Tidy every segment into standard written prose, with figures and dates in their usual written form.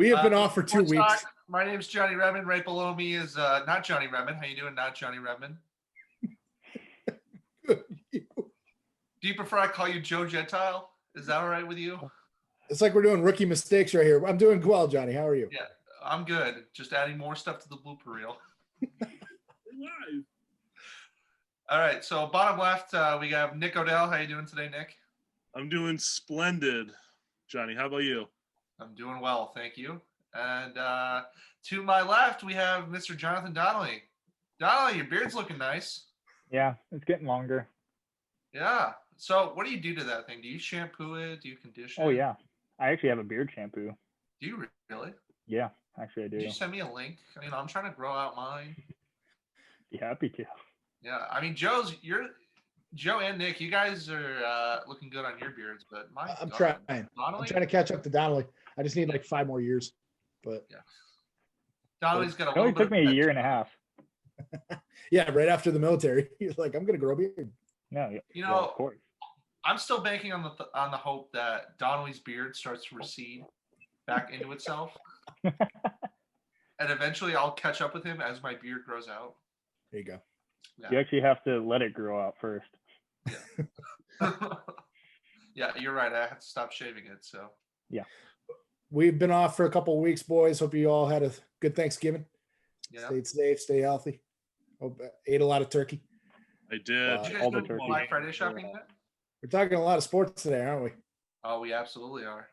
We have been off for 2 Sports weeks. Talk. My name's Johnny Redmond. Right below me is not Johnny Redmond. How you doing, not Johnny Redmond? Do you prefer I call you Joe Gentile? Is that all right with you? It's like we're doing rookie mistakes right here. I'm doing well, Johnny. How are you? Yeah, I'm good. Just adding more stuff to the blooper reel. Live. All right, so bottom left, we have Nick Odell. How you doing today, Nick? I'm doing splendid, Johnny. How about you? I'm doing well, thank you. And to my left, we have Mr. Jonathan Donnelly. Donnelly, your beard's looking nice. Yeah, it's getting longer. Yeah. So what do you do to that thing? Do you shampoo it? Do you condition it? Oh, yeah. I actually have a beard shampoo. Do you really? Yeah, actually I do. Did you send me a link? I mean, I'm trying to grow out mine. Be happy to. Yeah, I mean, Joe and Nick, you guys are looking good on your beards, but I'm God. trying. Donnelly? I'm trying to catch up to Donnelly. I just need like 5 more years. But Donnelly's got a It only little took bit me of a year and a half. yeah, right after the military, he's like, I'm gonna grow a beard. No, You yeah, know, of course. I'm still banking on the hope that Donnelly's beard starts to recede back into itself, and eventually I'll catch up with him as my beard grows out. There you go. You actually have to let it grow out first. Yeah. Yeah, you're right. I have to stop shaving it. So We've been off for a couple of weeks, boys. Hope you all had a good Thanksgiving. yeah. Stayed safe, stay healthy. Hope, ate a lot of turkey. I did. Did you guys all the do turkey. Black Friday shopping yet? We're talking a lot of sports today, aren't we? Oh, we absolutely are.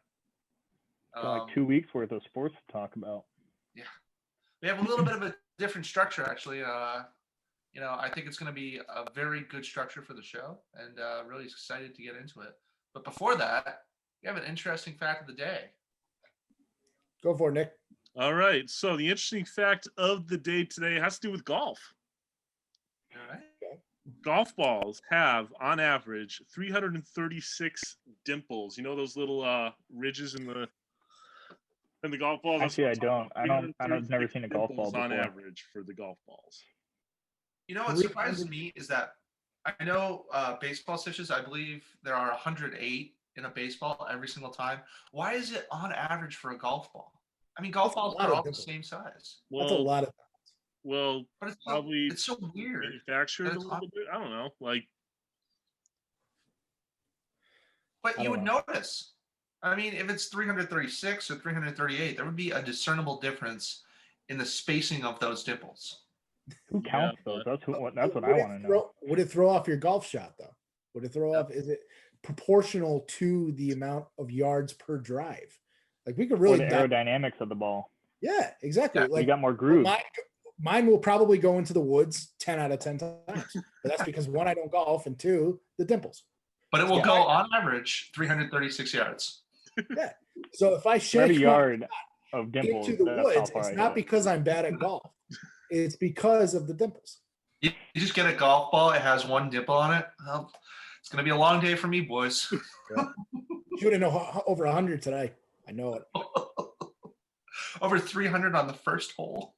Got like 2 weeks worth of sports to talk about. We have a little bit of a different structure, actually. I think it's going to be a very good structure for the show, and really excited to get into it. But before that, we have an interesting fact of the day. Go for it, Nick. All right. So the interesting fact of the day today has to do with golf. All right. Golf balls have, on average, 336 dimples. You know those little ridges in the golf balls? Actually, I don't. I've never seen a golf ball on before. average for the golf balls. You know what surprises me is that I know baseball stitches. I believe there are 108 in a baseball every single time. Why is it on average for a golf ball? I mean, golf That's a balls lot are of all the dimples. same size. That's a lot of. Well, But it's probably it's so weird. manufactured a That's little bit. I don't know. Like, But I you don't would notice. I mean, if it's 336 or 338, there would be a discernible difference in the spacing of those dimples. Who counts Yeah, those? That's what I Would it want to know. Would it throw off your golf shot though? Would it throw off? Is it proportional to the amount of yards per drive? Like we could Or really the aerodynamics of the ball. Yeah, exactly. Yeah, like You got more grooves. mine will probably go into the woods 10 out of 10 times. But that's because 1, I don't golf, and 2, the dimples. But it will Yeah. go on average 336 yards. Yeah. So if I Every shake my yard of get dimples. to the that's how woods, far it's I not hit it. because I'm bad at golf. It's because of the dimples. You just get a golf ball, it has one dimple on it. Well, it's going to be a long day for me, boys. Shooting over 100 today. I know it. Over 300 on the first hole.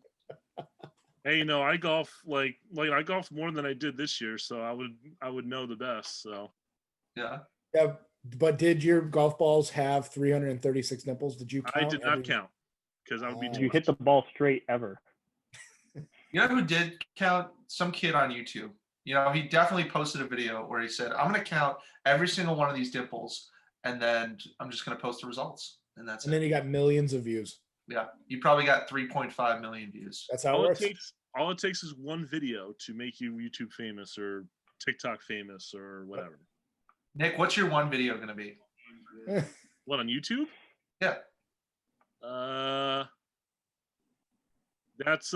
hey, I golf like I golfed more than I did this year, so I would know the best. So Yeah. Yeah, but did your golf balls have 336 nipples? Did you count? I did not every- count because I would be Oh. too You hit the ball straight ever. You know who did count? Some kid on YouTube. He definitely posted a video where he said, I'm going to count every single one of these dimples, and then I'm just going to post the results. And that's And it. then you got millions of views. Yeah. You probably got 3.5 million views. That's how it all works. it takes is one video to make you YouTube famous or TikTok famous or whatever. Nick, what's your one video going to be? What, on YouTube? Yeah. That's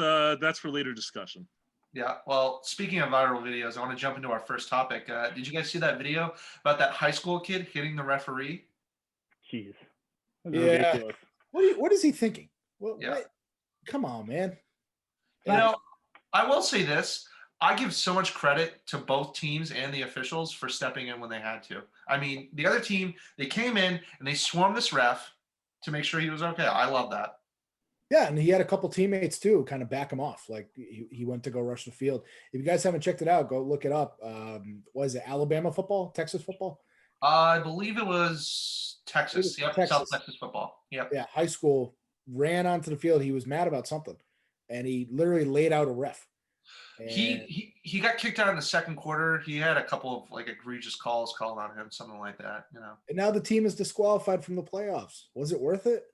for later discussion. Yeah. Well, speaking of viral videos, I want to jump into our first topic. Did you guys see that video about that high school kid hitting the referee? Jeez. That's Yeah. ridiculous. What is he thinking? Yeah. What? Come on, man. I will say this. I give so much credit to both teams and the officials for stepping in when they had to. I mean, the other team, they came in and they swarmed this ref to make sure he was okay. I love that. Yeah, and he had a couple teammates too, kind of back him off. Like he went to go rush the field. If you guys haven't checked it out, go look it up. Was it Alabama football, Texas football? I believe it was Texas. It was Yep, Texas. South Texas football. Yep. Yeah, high school ran onto the field. He was mad about something, and he literally laid out a ref. And He got kicked out in the second quarter. He had a couple of like egregious calls called on him, something like that. and now the team is disqualified from the playoffs. Was it worth it?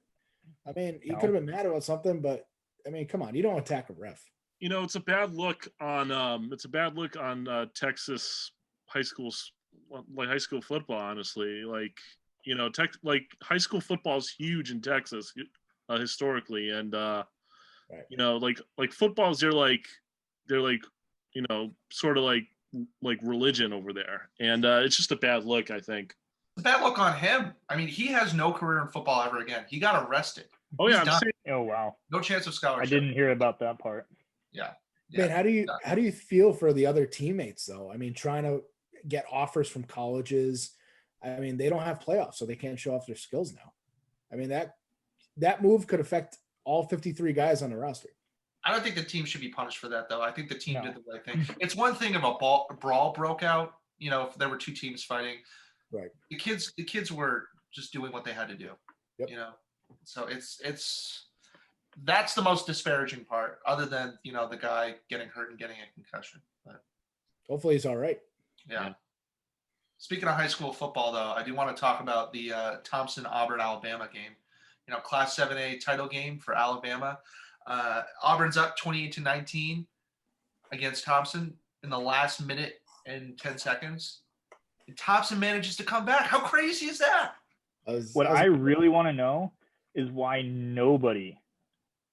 I mean, he No. could have been mad about something, but I mean, come on, you don't attack a ref. It's a bad look on Texas high schools, like high school football. Honestly, like high school football is huge in Texas historically, and Right. like footballs, they're like sort of like religion over there, and it's just a bad look, I think. It's a bad look on him. I mean, he has no career in football ever again. He got arrested. Oh yeah, He's I'm done. saying, Oh wow, No chance of I scholarship. didn't hear about that part. Yeah. Man, how do you done. how do you feel for the other teammates though? I mean, trying to get offers from colleges. I mean, they don't have playoffs, so they can't show off their skills now. I mean, that move could affect all 53 guys on the roster. I don't think the team should be punished for that, though. I think the team No. did the right thing. It's one thing if a brawl broke out, if there were two teams fighting. Right. The kids were just doing what they had to do. Yep. So that's the most disparaging part, other than the guy getting hurt and getting a concussion. But Hopefully he's all right. yeah. Speaking of high school football, though, I do want to talk about the Thompson-Auburn Alabama game. Class 7A title game for Alabama. Auburn's up 28-19 against Thompson in the last minute and 10 seconds. And Thompson manages to come back. How crazy is that? What I really want to know is why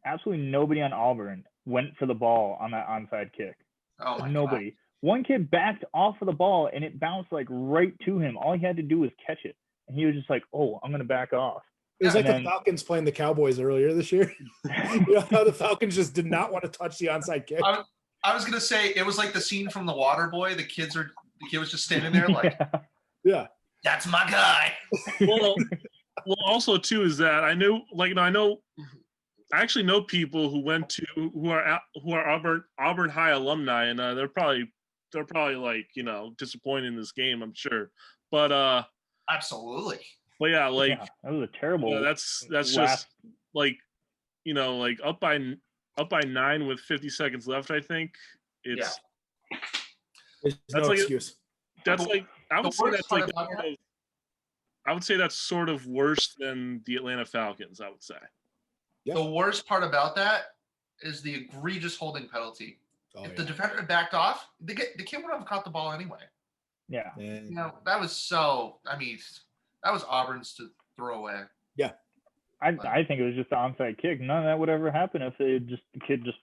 absolutely nobody on Auburn went for the ball on that onside kick. Oh my Nobody. One kid backed off of the ball and it bounced like right to him. All he had to do was catch it. And he was just like, oh, I'm going to back off. It was Yeah, like the Falcons playing the Cowboys earlier this year. How the Falcons just did not want to touch the onside kick. I was gonna say it was like the scene from The Water Boy. The kid was just standing there like, Yeah. that's my guy. well, also too is that I actually know people who are Auburn High alumni, and they're probably like disappointed in this game, I'm sure. But Absolutely. But yeah, like that was a terrible. that's last- just like like up by 9 with 50 seconds left. I think it's There's That's no like- excuse. that's like I would The say worst that's part like about that- I would say that's sort of worse than the Atlanta Falcons. I would say. Yeah. The worst part about that is the egregious holding penalty. Oh, If yeah. the defender had backed off, the kid would have caught the ball anyway. Yeah. And That was so. I mean, that was Auburn's to throw away. I think it was just an onside kick. None of that would ever happen if the kid just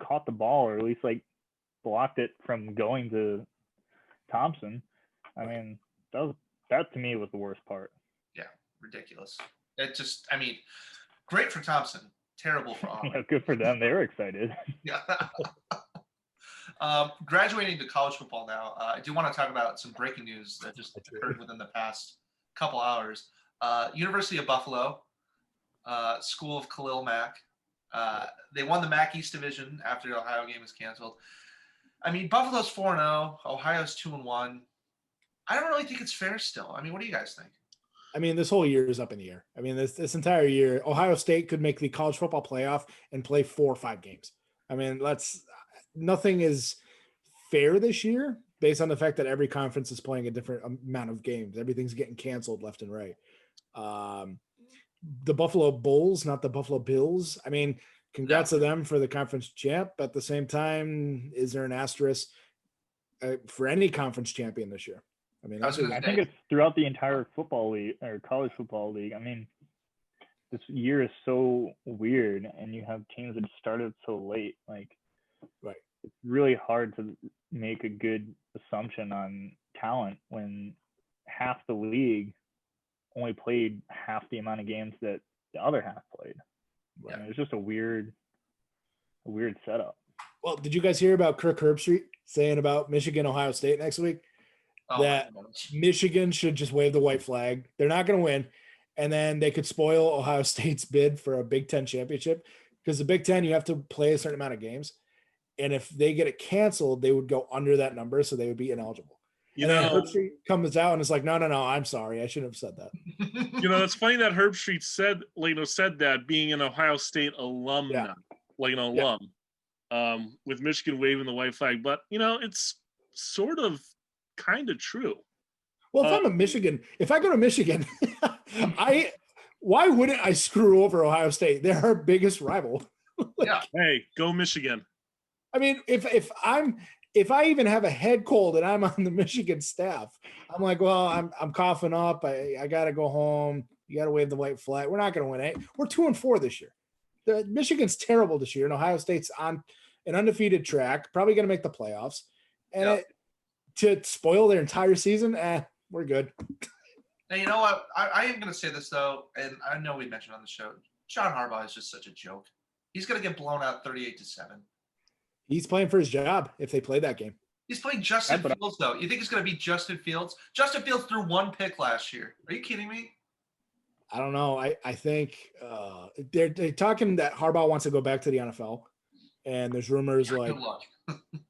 caught the ball or at least like blocked it from going to Thompson. I mean, that to me was the worst part. Ridiculous. It just. I mean, great for Thompson. Terrible for Auburn. Yeah, good for them. They were excited. Yeah. Graduating to college football now, I do want to talk about some breaking news that just occurred within the past couple hours. University of Buffalo, School of Khalil Mack, they won the MAC East Division after the Ohio game was canceled. I mean, Buffalo's 4-0, Ohio's 2-1. I don't really think it's fair still. I mean, what do you guys think? I mean, this whole year is up in the air. I mean, this entire year, Ohio State could make the college football playoff and play 4 or 5 games. I mean, nothing is fair this year based on the fact that every conference is playing a different amount of games. Everything's getting canceled left and right. The Buffalo Bulls, not the Buffalo Bills. I mean, congrats to them for the conference champ. But at the same time, is there an asterisk for any conference champion this year? I mean, I was gonna I think it's throughout the entire football league or college football league. I mean, this year is so weird, and you have teams that started so late. Like, Right. It's really hard to make a good assumption on talent when half the league only played half the amount of games that the other half played. Right. I mean, it's just a weird setup. Well, did you guys hear about Kirk Herbstreit saying about Michigan, Ohio State next week? Oh, That my gosh. Michigan should just wave the white flag. They're not going to win. And then they could spoil Ohio State's bid for a Big Ten championship because the Big Ten, you have to play a certain amount of games. And if they get it canceled, they would go under that number. So they would be ineligible. You and then know, Herb Street comes out and is like, no, I'm sorry. I shouldn't have said that. it's funny that Herb Street said that being an Ohio State alumna, alum, with Michigan waving the white flag. But it's sort of kind of true. Well, if I go to Michigan, why wouldn't I screw over Ohio State? They're our biggest rival. Yeah. Hey, go Michigan. I mean, if I even have a head cold and I'm on the Michigan staff, I'm like, well, I'm coughing up. I gotta go home. You gotta wave the white flag. We're not gonna win it. We're 2-4 this year. The Michigan's terrible this year, and Ohio State's on an undefeated track, probably gonna make the playoffs. And to spoil their entire season, we're good. Now, you know what? I am going to say this, though, and I know we mentioned on the show, John Harbaugh is just such a joke. He's going to get blown out 38-7. He's playing for his job if they play that game. He's playing Justin Fields, though. You think it's going to be Justin Fields? Justin Fields threw 1 pick last year. Are you kidding me? I don't know. I think they're talking that Harbaugh wants to go back to the NFL. And there's rumors like good luck.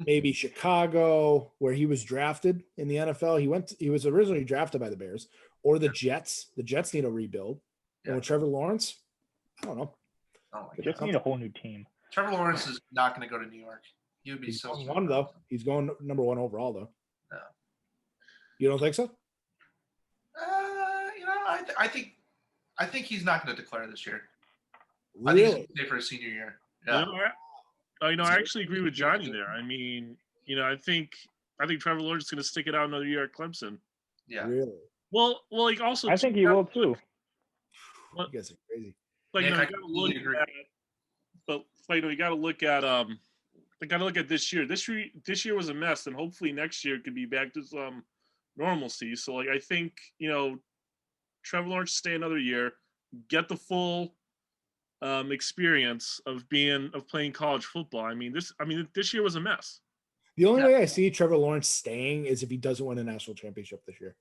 maybe Chicago, where he was drafted in the NFL. He was originally drafted by the Bears, or the Jets. The Jets need a rebuild. Yeah. And with Trevor Lawrence, I don't know. Oh my They God. just need a whole new team. Trevor Lawrence is not going to go to New York. He would be He's so going one though. He's going number 1 overall though. No. You don't think so? I think he's not going to declare this year. Really? I think he's going to stay for his senior year. Yeah. I actually agree with Johnny there. I mean, I think Trevor Lawrence is going to stick it out another year at Clemson. Yeah. Really? Well, also I think he will too. You guys are crazy. Like, Nick, you I got to completely look agree. at, but you got to look at this year. This year was a mess, and hopefully next year it could be back to some normalcy. So, I think Trevor Lawrence stay another year, get the full experience of playing college football. I mean, this year was a mess. The only way I see Trevor Lawrence staying is if he doesn't win a national championship this year.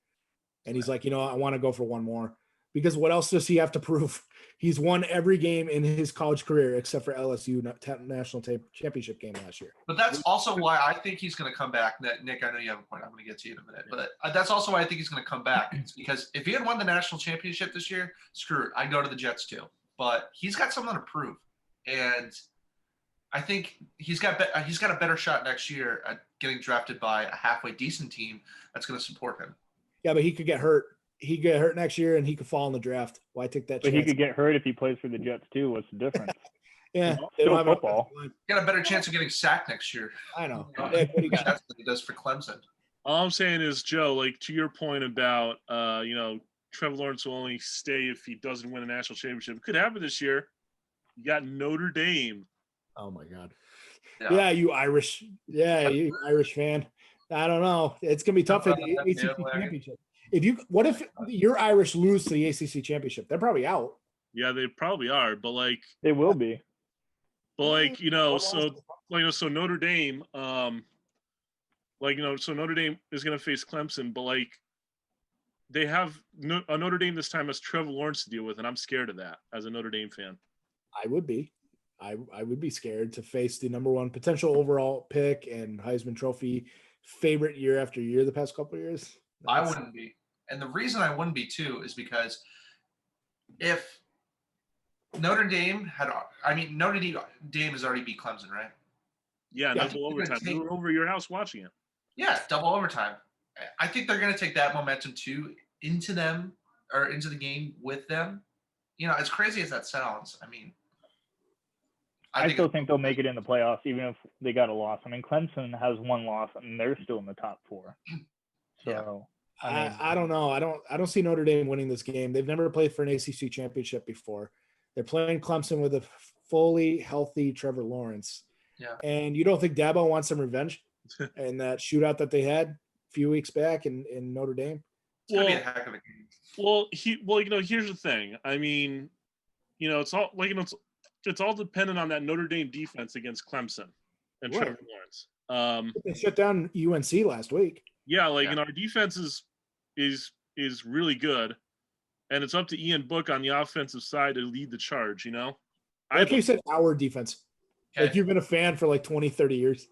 And he's like, I want to go for one more. Because what else does he have to prove? He's won every game in his college career except for LSU national championship game last year. But that's also why I think he's going to come back. Nick, I know you have a point. I'm going to get to you in a minute. But that's also why I think he's going to come back. It's because if he had won the national championship this year, screw it. I'd go to the Jets too. But he's got something to prove. And I think he's got a better shot next year at getting drafted by a halfway decent team that's going to support him. Yeah, but he could get hurt. He could get hurt next year and he could fall in the draft. Why take that But chance? he could get hurt if he plays for the Jets too. What's the difference? Yeah. They Still don't have an football. offensive line. Got a better chance of getting sacked next year. I know. Nick, what do you got? That's what he does for Clemson. All I'm saying is, Joe, to your point about Trevor Lawrence will only stay if he doesn't win a national championship. It could happen this year. You got Notre Dame. Oh my God. Yeah. Yeah, you Irish fan. I don't know. It's gonna be tough at the ACC championship. What if your Irish lose to the ACC championship? They're probably out. Yeah, they probably are, but They will be. so Notre Dame, so Notre Dame is going to face Clemson, but they have a Notre Dame this time has Trevor Lawrence to deal with, and I'm scared of that as a Notre Dame fan. I would be. I would be scared to face the number 1 potential overall pick and Heisman Trophy favorite year after year the past couple of years. I wouldn't be. And the reason I wouldn't be too is because if Notre Dame has already beat Clemson, right? Yeah, Yeah. double overtime. We were over your house watching it. Yeah, double overtime. I think they're going to take that momentum too into the game with them. As crazy as that sounds, I still think they'll make it in the playoffs, even if they got a loss. Clemson has 1 loss, and they're still in the top 4. So I don't know. I don't see Notre Dame winning this game. They've never played for an ACC championship before. They're playing Clemson with a fully healthy Trevor Lawrence. Yeah. And you don't think Dabo wants some revenge in that shootout that they had a few weeks back in Notre Dame? it's going to be a heck of a game. Here's the thing. It's all it's all dependent on that Notre Dame defense against Clemson and Right. Trevor Lawrence. They shut down UNC last week. Yeah, our defense is really good, and it's up to Ian Book on the offensive side to lead the charge. I Like you said, our defense. Okay. Like you've been a fan for 20, 30 years.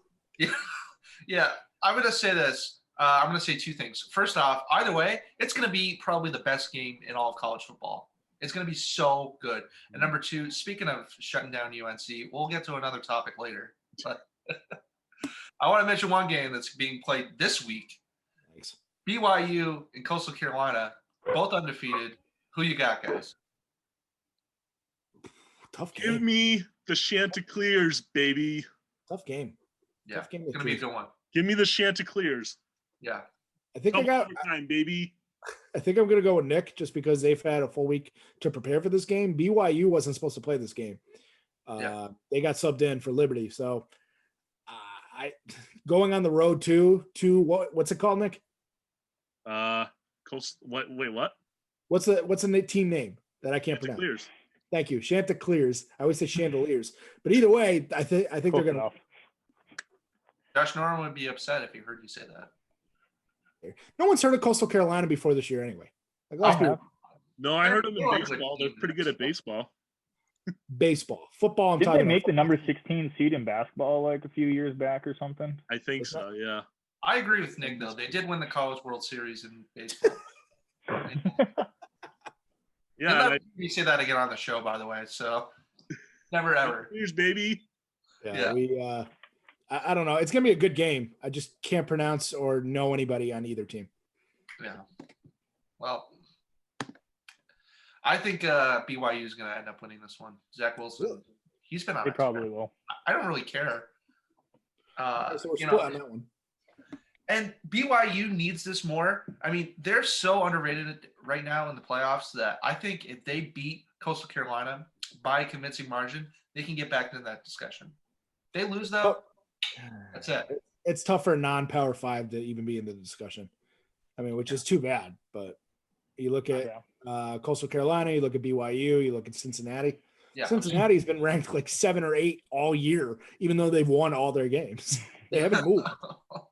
Yeah, I'm going to say this. I'm going to say two things. First off, either way, it's going to be probably the best game in all of college football. It's going to be so good. And number two, speaking of shutting down UNC, we'll get to another topic later. But I want to mention one game that's being played this week. Thanks. BYU and Coastal Carolina, both undefeated. Who you got, guys? Tough Give game. me the Chanticleers, baby. Tough game. Yeah, Tough game it's to going to be a choose. good one. Give me the Chanticleers. Yeah. I think Double I got. overtime, baby. I think I'm going to go with Nick just because they've had a full week to prepare for this game. BYU wasn't supposed to play this game. They got subbed in for Liberty. So I going on the road to what's it called, Nick? Wait, what? What's the team name that I can't pronounce? Chanticleers. Thank you. Chanticleers. I always say chandeliers. But either way, I think they're Close going to. enough. Josh Norman would be upset if he heard you say that. No one's heard of Coastal Carolina before this year anyway. Like, I let's be have. No, I heard them in They're a good baseball. They're team. pretty good at baseball. baseball. Football, I'm Didn't talking they make the about. number 16 seed in basketball like a few years back or something? I think What's so. Yeah. I agree with Nick, though. They did win the College World Series in baseball. Yeah. You'll never and hear me say that again on the show, by the way. So never ever. Chanticleers, baby. Yeah, we I don't know. It's gonna be a good game. I just can't pronounce or know anybody on either team. Yeah. Well, I think BYU is going to end up winning this one. Zach Wilson, Really? he's been on. They a tear. probably will. I don't really care. So we're You split know, on that one. and BYU needs this more. I mean, they're so underrated right now in the playoffs that I think if they beat Coastal Carolina by a convincing margin, they can get back into that discussion. They lose though, that's it. It's tough for a non-power 5 to even be in the discussion. I mean, which is too bad. But you look at Coastal Carolina, you look at BYU, you look at Cincinnati. Yeah. Cincinnati's been ranked like 7 or 8 all year, even though they've won all their games. They haven't moved.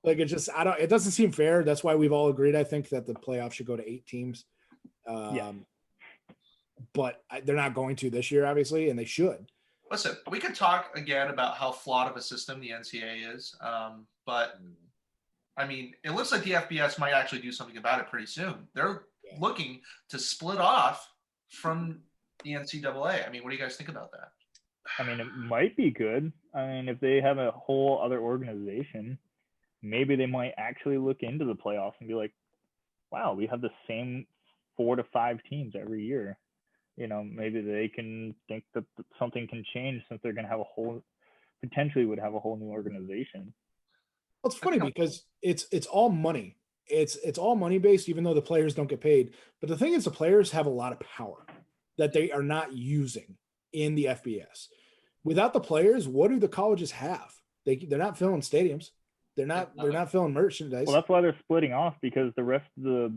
Like it doesn't seem fair. That's why we've all agreed, I think, that the playoffs should go to 8 teams. But they're not going to this year, obviously, and they should. Listen, we could talk again about how flawed of a system the NCAA is, but I mean, it looks like the FBS might actually do something about it pretty soon. They're looking to split off from the NCAA. I mean, what do you guys think about that? I mean, it might be good. I mean, if they have a whole other organization, maybe they might actually look into the playoffs and be like, wow, we have the same 4 to 5 teams every year. You know, maybe they can think that something can change since they're going to have potentially would have a whole new organization. Well, it's funny because it's all money. It's all money based, even though the players don't get paid. But the thing is, the players have a lot of power that they are not using in the FBS. Without the players, what do the colleges have? They're not filling stadiums. They're not filling merchandise. Well, that's why they're splitting off, because the rest of the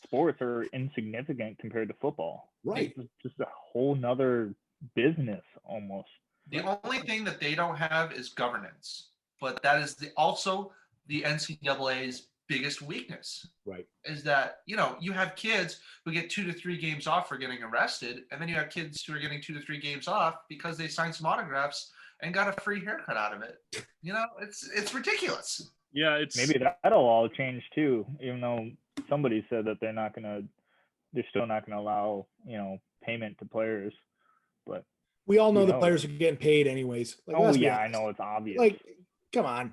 sports are insignificant compared to football. Right. It's just a whole nother business almost. The only thing that they don't have is governance, but that is also the NCAA's biggest weakness. Right. Is that, you have kids who get 2 to 3 games off for getting arrested, and then you have kids who are getting 2 to 3 games off because they signed some autographs and got a free haircut out of it. It's ridiculous. Yeah, Maybe that'll all change too, even though somebody said that they're still not gonna allow, payment to players. But we all know the players are getting paid anyways. I know it's obvious. Like, come on.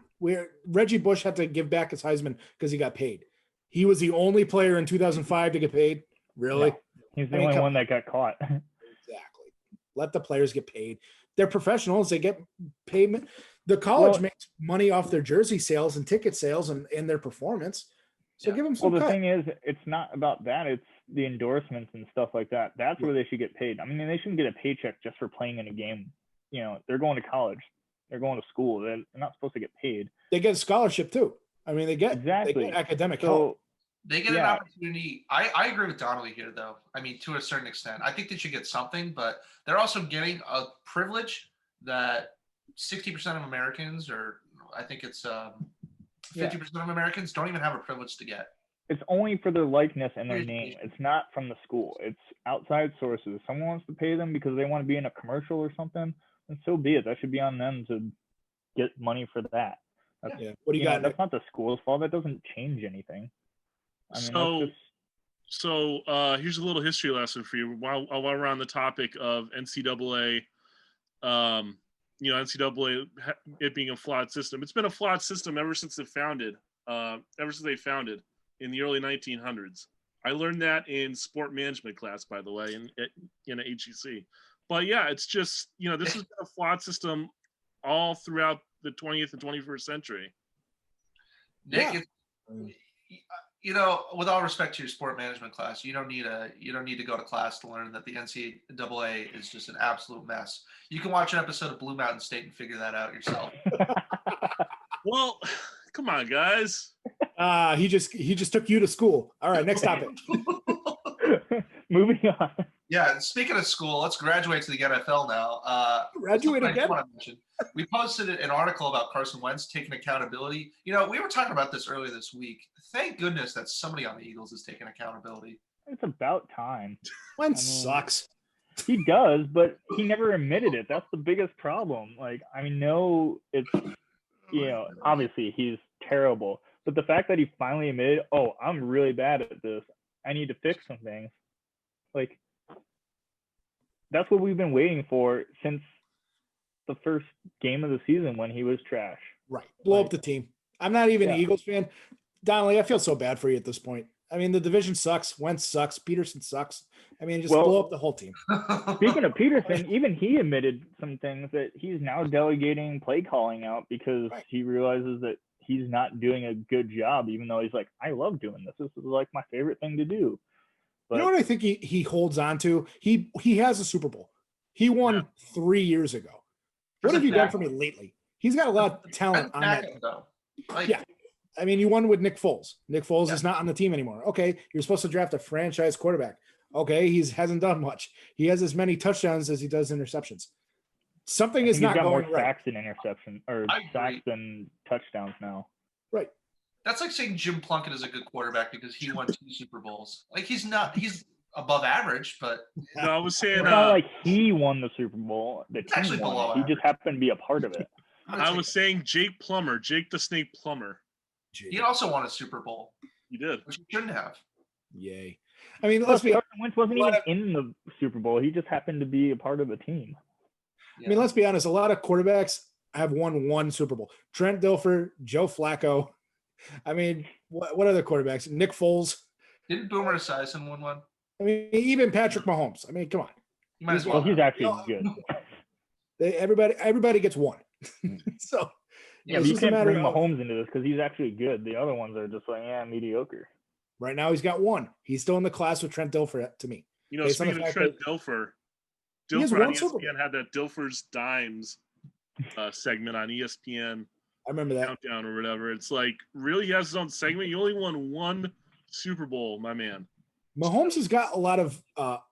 Reggie Bush had to give back his Heisman because he got paid. He was the only player in 2005 to get paid. Really? No, he's the only one that got caught. Exactly. Let the players get paid. They're professionals. They get payment. The college makes money off their jersey sales and ticket sales and their performance. So give them some Well, the cut. thing is, it's not about that. It's the endorsements and stuff like that. That's where they should get paid. I mean, they shouldn't get a paycheck just for playing in a game. They're going to college. They're going to school. They're not supposed to get paid. They get a scholarship too. I mean, they get academic help. They get an opportunity. I agree with Donnelly here, though. I mean, to a certain extent, I think they should get something, but they're also getting a privilege that 60% of Americans, or I think it's 50% of Americans, don't even have a privilege to get. It's only for their likeness and their name. It's not from the school. It's outside sources. If someone wants to pay them because they want to be in a commercial or something, then so be it. That should be on them to get money for that. Yeah. What do you know, got? that's not the school's fault. That doesn't change anything. I mean, that's just So here's a little history lesson for you while we're on the topic of NCAA. NCAA it being a flawed system. It's been a flawed system ever since it founded. Ever since they founded in the early 1900s. I learned that in sport management class, by the way, in a HEC. But yeah, it's just this has been a flawed system all throughout the 20th and 21st century. Nick, with all respect to your sport management class, you don't need to go to class to learn that the NCAA is just an absolute mess. You can watch an episode of Blue Mountain State and figure that out yourself. Well, come on, guys. He just took you to school. All right, next topic. Moving on. Yeah, speaking of school, let's graduate to the NFL now. Graduate again? We posted an article about Carson Wentz taking accountability. We were talking about this earlier this week. Thank goodness that somebody on the Eagles is taking accountability. It's about time. Wentz sucks. He does, but he never admitted it. That's the biggest problem. No, it's obviously he's terrible. But the fact that he finally admitted, oh, I'm really bad at this. I need to fix some things. That's what we've been waiting for since the first game of the season when he was trash. Right. Blow up the team. I'm not even an Eagles fan. Donnelly, I feel so bad for you at this point. I mean, the division sucks. Wentz sucks. Peterson sucks. I mean, just blow up the whole team. Speaking of Peterson, even he admitted some things that he's now delegating play calling out because he realizes that he's not doing a good job, even though he's like, I love doing this. This is like my favorite thing to do. But, you know what I think he holds on to? He has a Super Bowl. He won 3 years ago. What have you done for me lately? He's got a lot of talent on that. Yeah. I mean, you won with Nick Foles. Nick Foles is not on the team anymore. Okay, you're supposed to draft a franchise quarterback. Okay, he hasn't done much. He has as many touchdowns as he does interceptions. Something is not going right. He's got more sacks than interception or sacks than touchdowns now. Right. That's like saying Jim Plunkett is a good quarterback because he won 2 Super Bowls. He's not. He's above average, but no, I was saying it's not like he won the Super Bowl. The team actually below won it. He just happened to be a part of it. I was saying Jake Plummer, Jake the Snake Plummer. He also won a Super Bowl. He did, which he shouldn't have. Yay! I mean, let's be. Carson Wentz wasn't even in the Super Bowl. He just happened to be a part of the team. I mean, let's be honest. A lot of quarterbacks have won 1 Super Bowl. Trent Dilfer, Joe Flacco. I mean, what other quarterbacks? Nick Foles. Didn't Boomer Esiason win one? I mean, even Patrick Mahomes. I mean, come on. You might as well. He's actually good. Everybody gets 1. So yeah, you can't bring Mahomes into this because he's actually good. The other ones are just like, mediocre. Right now, he's got 1. He's still in the class with Trent Dilfer to me. Speaking of Trent Dilfer on ESPN had that Dilfer's Dimes segment on ESPN. I remember that. Countdown or whatever. It's like, really? He has his own segment? You only won 1 Super Bowl, my man. Mahomes has got a lot of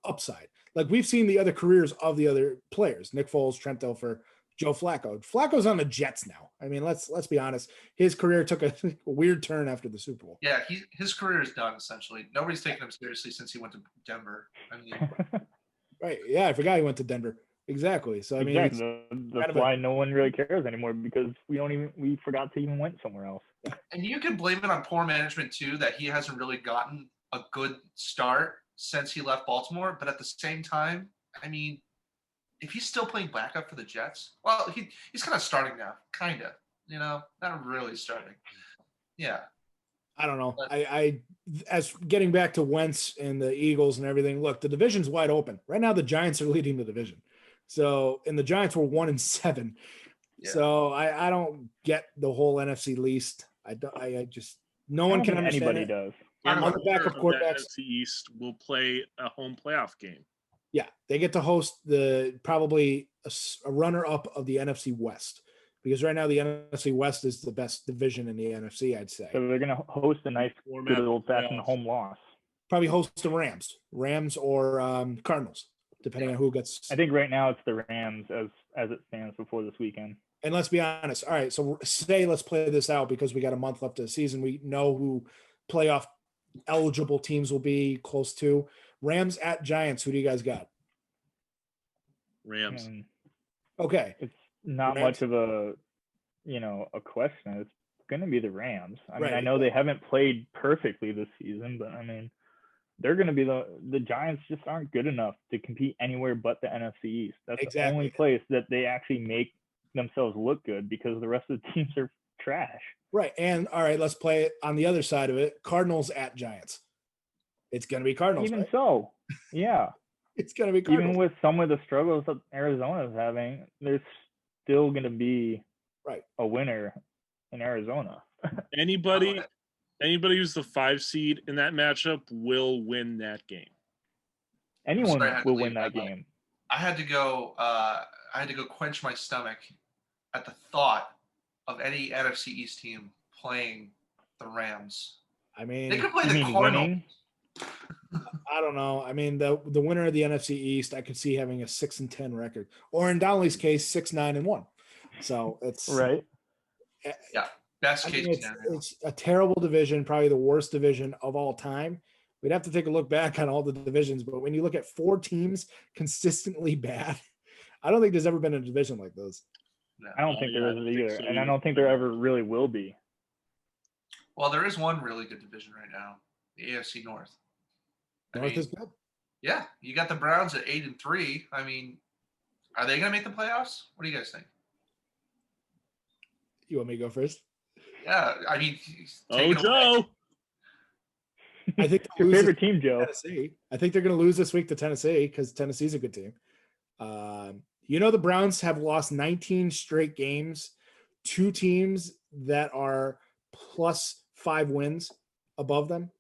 upside. Like, we've seen the other careers of the other players. Nick Foles, Trent Dilfer, Joe Flacco. Flacco's on the Jets now. I mean, let's be honest. His career took a weird turn after the Super Bowl. Yeah, his career is done, essentially. Nobody's taken him seriously since he went to Denver. I mean, right. Yeah, I forgot he went to Denver. Exactly. So, I mean, that's why no one really cares anymore because we forgot to even went somewhere else. And you can blame it on poor management, too, that he hasn't really gotten a good start since he left Baltimore. But at the same time, I mean, if he's still playing backup for the Jets, well, he's kind of starting now, kind of, not really starting. Yeah. I don't know. But, I as getting back to Wentz and the Eagles and everything, look, the division's wide open. Right now, the Giants are leading the division. So, and the Giants were 1-7. Yeah. So I don't get the whole NFC least. I just, no one can understand anybody does. On the back of quarterbacks, NFC East will play a home playoff game. Yeah, they get to host probably a runner-up of the NFC West because right now the NFC West is the best division in the NFC, I'd say. So they're going to host a nice, good old-fashioned home loss. Probably host the Rams or Cardinals, depending on who gets. I think right now it's the Rams as it stands before this weekend. And let's be honest. All right, so let's play this out because we got a month left of the season. We know who playoff eligible teams will be close to. Rams at Giants. Who do you guys got? Rams. Okay. It's not much of a a question, it's going to be the Rams. I mean, Right, I know they haven't played perfectly this season, but I mean, they're going to be the Giants just aren't good enough to compete anywhere but the NFC East. That's the only Exactly. place that they actually make themselves look good because the rest of the teams are trash. Right. And all right, let's play it on the other side of it. Cardinals at Giants. It's going to be Cardinals. Even right? so, yeah. It's going to be Cardinals. Even with some of the struggles that Arizona is having, there's still going to be Right. a winner in Arizona. Anybody who's the 5 seed in that matchup will win that game. Anyone sorry, I had to will leave. win that game. I had to go quench my stomach at the thought of any NFC East team playing the Rams. I mean, They could play You the mean Cardinals. winning? I don't know. I mean, the winner of the NFC East, I could see having a 6-10 record, or in Donnelly's case, 6-9-1. So it's Right. Best I case mean, scenario. it's a terrible division, probably the worst division of all time. We'd have to take a look back on all the divisions, but when you look at 4 teams consistently bad, I don't think there's ever been a division like those. No. I don't Oh, think yeah, there I is don't think either. so And I either. don't think there ever really will be. Well, there is one really good division right now, the AFC North. I North mean, is good. yeah, you got the Browns at 8-3. I mean, are they going to make the playoffs? What do you guys think? You want me to go first? Yeah, I mean, Oh, take it away. Joe. I think Your they'll lose favorite team, Joe. Tennessee. I think they're going to lose this week to Tennessee because Tennessee's a good team. The Browns have lost 19 straight games. 2 teams that are +5 wins above them,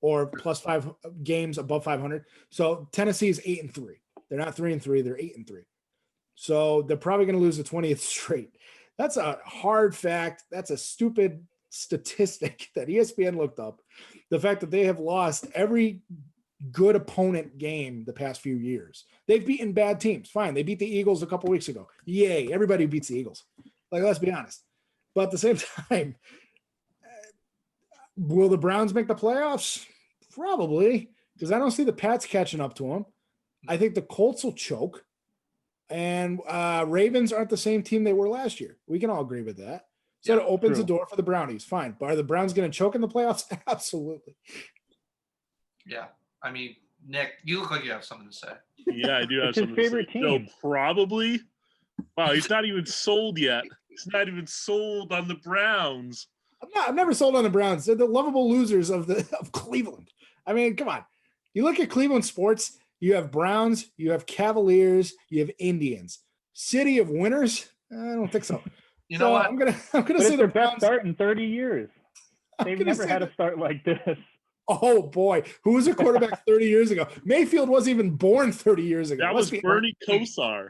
or +5 games above 500. So Tennessee is 8-3. They're not 3-3. They're 8-3. So they're probably going to lose the 20th straight. That's a hard fact. That's a stupid statistic that ESPN looked up. The fact that they have lost every good opponent game the past few years. They've beaten bad teams. Fine. They beat the Eagles a couple weeks ago. Yay. Everybody beats the Eagles. Like, let's be honest. But at the same time, will the Browns make the playoffs? Probably, because I don't see the Pats catching up to them. I think the Colts will choke. And Ravens aren't the same team they were last year. We can all agree with that. So Yeah, it opens true. the door for the Brownies. Fine. But are the Browns going to choke in the playoffs? Absolutely. Yeah, I mean, Nick, you look like you have something to say. Yeah, I do have It's his something to say. favorite Joe, team. probably. Wow, he's not even sold yet. He's not even sold on the Browns. I'm never sold on the Browns. They're the lovable losers of Cleveland. I mean, come on. You look at Cleveland sports, you have Browns, you have Cavaliers, you have Indians. City of winners? I don't think so. You know what? I'm gonna But say it's the their best Browns. start in 30 years. I'm They've gonna never say had that- a start like this. Oh boy, who was a quarterback 30 years ago? Mayfield wasn't even born 30 years ago. That Let's was be Bernie Kosar.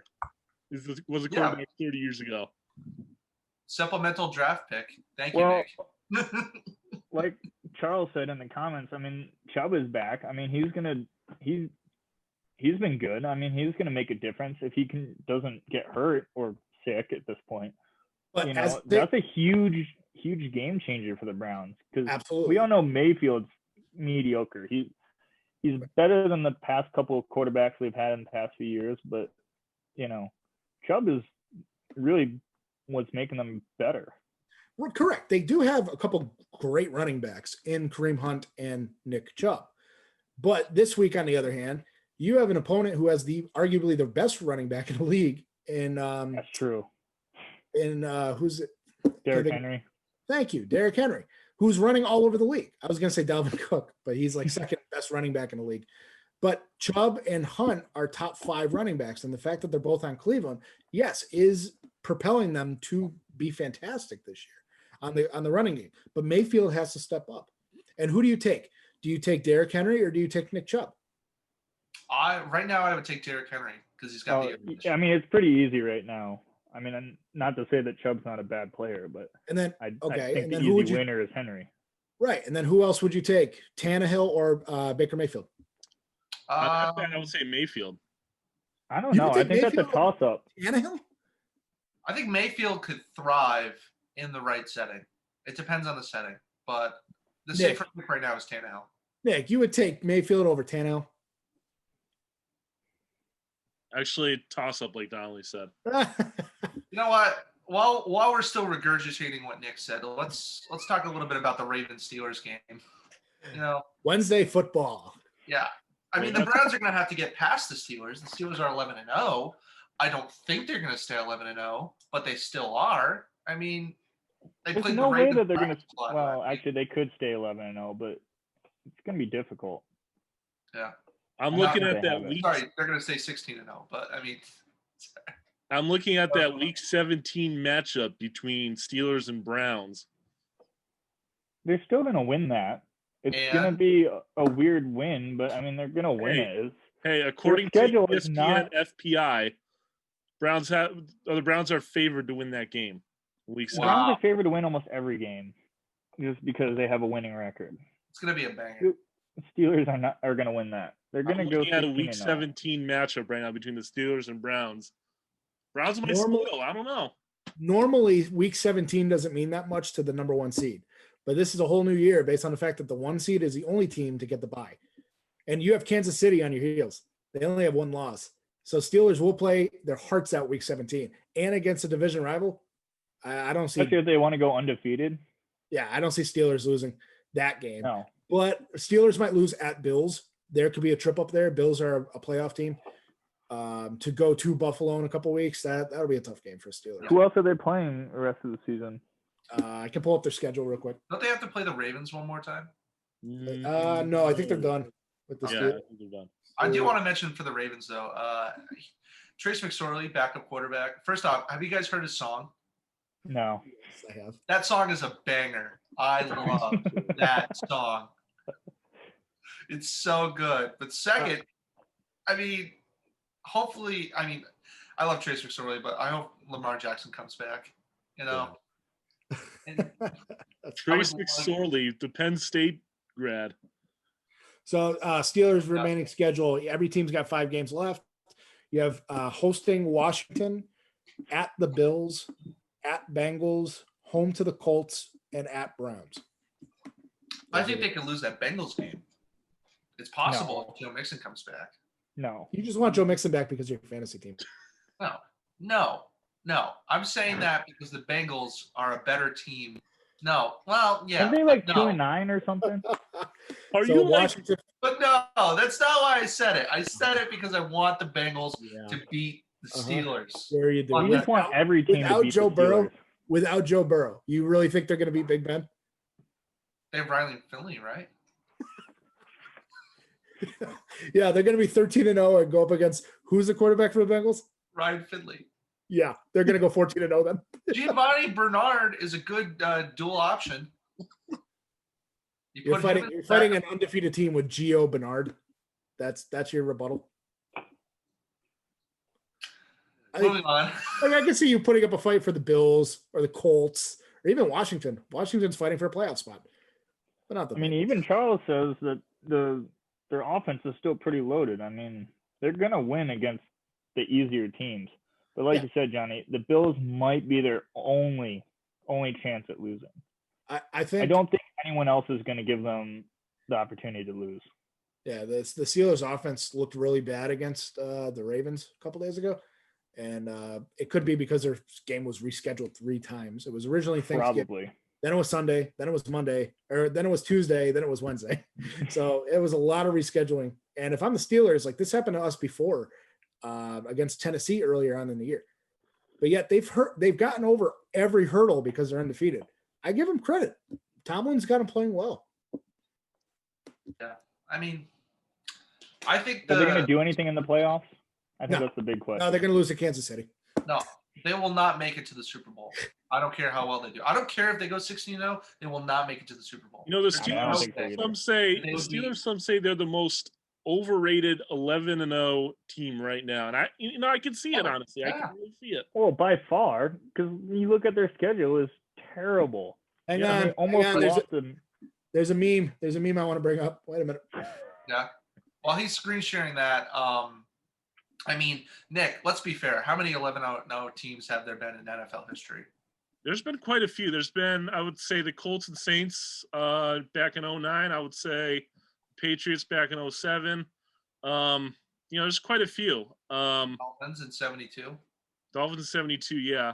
Was a Yeah. quarterback 30 years ago. Supplemental draft pick. Thank you, Well, Nick. like Charles said in the comments, I mean, Chubb is back. I mean, he's been good. I mean, he's gonna make a difference if he doesn't get hurt or sick at this point. But You as know, that's a huge game changer for the Browns because absolutely. we all know Mayfield's mediocre. He's better than the past couple of quarterbacks they've had in the past few years, but Chubb is really what's making them better. Well, correct. They do have a couple great running backs in Kareem Hunt and Nick Chubb. But this week, on the other hand, you have an opponent who has arguably the best running back in the league in That's true. who's it? Derrick they- Henry. Thank you, Derrick Henry, who's running all over the league. I was going to say Dalvin Cook, but he's like second best running back in the league. But Chubb and Hunt are top 5 running backs, and the fact that they're both on Cleveland, yes, is propelling them to be fantastic this year on the running game. But Mayfield has to step up. And who do you take? Do you take Derrick Henry or do you take Nick Chubb? Right now I would take Derrick Henry because he's got Oh, the. I mean, it's pretty easy right now. I mean, and not to say that Chubb's not a bad player, but And then I Okay, think and the then who would easy you- winner is Henry. right, and then who else would you take? Tannehill or Baker Mayfield? I would say Mayfield. I don't You know. would I take think that's a Mayfield? toss-up. Tannehill? I think Mayfield could thrive in the right setting. It depends on the setting, but the Nick. safer pick right now is Tannehill. Nick, you would take Mayfield over Tannehill? Actually, toss up like Donnelly said. You know what? while we're still regurgitating what Nick said, let's talk a little bit about the Ravens Steelers game. You know, Wednesday football. yeah. I mean, the Browns are going to have to get past the Steelers. The Steelers are 11-0. I don't think they're going to stay 11-0, but they still are. I mean, they There's played no the way Ravens that they're going to. practice squad Well, last week. actually, they could stay 11-0, but it's going to be difficult. Yeah. I'm I'm looking not- at they that have it. week. Sorry, they're going to stay 16-0, but I mean, I'm looking at that week 17 matchup between Steelers and Browns. They're still going to win that. It's going to And- be a weird win, but I mean, they're going to win Hey. it. It's- Hey, according to schedule is ESPN not- FPI, the Browns are favored to win that game. Week The 7. Browns are favored to win almost every game, just because they have a winning record. it's going to be a banger. The Steelers are going to win that. They're going to I'm go looking at a 16-0. week 17 matchup right now between the Steelers and Browns. Browns might Normal- spoil. I don't know. Normally, week 17 doesn't mean that much to the number 1 seed, but this is a whole new year based on the fact that the 1 seed is the only team to get the bye, and you have Kansas City on your heels. They only have 1 loss, so Steelers will play their hearts out week 17 and against a division rival. I don't see. Especially if they want to go undefeated. Yeah, I don't see Steelers losing that game. No. But Steelers might lose at Bills. There could be a trip up there. Bills are a playoff team. To go to Buffalo in a couple weeks, that'll be a tough game for Steelers. Who else are they playing the rest of the season? I can pull up their schedule real quick. Don't they have to play the Ravens one more time? No, I think they're done with the Yeah, I Steelers. think they're done. I do want to mention for the Ravens, though, Trace McSorley, backup quarterback. First off, have you guys heard his song? No. Yes, I have. That song is a banger. I love that song. It's so good. But second, I mean, hopefully, I love Trace McSorley, but I hope Lamar Jackson comes back. You know, and Trace I would like- McSorley, the Penn State grad. So Steelers remaining schedule. Every team's got 5 games left. You have hosting Washington, at the Bills, at Bengals, home to the Colts, and at Browns. I think they could lose that Bengals game. It's possible if Joe Mixon comes back. No. You just want Joe Mixon back because you're a fantasy team. No. I'm saying that because the Bengals are a better team. No. Well, yeah. Aren't they like no. 2-9 or something? Are So you like Washington? But no, that's not why I said it. I said it because I want the Bengals Yeah. to beat the Uh-huh. Steelers. There you do. On You With- just want every team to without beat Joe the Burrow? Steelers. Without Joe Burrow, you really think they're going to beat Big Ben? They have Riley Finley, right? Yeah, they're going to be 13-0 and go up against who's the quarterback for the Bengals? Ryan Finley. Yeah, they're going to go 14-0 then. Giovanni Bernard is a good dual option. You You're put him fighting. in You're the fighting back- an undefeated team with Gio Bernard. That's your rebuttal. Moving on. Like I can see you putting up a fight for the Bills or the Colts or even Washington. Washington's fighting for a playoff spot, but not the. I mean, Bengals. even Charles says that their offense is still pretty loaded. I mean, they're gonna win against the easier teams. But like Yeah. you said, Johnny, the Bills might be their only chance at losing. I think. I don't think anyone else is gonna give them the opportunity to lose. Yeah, the Steelers' offense looked really bad against the Ravens a couple days ago, and it could be because their game was rescheduled 3 times. It was originally Thanksgiving, Probably. then it was Sunday, then it was Monday, or then it was Tuesday, then it was Wednesday. So it was a lot of rescheduling. And if I'm the Steelers, like this happened to us before against Tennessee earlier on in the year, but yet they've gotten over every hurdle because they're undefeated. I give them credit. Tomlin's got them playing well. I mean, I think Are they gonna do anything in the playoffs? I think No. that's the big question. No, they're going to lose to Kansas City. no, they will not make it to the Super Bowl. I don't care how well they do. I don't care if they go 16-0. They will not make it to the Super Bowl. You know, the I mean, I don't Steelers, think so either. some say they're the most overrated 11-0 team right now. And I can see it, honestly. I Yeah. can really see it. Well, by far, because you look at their schedule, is terrible. Hang Yeah, on, They almost hang on. lost them. There's a meme. There's a meme I want to bring up. Wait a minute. Yeah. While he's screen sharing that, I mean, Nick, let's be fair. How many 11-0 teams have there been in NFL history? There's been quite a few. There's been, I would say, the Colts and Saints back in 2009. I would say Patriots back in 2007. There's quite a few. Dolphins in 72. Dolphins in 72, yeah.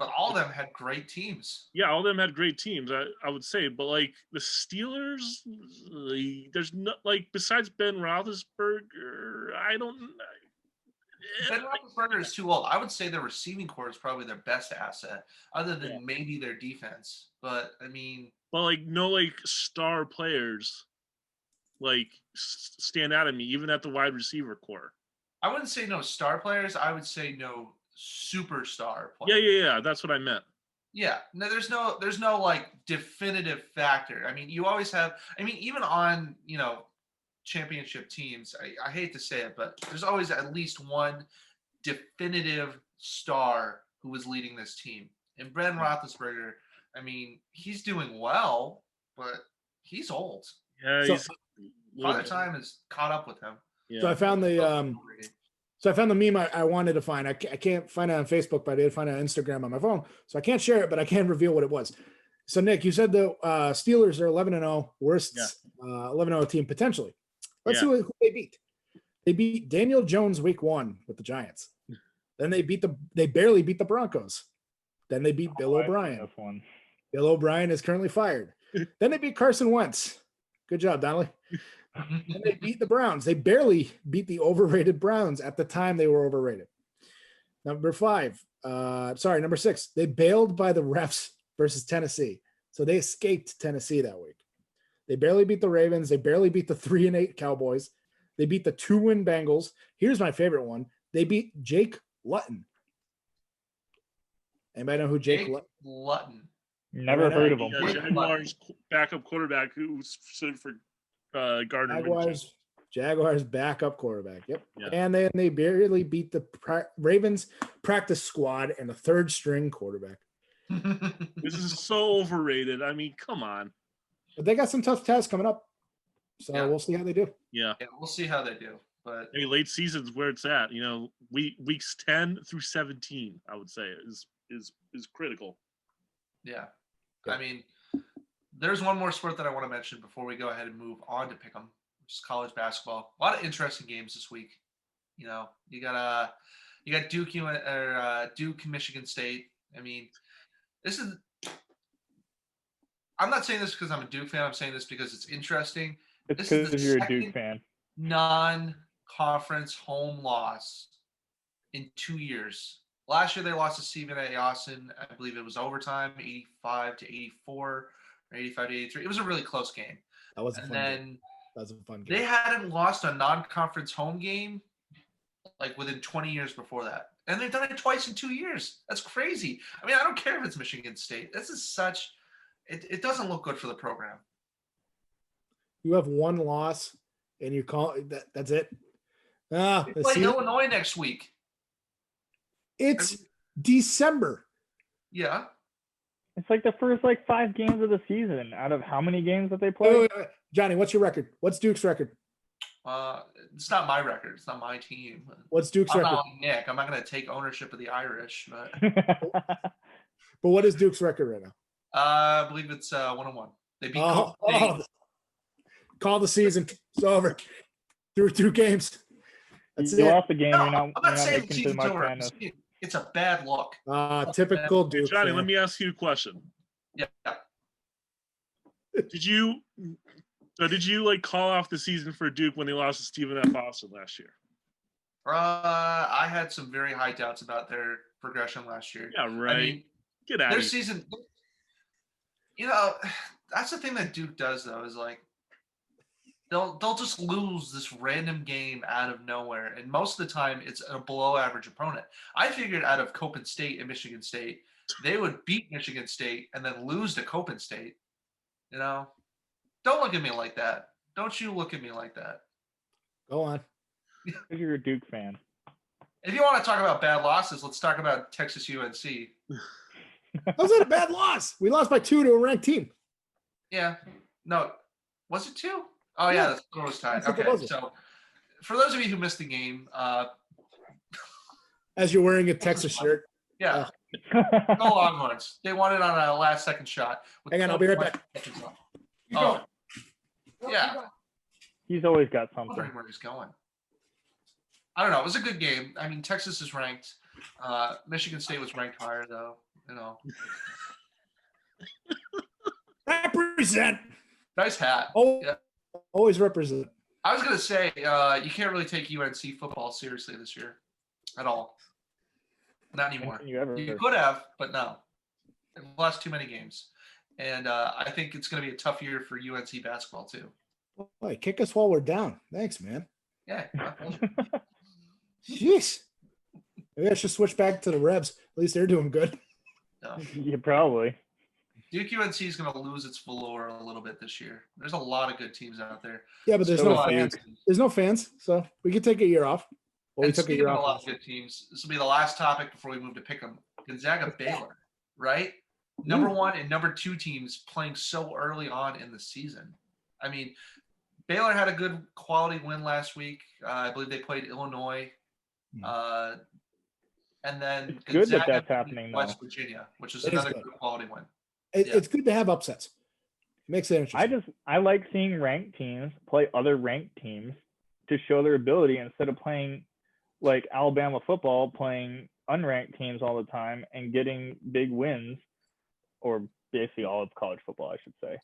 but all of them had great teams. Yeah, all of them had great teams, I would say. But like the Steelers, there's no like besides Ben Roethlisberger, I don't. Ben Roethlisberger is too old. I would say their receiving core is probably their best asset, other than maybe their defense. But I mean, But like no like star players like stand out at me, even at the wide receiver core. I wouldn't say no star players. I would say no superstar Yeah, players. yeah, that's what I meant. Yeah. No, there's no like definitive factor. I mean, you always have. I mean, even on championship teams, I hate to say it, but there's always at least one definitive star who was leading this team. And Ben Roethlisberger, I mean, he's doing well, but he's old. Yeah, So- he's Father Time has caught up with him. yeah. So I found the meme I wanted to find. I can't find it on Facebook, but I did find it on Instagram on my phone. So I can't share it, but I can reveal what it was. So Nick, you said the Steelers are 11-0, worst 11-0 team potentially. Let's see who they beat. They beat Daniel Jones week 1 with the Giants. Then they barely beat the Broncos. Then they beat Bill O'Brien. This one. Bill O'Brien is currently fired. Then they beat Carson Wentz. Good job, Donnelly. Then they beat the Browns. They barely beat the overrated Browns at the time they were overrated. Number 6. They bailed by the refs versus Tennessee. So they escaped Tennessee that week. They barely beat the Ravens. They barely beat the 3-8 Cowboys. They beat the 2-win Bengals. Here's my favorite one. They beat Jake Luton. Anybody know who Jake Luton? Never heard of him. Jaguars backup quarterback who stood for Gardner Minshew. Jaguars backup quarterback. Yep. Yeah. And then they barely beat the Ravens practice squad and a third string quarterback. This is so overrated. I mean, come on. But they got some tough tests coming up. So Yeah. we'll see how they do. Yeah. Yeah, we'll see how they do. But I mean, late season's where it's at. Weeks 10 through 17, I would say, is critical. yeah, Yeah. I mean, there's one more sport that I want to mention before we go ahead and move on to pick 'em, which is college basketball. A lot of interesting games this week. You got Duke Duke Michigan State. I mean, I'm not saying this because I'm a Duke fan. I'm saying this because it's interesting. It's This is the because you're a second- Duke fan. Non-conference home loss in 2 years. Last year they lost to Stephen A. Austin. I believe it was overtime, 85-84 or 85-83. It was a really close game. That was a And fun game. then That was a fun game. they hadn't lost a non-conference home game like within 20 years before that. And they've done it twice in 2 years. That's crazy. I mean, I don't care if it's Michigan State. This is it doesn't look good for the program. You have one loss and you call that's it. They play Illinois next week. It's December. Yeah. It's like the first 5 games of the season out of how many games that they play? Wait. Johnny, what's your record? What's Duke's record? It's not my record. It's not my team. What's Duke's I'm record? not like Nick. I'm not going to take ownership of the Irish, but But what is Duke's record right now? I believe it's 1-1. They beat Oh, Copenhagen. call the season. It's over. Through 2 games. That's You it. lost the game. No, You're not, I'm you're not not saying the making to season's March over. I'm Madness. saying it's a bad look. Typical Hey, Duke. Johnny, fan. let me ask you a question. Yeah. Did you call off the season for Duke when they lost to Stephen F. Austin last year? I had some very high doubts about their progression last year. Yeah, right. I mean, Get out their of here. season, that's the thing that Duke does though, is they'll just lose this random game out of nowhere, and most of the time it's a below average opponent. I figured out of Copen State and Michigan State, they would beat Michigan State and then lose to Copen State. Don't look at me like that. Don't you look at me like that. Go on. Because you're a Duke fan. If you want to talk about bad losses, let's talk about Texas UNC. How's that a bad loss? We lost by 2 to a ranked team. Yeah. No. Was it 2? Oh, yeah. The score was tied. I think it Okay. was. So, for those of you who missed the game, As you're wearing a Texas shirt. yeah, go Longhorns. They won it on a last-second shot. with Hang on, I'll be right 31 back. seconds left. Oh, yeah. He's always got I'm something. wondering where he's going. I don't know. It was a good game. I mean, Texas is ranked. Michigan State was ranked higher, though. You know, Represent. nice hat. Oh, Yeah. always represent. I was gonna say you can't really take UNC football seriously this year, at all. Not anymore. Can you ever? You could have, but no. They've lost too many games, and I think it's going to be a tough year for UNC basketball too. Boy, kick us while we're down. Thanks, man. Yeah, my pleasure. Jeez. Maybe I should switch back to the Rebs. At least they're doing good. No. Yeah, probably. Duke UNC is going to lose its velour a little bit this year. There's a lot of good teams out there. Yeah, but there's So no is fans. Duke. There's no fans, so we could take a year off. Well, we And took a speaking year of a lot off. of good teams, this will be the last topic before we move to pick 'em. Gonzaga Baylor, right? Number one and number two teams playing so early on in the season. I mean, Baylor had a good quality win last week. I believe they played Illinois. And then It's good that Gonzaga that's beat happening, West though. Virginia, which is It is another good. good quality win. Yeah. It's good to have upsets. It makes it interesting. I like seeing ranked teams play other ranked teams to show their ability instead of playing like Alabama football, playing unranked teams all the time and getting big wins, or basically all of college football, I should say.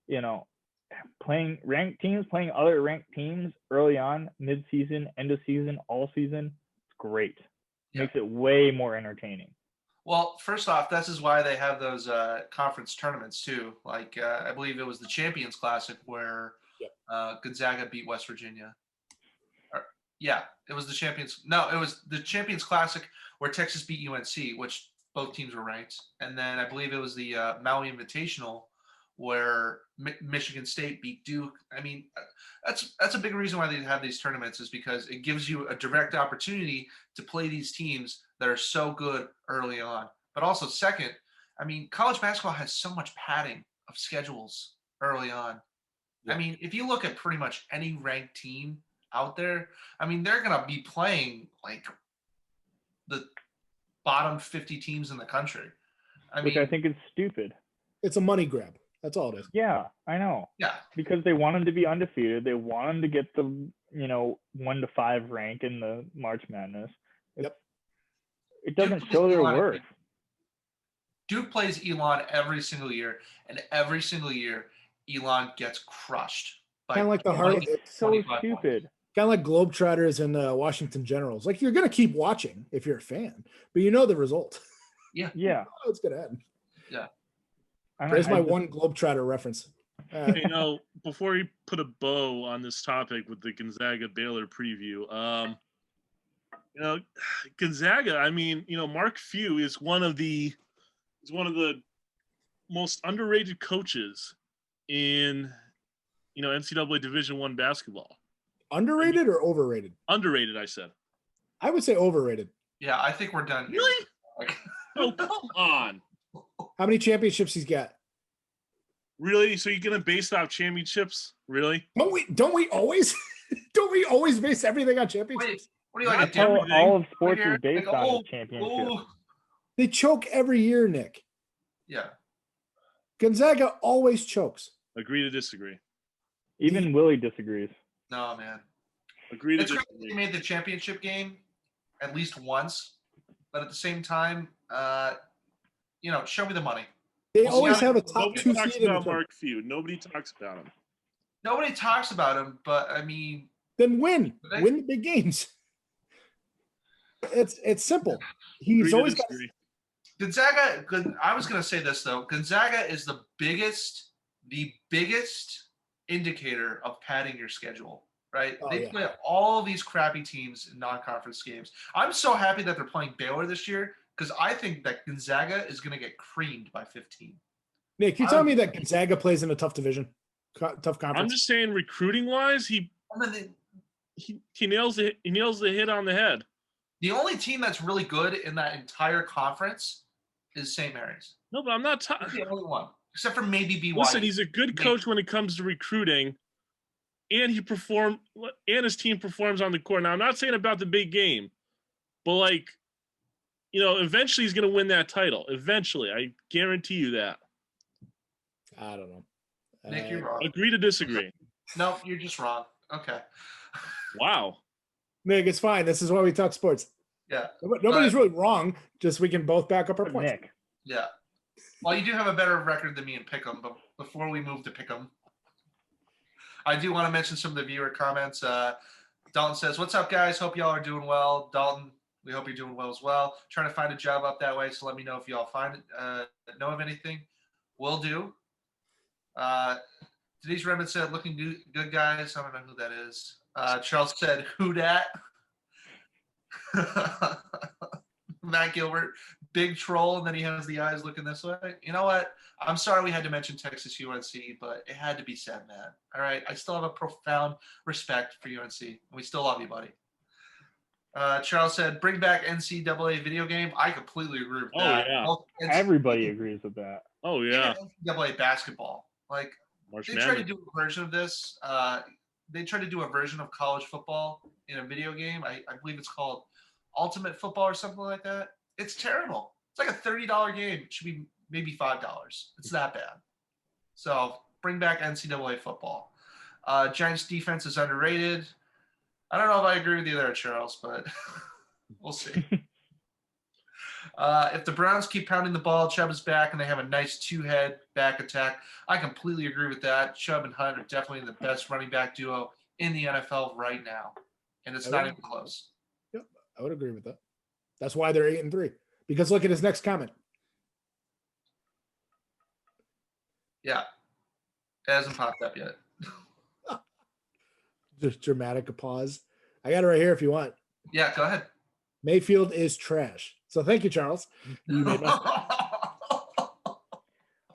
You know, playing ranked teams, playing other ranked teams early on, mid-season, end of season, all season, it's great. Yeah. Makes it way more entertaining. Well, first off, this is why they have those conference tournaments too. Like I believe it was the Champions Classic where Gonzaga beat West Virginia. Yeah, it was the Champions. No, it was the Champions Classic where Texas beat UNC, which both teams were ranked. And then I believe it was the Maui Invitational where Michigan State beat Duke. I mean, that's a big reason why they have these tournaments, is because it gives you a direct opportunity to play these teams that are so good early on. But also, second, I mean, college basketball has so much padding of schedules early on. Yeah. I mean, if you look at pretty much any ranked team out there, I mean, they're going to be playing like the bottom 50 teams in the country. Which I think is stupid. It's a money grab. That's all it is. Yeah, I know. Yeah. Because they want them to be undefeated. They want them to get the 1 to 5 rank in the March Madness. It doesn't show their worth. Duke plays Elon every single year, and every single year Elon gets crushed. Kind of like the heart. It's so stupid. Kind of like Globetrotters and Washington Generals. Like, you're going to keep watching if you're a fan, but you know the result. Yeah. Yeah. Oh, it's going to end. Yeah. There's my one Globetrotter reference. You know, before we put a bow on this topic with the Gonzaga Baylor preview, you know, Gonzaga, I mean, you know, Mark Few is one of the most underrated coaches in, you know, NCAA Division I basketball. Underrated or overrated? Underrated, I said. I would say overrated. Yeah, I think we're done. Here. Really? Like, Oh, come on. How many championships he's got? Really? So you're gonna base it off championships? Really? Don't we always don't we always base everything on championships? what do you like? That's A how- different All of sports here? is based Like, on oh, a championship. oh. They choke every year, Nick. Yeah. Gonzaga always chokes. Agree to disagree. Even Willie disagrees. No, man. Agree to It's great that disagree. they made the championship game at least once, but at the same time, you know, show me the money. They Well, see, always I- have a top Nobody two talks seed in the about tournament. Mark Few. Nobody talks about him. Nobody talks about him, but I mean, Then win They- the big games. It's simple. Agree He's to always got. disagree. Gonzaga. I was going to say this though. Gonzaga is the biggest indicator of padding your schedule. Right? Oh, They yeah. play all these crappy teams in non-conference games. I'm so happy that they're playing Baylor this year because I think that Gonzaga is going to get creamed by 15. Nick, you telling me that Gonzaga plays in a tough division, tough conference? I'm just saying, recruiting wise, he nails the hit on the head. The only team that's really good in that entire conference is St. Mary's. No, but I'm not It's talking. the only one, except for maybe BYU. Listen, he's a good coach when it comes to recruiting, and his team performs on the court. Now, I'm not saying about the big game, but like, you know, eventually he's going to win that title. Eventually, I guarantee you that. I don't know. Nick, you're wrong. Agree to disagree. No, you're just wrong. Okay. Wow. Nick, it's fine. This is why we talk sports. Yeah. Nobody's really wrong. Just we can both back up our But points. Nick, Yeah. Well, you do have a better record than me in Pick'em, but before we move to Pick'em, I do want to mention some of the viewer comments. Dalton says, "What's up, guys? Hope y'all are doing well." Dalton, we hope you're doing well as well. Trying to find a job up that way, so let me know if y'all know of anything. Will do. Denise Redmond said, "Looking good, guys." I don't know who that is. Charles said, "Who dat?" Matt Gilbert, big troll, and then he has the eyes looking this way. You know what? I'm sorry we had to mention Texas UNC, but it had to be said, man. All right. I still have a profound respect for UNC, and we still love you, buddy. Charles said, "Bring back NCAA video game." I completely agree with that. yeah. everybody agrees with that. Oh yeah. NCAA basketball. Like, March they tried to Madness. do a version of this. They tried to do a version of college football in a video game. I believe it's called Ultimate Football or something like that. It's terrible. It's like a $30 game. It should be maybe $5. It's that bad. So bring back NCAA football. Giants defense is underrated. I don't know if I agree with you there, Charles, but we'll see. If the Browns keep pounding the ball, Chubb is back, and they have a nice two-head back attack. I completely agree with that. Chubb and Hunt are definitely the best running back duo in the NFL right now, and it's not even close. Yep, I would agree with that. That's why they're 8-3. Because look at his next comment. Yeah, it hasn't popped up yet. Just dramatic pause. I got it right here if you want. Yeah, go ahead. Mayfield is trash. So thank you, Charles. You made my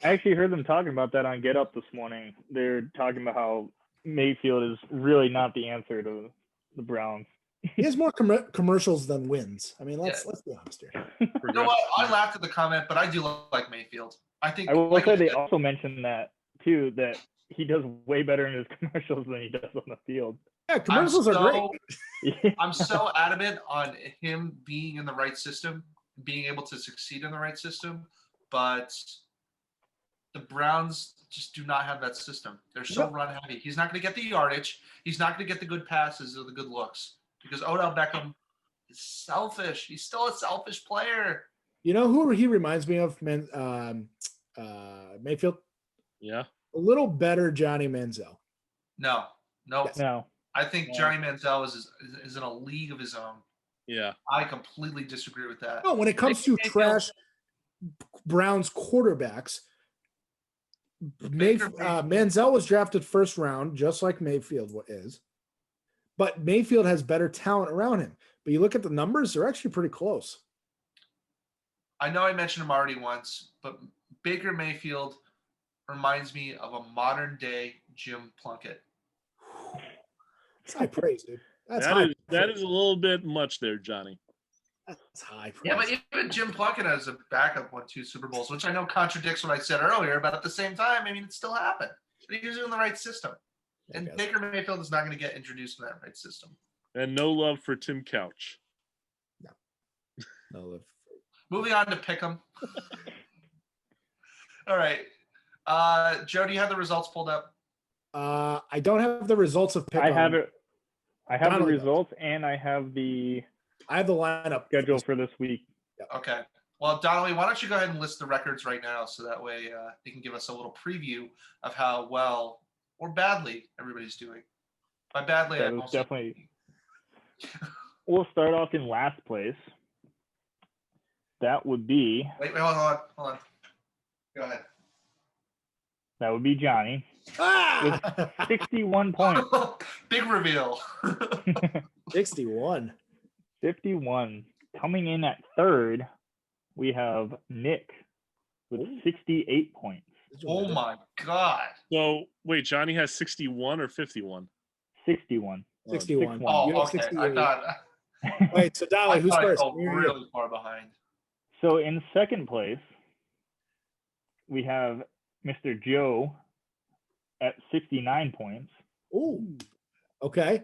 I actually heard them talking about that on Get Up this morning. They're talking about how Mayfield is really not the answer to the Browns. He has more commercials than wins. I mean, let's be honest here. You know what? I laughed at the comment, but I do like Mayfield. I think I will like say they also mentioned that too, that he does way better in his commercials than he does on the field. Yeah, commercials are great. I'm so adamant on him being in the right system, being able to succeed in the right system, but the Browns just do not have that system. They're so run heavy. He's not going to get the yardage. He's not going to get the good passes or the good looks because Odell Beckham is selfish. He's still a selfish player. You know who he reminds me of, Mayfield? Yeah. A little better Johnny Manziel. No. No. I think Johnny Manziel is in a league of his own. Yeah. I completely disagree with that. No, when it comes to trash Browns quarterbacks, Manziel was drafted first round, just like Mayfield is. But Mayfield has better talent around him. But you look at the numbers, they're actually pretty close. I know I mentioned him already once, but Baker Mayfield reminds me of a modern day Jim Plunkett. That's high praise, dude. That is a little bit much there, Johnny. That's high praise. Yeah, but even Jim Plunkett as a backup won 2 Super Bowls, which I know contradicts what I said earlier, but at the same time, I mean, it still happened. But he was in the right system. And Baker Mayfield is not going to get introduced in that right system. And no love for Tim Couch. No love. Moving on to Pick'em. All right. Joe, do you have the results pulled up? I don't have the results of Pick'em. I have it. I have Donnelly the results and I have the lineup schedule for this week. Okay. Well, Donnelly, why don't you go ahead and list the records right now so that way you can give us a little preview of how well or badly everybody's doing. By badly, That I was definitely. We'll start off in last place. That would be. Wait, hold on. Go ahead. That would be Johnny. Ah! 61 points. Big reveal. 61. 51. Coming in at third, we have Nick with 68 points. Oh my God. So wait, Johnny has 61 or 51? 61. 61. Oh, You have okay. 68. I thought Wait, so Dolly, who's I first? felt Me or you? really far behind. So in second place, we have Mr. Joe at 69 points. Ooh. Okay.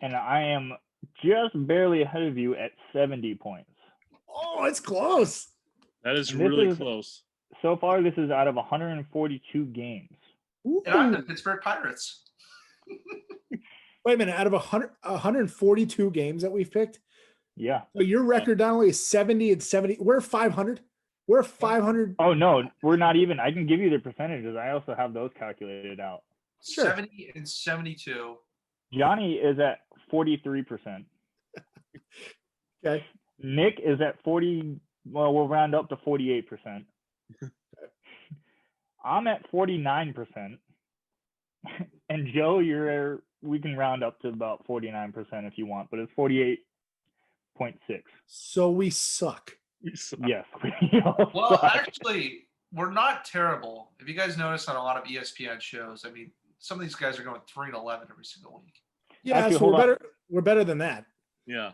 And I am just barely ahead of you at 70 points. Oh, it's close. That is And this really is- close. So far, this is out of 142 games. Ooh. And I'm the Pittsburgh Pirates. Wait a minute. Out of 142 games that we've picked, Yeah. So your record not only is 70 and 70. We're 500. We're 500. Oh no, we're not even. I can give you the percentages. I also have those calculated out. Sure. 70 and 72. Johnny is at 43%. Okay. Nick is at 40. Well, we'll round up to 48%. I'm at 49%. And Joe, we can round up to about 49% if you want, but it's 48.6. So we suck. Yes. we all Well, suck. actually, we're not terrible. If you guys notice on a lot of ESPN shows, I mean, some of these guys are going 3-11 every single week. Yeah, Actually, so hold we're on. better. We're better than that. Yeah.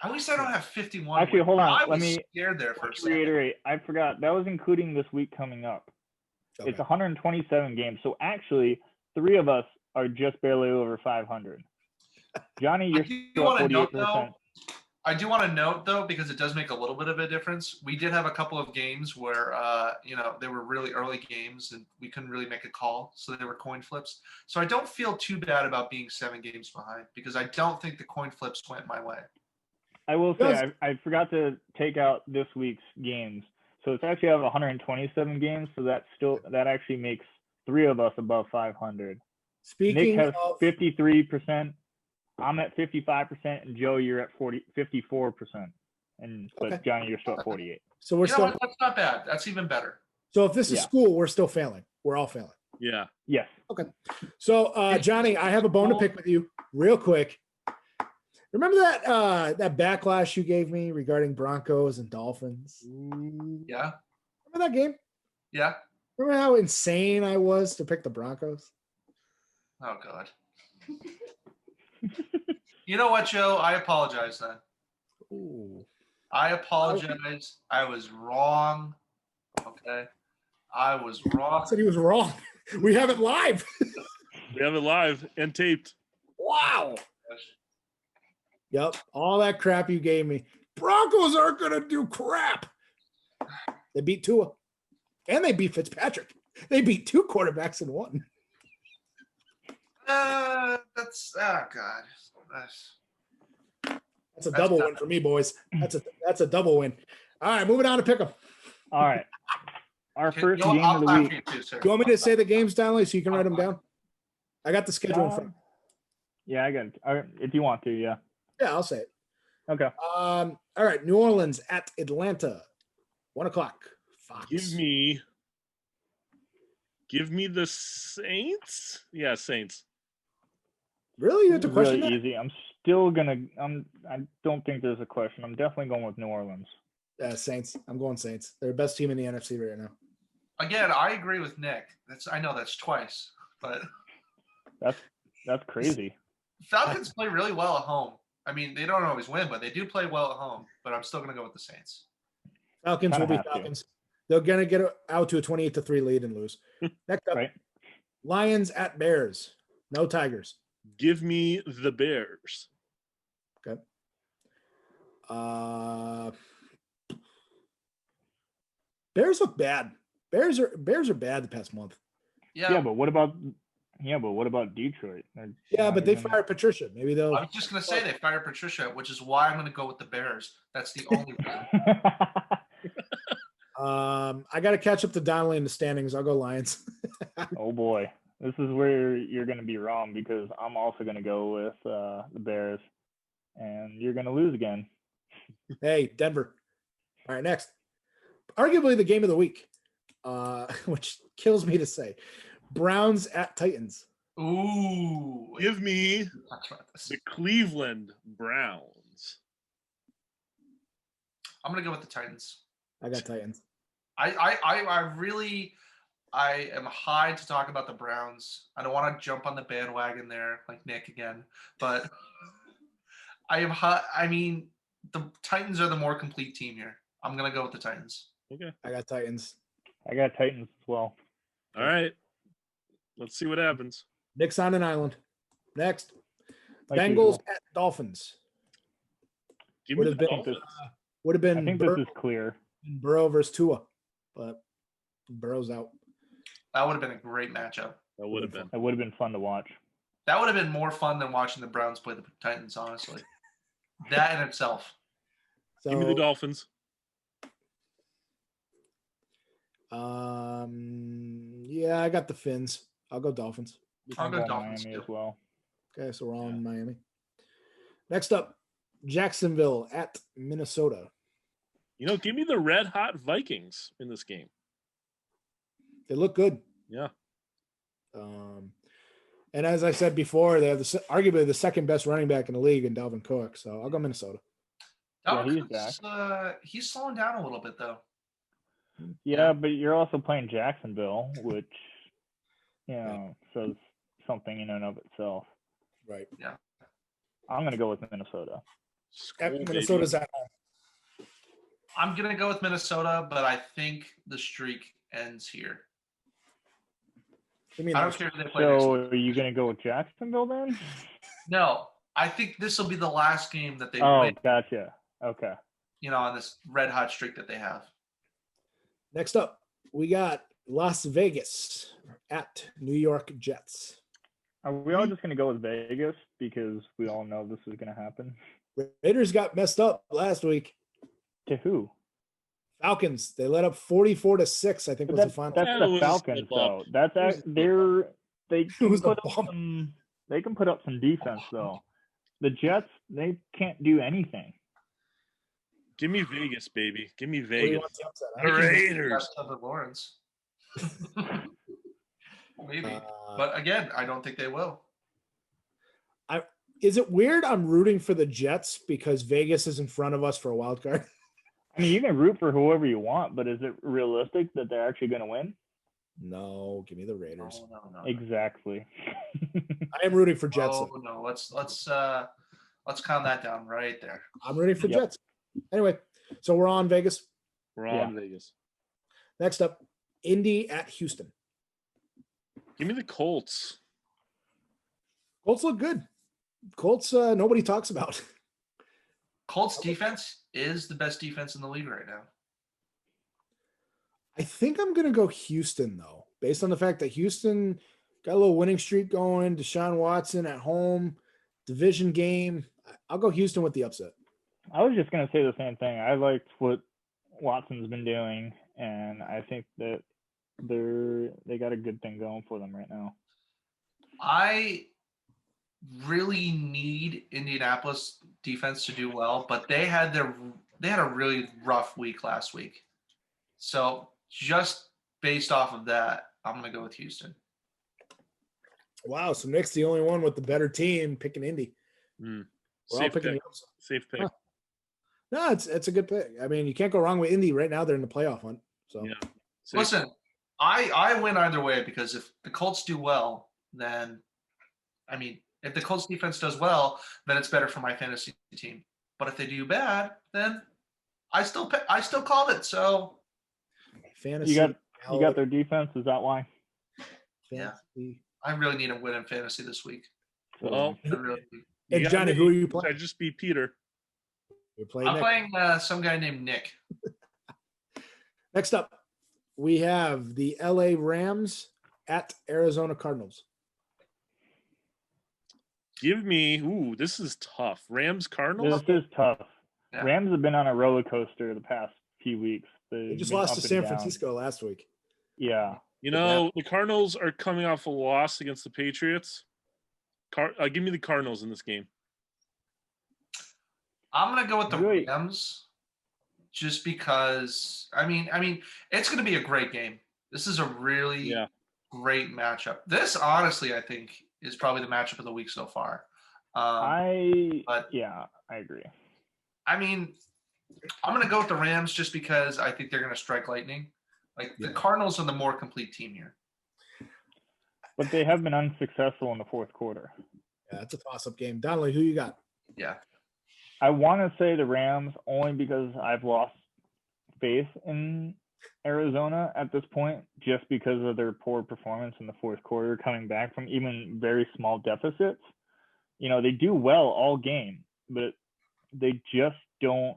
At least I don't have 51. Actually, wins. hold on. I Let was me scared there for a second. reiterate. I forgot. That was including this week coming up. Okay. It's 127 games. So actually, 3 of us are just barely over 500. Johnny, I you're do still want at to note 48%. though. I do want to note though, because it does make a little bit of a difference. We did have a couple of games where, they were really early games and we couldn't really make a call, so they were coin flips. So I don't feel too bad about being 7 games behind because I don't think the coin flips went my way. I will say Yes. I forgot to take out this week's games. So it's actually have 127 games. So that actually makes 3 of us above 500. Nick Speaking has of 53%. I'm at 55%, and Joe, you're at 54%. But Okay. Johnny, you're still at 48. so we're You know still what? That's not bad. That's even better. so if this is Yeah. school, we're still failing. We're all failing. Yeah. Yes. So Johnny, I have a bone to pick with you real quick. Remember that backlash you gave me regarding Broncos and Dolphins? Yeah. Remember that game? Yeah. Remember how insane I was to pick the Broncos? Oh God. You know what, Joe? I apologize then. Ooh. I apologize. I was wrong. Okay. I was wrong. I said he was wrong. We have it live. We have it live and taped. Wow. Yep. All that crap you gave me. Broncos aren't going to do crap. They beat Tua. And they beat Fitzpatrick. They beat 2 quarterbacks in 1. That's God. That's a double win for me, boys. That's a double win. All right, moving on to pick 'em. All right. Our Okay, first you know what? game I'll of the clap week. for you too, sir. Do you want me to say the games down so you can write them down? I got the schedule in front. Yeah, I got it. All right, if you want to, yeah. Yeah, I'll say it. Okay. All right, New Orleans at Atlanta, 1:00. Fox. Give me the Saints. Yeah, Saints. Really? You have to question Really that? easy. I'm still gonna. I don't think there's a question. I'm definitely going with New Orleans. Yeah, Saints. I'm going Saints. They're the best team in the NFC right now. Again, I agree with Nick. I know that's twice, but That's crazy. Falcons play really well at home. I mean, they don't always win, but they do play well at home. But I'm still going to go with the Saints. Falcons Kinda will be have to. Falcons. They're gonna get out to a 28-3 lead and lose. Next up, Right. Lions at Bears. No Tigers. Give me the Bears. Okay. Bears look bad. Bears are bad the past month. Yeah, but what about Detroit? Yeah, but they fired Patricia. Maybe they'll. I was just going to say they fired Patricia, which is why I'm going to go with the Bears. That's the only reason. I got to catch up to Donnelly in the standings. I'll go Lions. Oh boy, this is where you're going to be wrong because I'm also going to go with the Bears, and you're going to lose again. Hey, Denver. All right, next. Arguably the game of the week, which kills me to say. Browns at Titans. Ooh. Give me Talk about this. the Cleveland Browns. I'm going to go with the Titans. I got Titans. I really am high to talk about the Browns. I don't want to jump on the bandwagon there like Nick again, but I am high. I mean, the Titans are the more complete team here. I'm going to go with the Titans. Okay. I got Titans. I got Titans as well. All right. Let's see what happens. Nick's on an island. Next. Like Bengals usual. at Dolphins. Give Would me have the been Dolphins. would have I been think this is clear. Burrow versus Tua, but Burrow's out. That would have been a great matchup. That would have been. It would have been fun to watch. That would have been more fun than watching the Browns play the Titans, honestly. That in itself. So, Give me the Dolphins. Yeah, I got the Fins. I'll go Dolphins. I'll go I'll Dolphins Miami too. as well. Okay, so we're all Yeah. in Miami. Next up, Jacksonville at Minnesota. Give me the red hot Vikings in this game. They look good. Yeah. And as I said before, they have arguably the second best running back in the league in Dalvin Cook. So I'll go Minnesota. Yeah, Dalvin he's Cook's, he's slowing down a little bit though. Yeah, but you're also playing Jacksonville, which says something in and of itself. Right. I'm gonna go with Minnesota. Skull, baby. Minnesota's at home. I'm gonna go with Minnesota, but I think the streak ends here. Give me I don't another- care who they play next So week. are you gonna go with Jacksonville then? No, I think this will be the last game that they Oh, win. gotcha. Okay. On this red hot streak that they have. Next up, we got Las Vegas at New York Jets. Are we all just gonna go with Vegas because we all know this is gonna happen? Raiders got messed up last week. To who? Falcons, they let up 44-6, I think But was the that's final. that's Yeah, it the was a Falcons slip though. up. That's It was a slip they It can was a put up bump. they can put up some defense though. The Jets, they can't do anything. Give me Vegas, baby. Give me What do you Vegas. want the upset, huh? The They can beat Raiders. Trevor Lawrence. Maybe. Uh, But again, I don't think they will. is it weird I'm rooting for the Jets because Vegas is in front of us for a wild card? I mean, you can root for whoever you want, but is it realistic that they're actually going to win? No, give me the Raiders. No. Exactly. I am rooting for Jets. Oh no, let's calm that down right there. I'm rooting for Yep. Jets. Anyway, so we're on Vegas. We're on Vegas. Next up, Indy at Houston. Give me the Colts. Colts look good. Colts, nobody talks about. Colts defense is the best defense in the league right now. I think I'm going to go Houston, though, based on the fact that Houston got a little winning streak going. Deshaun Watson at home, division game. I'll go Houston with the upset. I was just going to say the same thing. I liked what Watson's been doing, and I think that they got a good thing going for them right now. I really need Indianapolis defense to do well, but they had a really rough week last week. So just based off of that, I'm gonna go with Houston. Wow, so Nick's the only one with the better team picking Indy. We're all Safe picking pick. the upset. Safe pick. Huh. No, it's a good pick. I mean, you can't go wrong with Indy right now. They're in the playoff hunt. So Yeah. Safe. Listen, I win either way because if the Colts do well, then if the Colts defense does well, then it's better for my fantasy team. But if they do bad, then I still called it. So fantasy. You got their defense. Is that why? fantasy. I really need a win in fantasy this week. Well, I really do. Hey, you got Johnny, me. who are you I playing? just beat Peter. You're playing I'm Nick. playing some guy named Nick. Next up, we have the LA Rams at Arizona Cardinals. Give me. Ooh, this is tough. Rams Cardinals. This is tough. Yeah. Rams have been on a roller coaster the past few weeks. They They've just been lost up to and San down. Francisco last week. Yeah. The Cardinals are coming off a loss against the Patriots. Give me the Cardinals in this game. I'm gonna go with the Really? Rams, just because. I mean, it's gonna be a great game. This is a really great matchup. This, honestly, I think is probably the matchup of the week so far. I but- agree. I mean, I'm gonna go with the Rams just because I think they're gonna strike lightning. Like the Yeah. Cardinals are the more complete team here. But they have been unsuccessful in the fourth quarter. Yeah, it's a toss-up game. Donnelly, who you got? Yeah. I want to say the Rams only because I've lost faith in Arizona at this point, just because of their poor performance in the fourth quarter, coming back from even very small deficits. They do well all game, but they just don't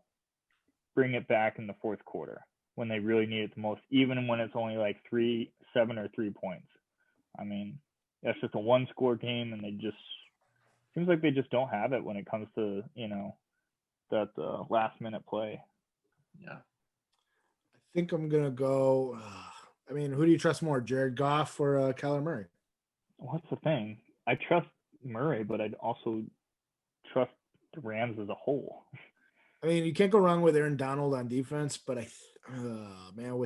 bring it back in the fourth quarter when they really need it the most, even when it's only like 7 or 3 points. I mean, that's just a one-score game, and seems like they just don't have it when it comes to, that last minute play. Yeah. I think I'm gonna go. I mean, who do you trust more, Jared Goff or Kyler Murray? What's the thing? I trust Murray, but I'd also trust the Rams as a whole. I mean, you can't go wrong with Aaron Donald on defense, but man,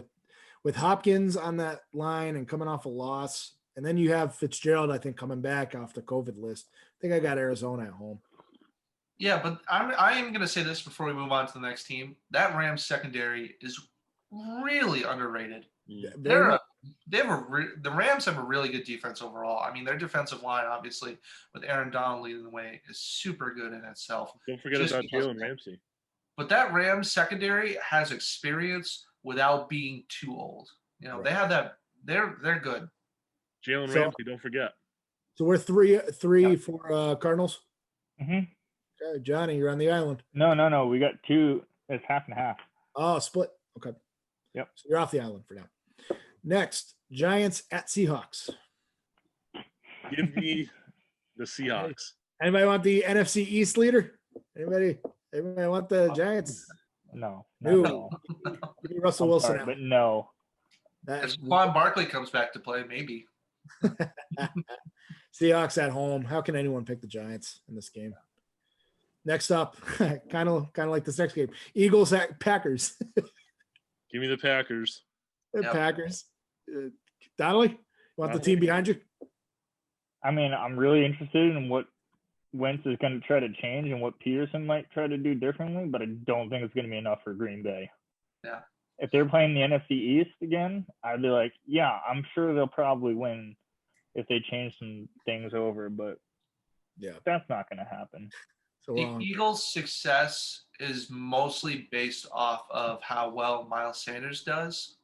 with Hopkins on that line and coming off a loss, and then you have Fitzgerald, I think, coming back off the COVID list. I think I got Arizona at home. Yeah, but I am going to say this before we move on to the next team. That Rams secondary is really underrated. Yeah, The Rams have a really good defense overall. I mean, their defensive line, obviously, with Aaron Donald leading the way, is super good in itself. Don't forget Just about because Jalen Ramsey. But that Rams secondary has experience without being too old. You know, Right. they have that. They're good. Jalen So- Ramsey, don't forget. So we're three for Cardinals. Hmm. Okay, Johnny, you're on the island. No. We got two. It's half and half. Oh, split. Okay. Yep. So you're off the island for now. Next, Giants at Seahawks. Give me the Seahawks. Anybody want the NFC East leader? Anybody want the Giants? No. No. Not at all. Give me Russell I'm Wilson. sorry, out. but no. That- If Saquon Barkley comes back to play, maybe. Seahawks at home. How can anyone pick the Giants in this game? Next up, kind of like this next game, Eagles at Packers. Give me the Packers. Yep. Packers. Donnelly, you want the team behind you? I mean, I'm really interested in what Wentz is going to try to change and what Peterson might try to do differently, but I don't think it's going to be enough for Green Bay. Yeah. If they're playing the NFC East again, I'd be like, yeah, I'm sure they'll probably win if they change some things over, but Yeah. that's not going to happen. So The wrong. Eagles' success is mostly based off of how well Miles Sanders does.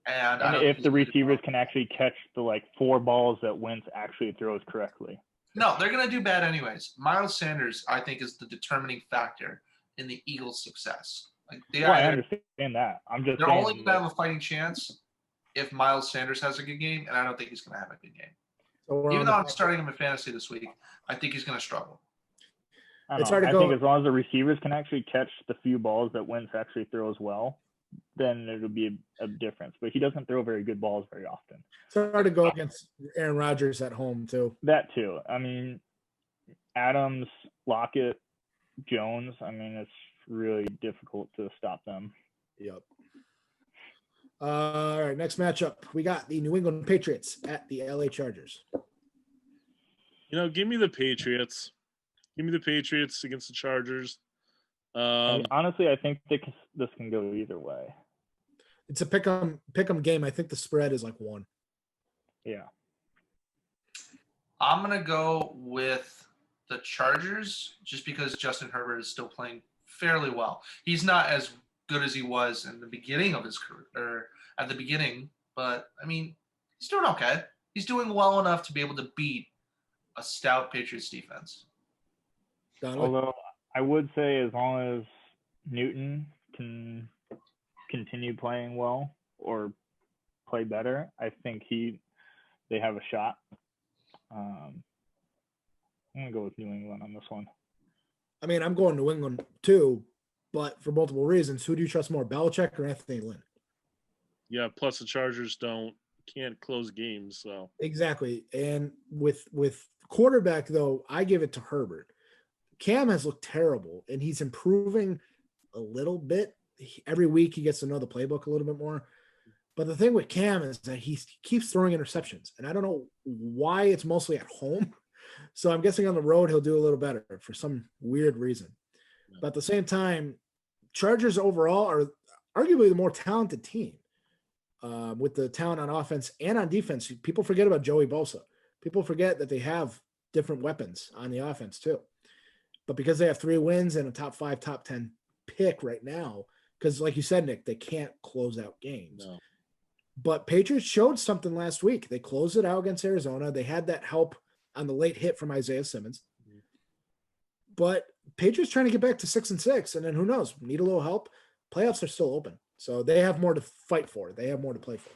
And, I And don't if think the he's gonna do receivers well. can actually catch the 4 balls that Wentz actually throws correctly. No, they're going to do bad anyways. Miles Sanders, I think, is the determining factor in the Eagles' success. Like they Well, I either, understand that. I'm just they're saying only going to have a fighting chance if Miles Sanders has a good game, and I don't think he's going to have a good game. So we're Even on though the I'm Packers. starting him in fantasy this week, I think he's going to struggle. I don't It's know. hard to I go- think as long as the receivers can actually catch the few balls that Wentz actually throws well, then it'll be a difference. But he doesn't throw very good balls very often. It's hard to go against Aaron Rodgers at home too. That too. I mean, Adams, Lockett, Jones. I mean, it's really difficult to stop them. Yep. All right, next matchup. We got the New England Patriots at the LA Chargers. Give me the Patriots. Give me the Patriots against the Chargers. I mean, honestly, I think this can go either way. It's a pick 'em game. I think the spread is like 1. Yeah. I'm going to go with the Chargers just because Justin Herbert is still playing fairly well. He's not as good as he was in the beginning of his career, or at the beginning, but I mean, he's doing okay. He's doing well enough to be able to beat a stout Patriots defense. Donnelly? Although I would say as long as Newton can continue playing well or play better, I think they have a shot. I'm gonna go with New England on this one. I mean, I'm going New England too, but for multiple reasons. Who do you trust more, Belichick or Anthony Lynn? Yeah, plus the Chargers can't close games, so Exactly. And with quarterback though, I give it to Herbert. Cam has looked terrible, and he's improving a little bit. Every week he gets to know the playbook a little bit more. But the thing with Cam is that he keeps throwing interceptions, and I don't know why it's mostly at home. So I'm guessing on the road he'll do a little better for some weird reason. But at the same time, Chargers overall are arguably the more talented team with the talent on offense and on defense. People forget about Joey Bosa. People forget that they have different weapons on the offense too. But because they have 3 wins and a top 5, top 10 pick right now, because like you said, Nick, they can't close out games. no. But Patriots showed something last week. They closed it out against Arizona. They had that help on the late hit from Isaiah Simmons. But Patriots trying to get back to 6-6, and then who knows? Need a little help. Playoffs are still open, so they have more to fight for. They have more to play for.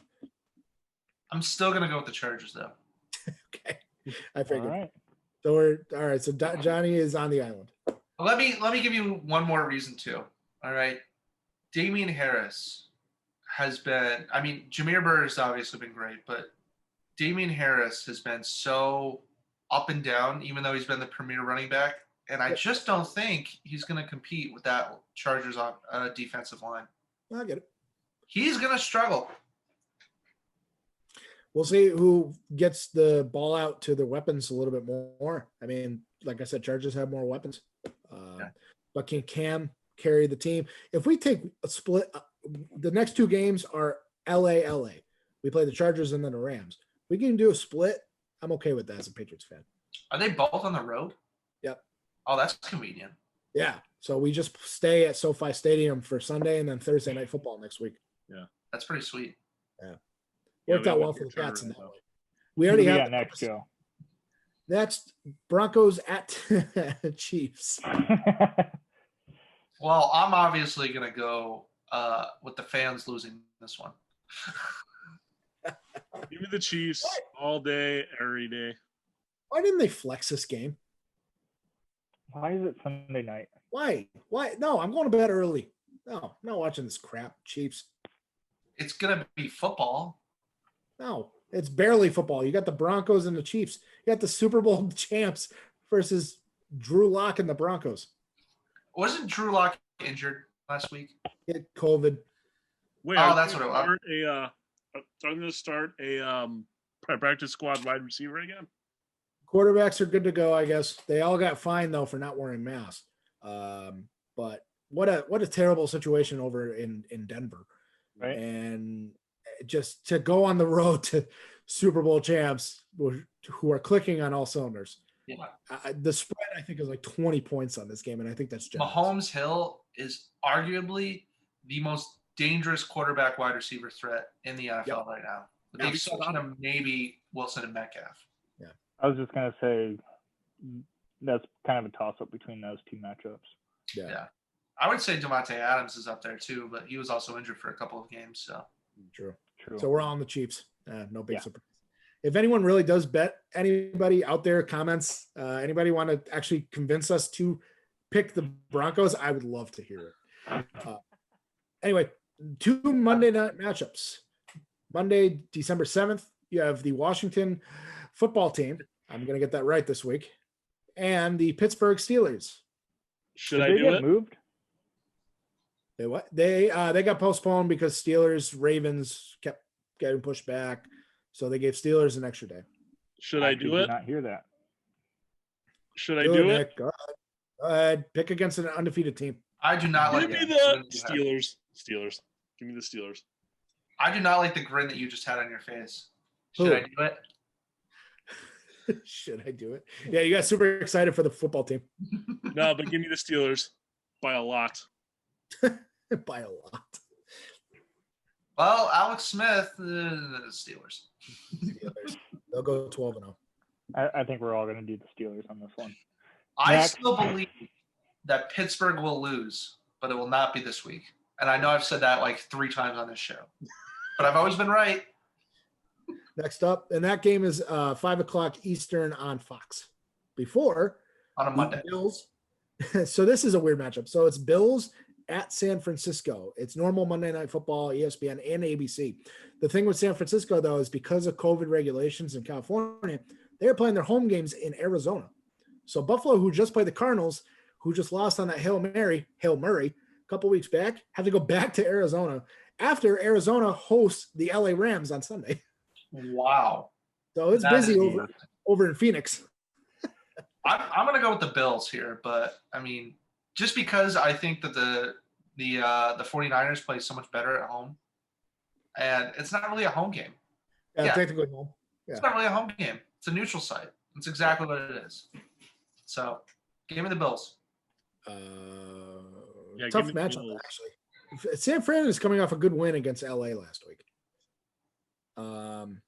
I'm still going to go with the Chargers, though. Okay, I All figured. right. So we're all right. So Johnny is on the island. Let me give you one more reason too. All right. Damian Harris has been, I mean, Jameer Burr has obviously been great, but Damian Harris has been so up and down, even though he's been the premier running back. And I just don't think he's going to compete with that Chargers on defensive line. I get it. He's going to struggle. We'll see who gets the ball out to the weapons a little bit more. I mean, like I said, Chargers have more weapons. But can Cam carry the team? If we take a split, the next two games are LA. We play the Chargers and then the Rams. We can do a split. I'm okay with that as a Patriots fan. Are they both on the road? Yep. Oh, that's convenient. Yeah. So we just stay at SoFi Stadium for Sunday and then Thursday night football next week. That's pretty sweet. Worked we out went well to for the Charter Cats in right that now. way. We Who already do we have got next, Joe? Next, Broncos at Chiefs. Well, I'm obviously going to go with the fans losing this one. Give me the Chiefs all day, every day. Why didn't they flex this game? Why is it Sunday night? Why? No, I'm going to bed early. No, I'm not watching this crap. Chiefs. It's going to be football. No, it's barely football. You got the Broncos and the Chiefs. You got the Super Bowl champs versus Drew Lock and the Broncos. Wasn't Drew Lock injured last week? Get COVID. Wait, Oh, that's what it was. I'm going to start a practice squad wide receiver again. Quarterbacks are good to go, I guess. They all got fined though for not wearing masks. But what a terrible situation over in Denver. Right. And just to go on the road to Super Bowl champs who are clicking on all cylinders. Yeah. The spread, I think, is like 20 points on this game, and I think that's generous. Mahomes Hill is arguably the most dangerous quarterback wide receiver threat in the NFL right now. With the exception of maybe Wilson and Metcalf. I was just going to say that's kind of a toss-up between those two matchups. Yeah. I would say Devontae Adams is up there too, but he was also injured for a couple of games. So True. True. So we're on the Chiefs. No big surprise. If anyone really does bet, anybody out there, comments, anybody want to actually convince us to pick the Broncos, I would love to hear it. Anyway, two Monday night matchups. Monday, December 7th, you have the Washington football team. I'm going to get that right this week. And the Pittsburgh Steelers. Should Did I they do get it? moved? They what? They got postponed because Steelers Ravens kept getting pushed back, so they gave Steelers an extra day. Should I do did it? not hear that. Should I do it? Nick. Go ahead. Pick against an undefeated team. I do not like Give me it. the Steelers. Steelers. Give me the Steelers. I do not like the grin that you just had on your face. Should Who? I do it? Should I do it? Yeah, you got super excited for the football team No, but give me the Steelers by a lot. by a lot. Well, Alex Smith, Steelers. Steelers. They'll go 12-0. I think we're all going to do the Steelers on this one. I Next. still believe that Pittsburgh will lose, but it will not be this week. And I know I've said that like 3 times on this show, but I've always been right. Next up, and that game is 5:00 Eastern on Fox. Before On a the Monday. Bills. So this is a weird matchup. So it's Bills at San Francisco. It's normal Monday Night Football, ESPN, and ABC. The thing with San Francisco, though, is because of COVID regulations in California, they're playing their home games in Arizona. So Buffalo, who just played the Cardinals, who just lost on that Hail Murray a couple weeks back, have to go back to Arizona after Arizona hosts the LA Rams on Sunday. Wow. So it's That busy is- over in Phoenix. I'm going to go with the Bills here, but I mean, just because I think that the 49ers play so much better at home, and it's not really a home game. Yeah. Technically home. It's not really a home game. It's a neutral site. It's exactly what it is. So, give me the Bills. Yeah, Tough give me the matchup, Bills. actually. San Fran is coming off a good win against LA last week. Wasn't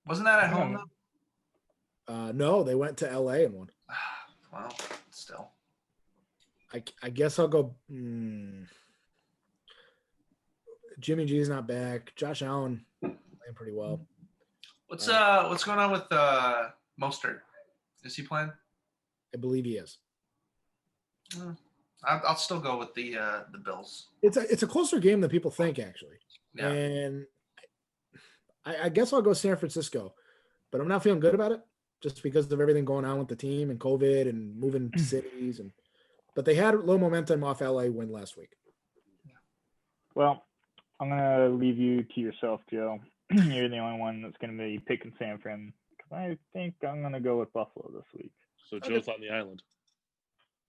that at home though? No, they went to LA and won. Well, still. I guess I'll go. Jimmy G's not back. Josh Allen playing pretty well. What's going on with Mostert? Is he playing? I believe he is. I'll still go with the Bills. It's a closer game than people think, actually. Yeah. And I guess I'll go San Francisco, but I'm not feeling good about it just because of everything going on with the team and COVID and moving cities. But they had low momentum off LA win last week. Well, I'm gonna leave you to yourself, Joe. You're the only one that's gonna be picking San Fran. I think I'm gonna go with Buffalo this week. So Joe's on the island.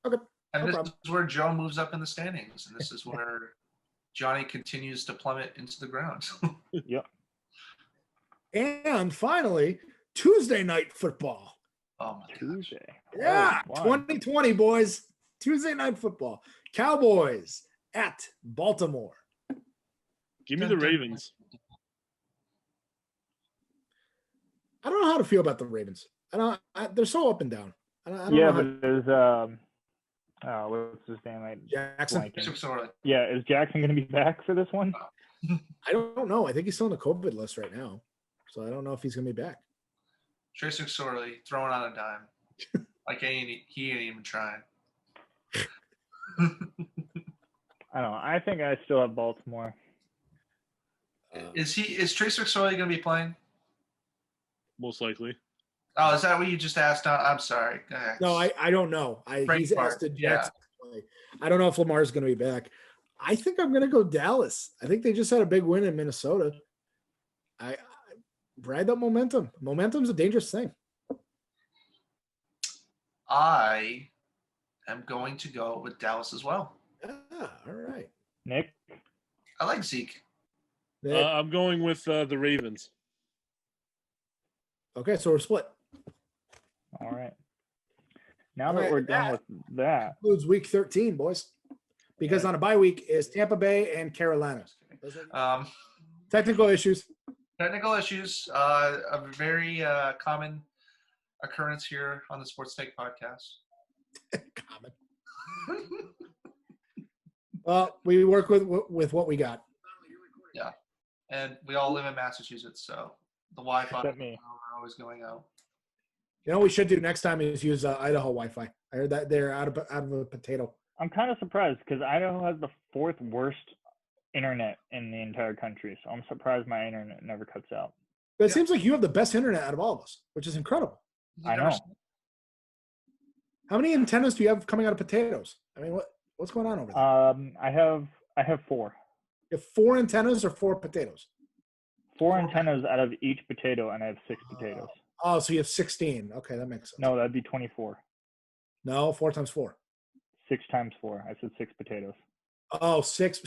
Okay. And No this problem. is where Joe moves up in the standings, and this is where Johnny continues to plummet into the ground. Yep. And finally, Tuesday night football. Oh my gosh. Tuesday. Yeah, Oh, fun. 2020, boys. Tuesday night football. Cowboys at Baltimore. Give me the Ravens. I don't know how to feel about the Ravens. They're so up and down. I don't Yeah, know how, but there's what's his name? Jackson. Blanking. Yeah, is Jackson gonna be back for this one? I don't know. I think he's still on the COVID list right now, so I don't know if he's gonna be back. Trace McSorley throwing on a dime. Like he ain't even trying. I don't know. I think I still have Baltimore. Is Trace McSorley going to be playing? Most likely. Oh, is that what you just asked? I'm sorry. Go ahead. No, I don't know. He's asked to Jackson to play. I don't know if Lamar's going to be back. I think I'm going to go Dallas. I think they just had a big win in Minnesota. I ride that momentum. Momentum's a dangerous thing. I am going to go with Dallas as well. All right. Nick? I like Zeke. I'm going with the Ravens. Okay, so we're split. All right. Now All that right, we're done with that, Includes week 13, boys. Because on a bye week is Tampa Bay and Carolina. Technical issues. Technical issues, a very common occurrence here on the Sports Take podcast. Common. Well, we work with what we got. Yeah, and we all live in Massachusetts, so the Wi-Fi Except me. are always going out. You know what we should do next time is use Idaho Wi-Fi. I heard that they're out of a potato. I'm kind of surprised because Idaho has the fourth worst internet in the entire country. So I'm surprised my internet never cuts out. But it seems like you have the best internet out of all of us, which is incredible. I know. How many antennas do you have coming out of potatoes? I mean, what's going on over there? I have four. You have 4 antennas or 4 potatoes? 4 antennas out of each potato, and I have 6 potatoes. Oh, so you have 16. Okay, that makes sense. No, that'd be 24. No, 4 times 4. 6 times 4. I said 6 potatoes. Oh, 6.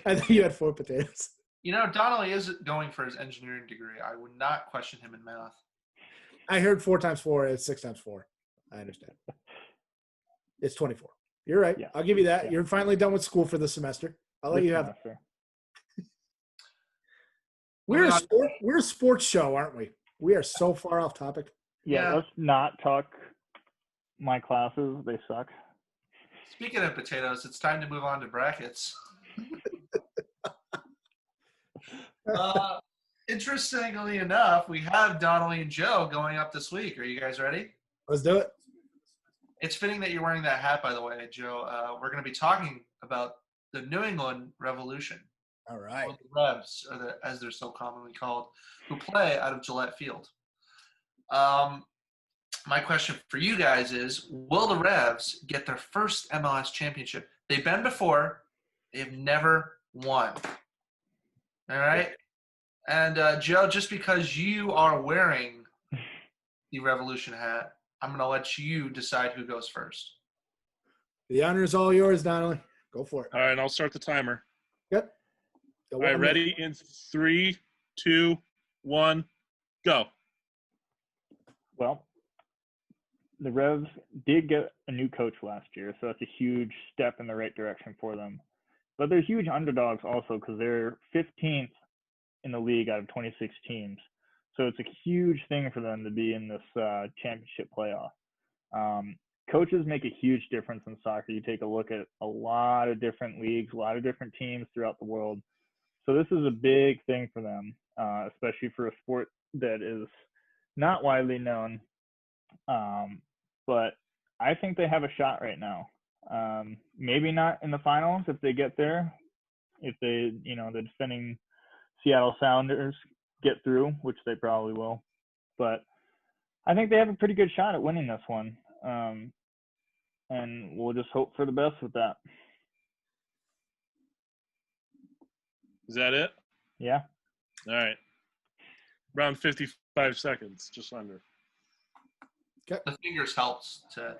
I think you had 4 potatoes. You know, Donnelly is going for his engineering degree. I would not question him in math. I heard 4 times 4 is 6 times 4. I understand. It's 24. You're right. Yeah. I'll give you that. Yeah. You're finally done with school for the semester. I'll let you have it. We're a sports show, aren't we? We are so far off topic. Yeah, Yeah. let's not talk my classes. They suck. Speaking of potatoes, it's time to move on to brackets. Interestingly enough, we have Donnelly and Joe going up this week. Are you guys ready? Let's do it. It's fitting that you're wearing that hat, by the way, Joe. We're going to be talking about the New England Revolution, All right. or the Revs, or as they're so commonly called, who play out of Gillette Field. My question for you guys is, will the Revs get their first MLS championship? They've been before. They've never won. All right? And, Joe, just because you are wearing the Revolution hat, I'm going to let you decide who goes first. The honor is all yours, Donnelly. Go for it. All right, I'll start the timer. Yep. All right, ready? In 3, 2, 1, go. Well, the Revs did get a new coach last year, so that's a huge step in the right direction for them. But they're huge underdogs also because they're 15th in the league out of 26 teams. So it's a huge thing for them to be in this championship playoff. Coaches make a huge difference in soccer. You take a look at a lot of different leagues, a lot of different teams throughout the world. So this is a big thing for them, especially for a sport that is not widely known. But I think they have a shot right now. Maybe not in the finals if they get there. If they, the defending Seattle Sounders get through, which they probably will. But I think they have a pretty good shot at winning this one. And we'll just hope for the best with that. Is that it? Yeah. All right. Around 55 seconds, just under. The fingers helps to.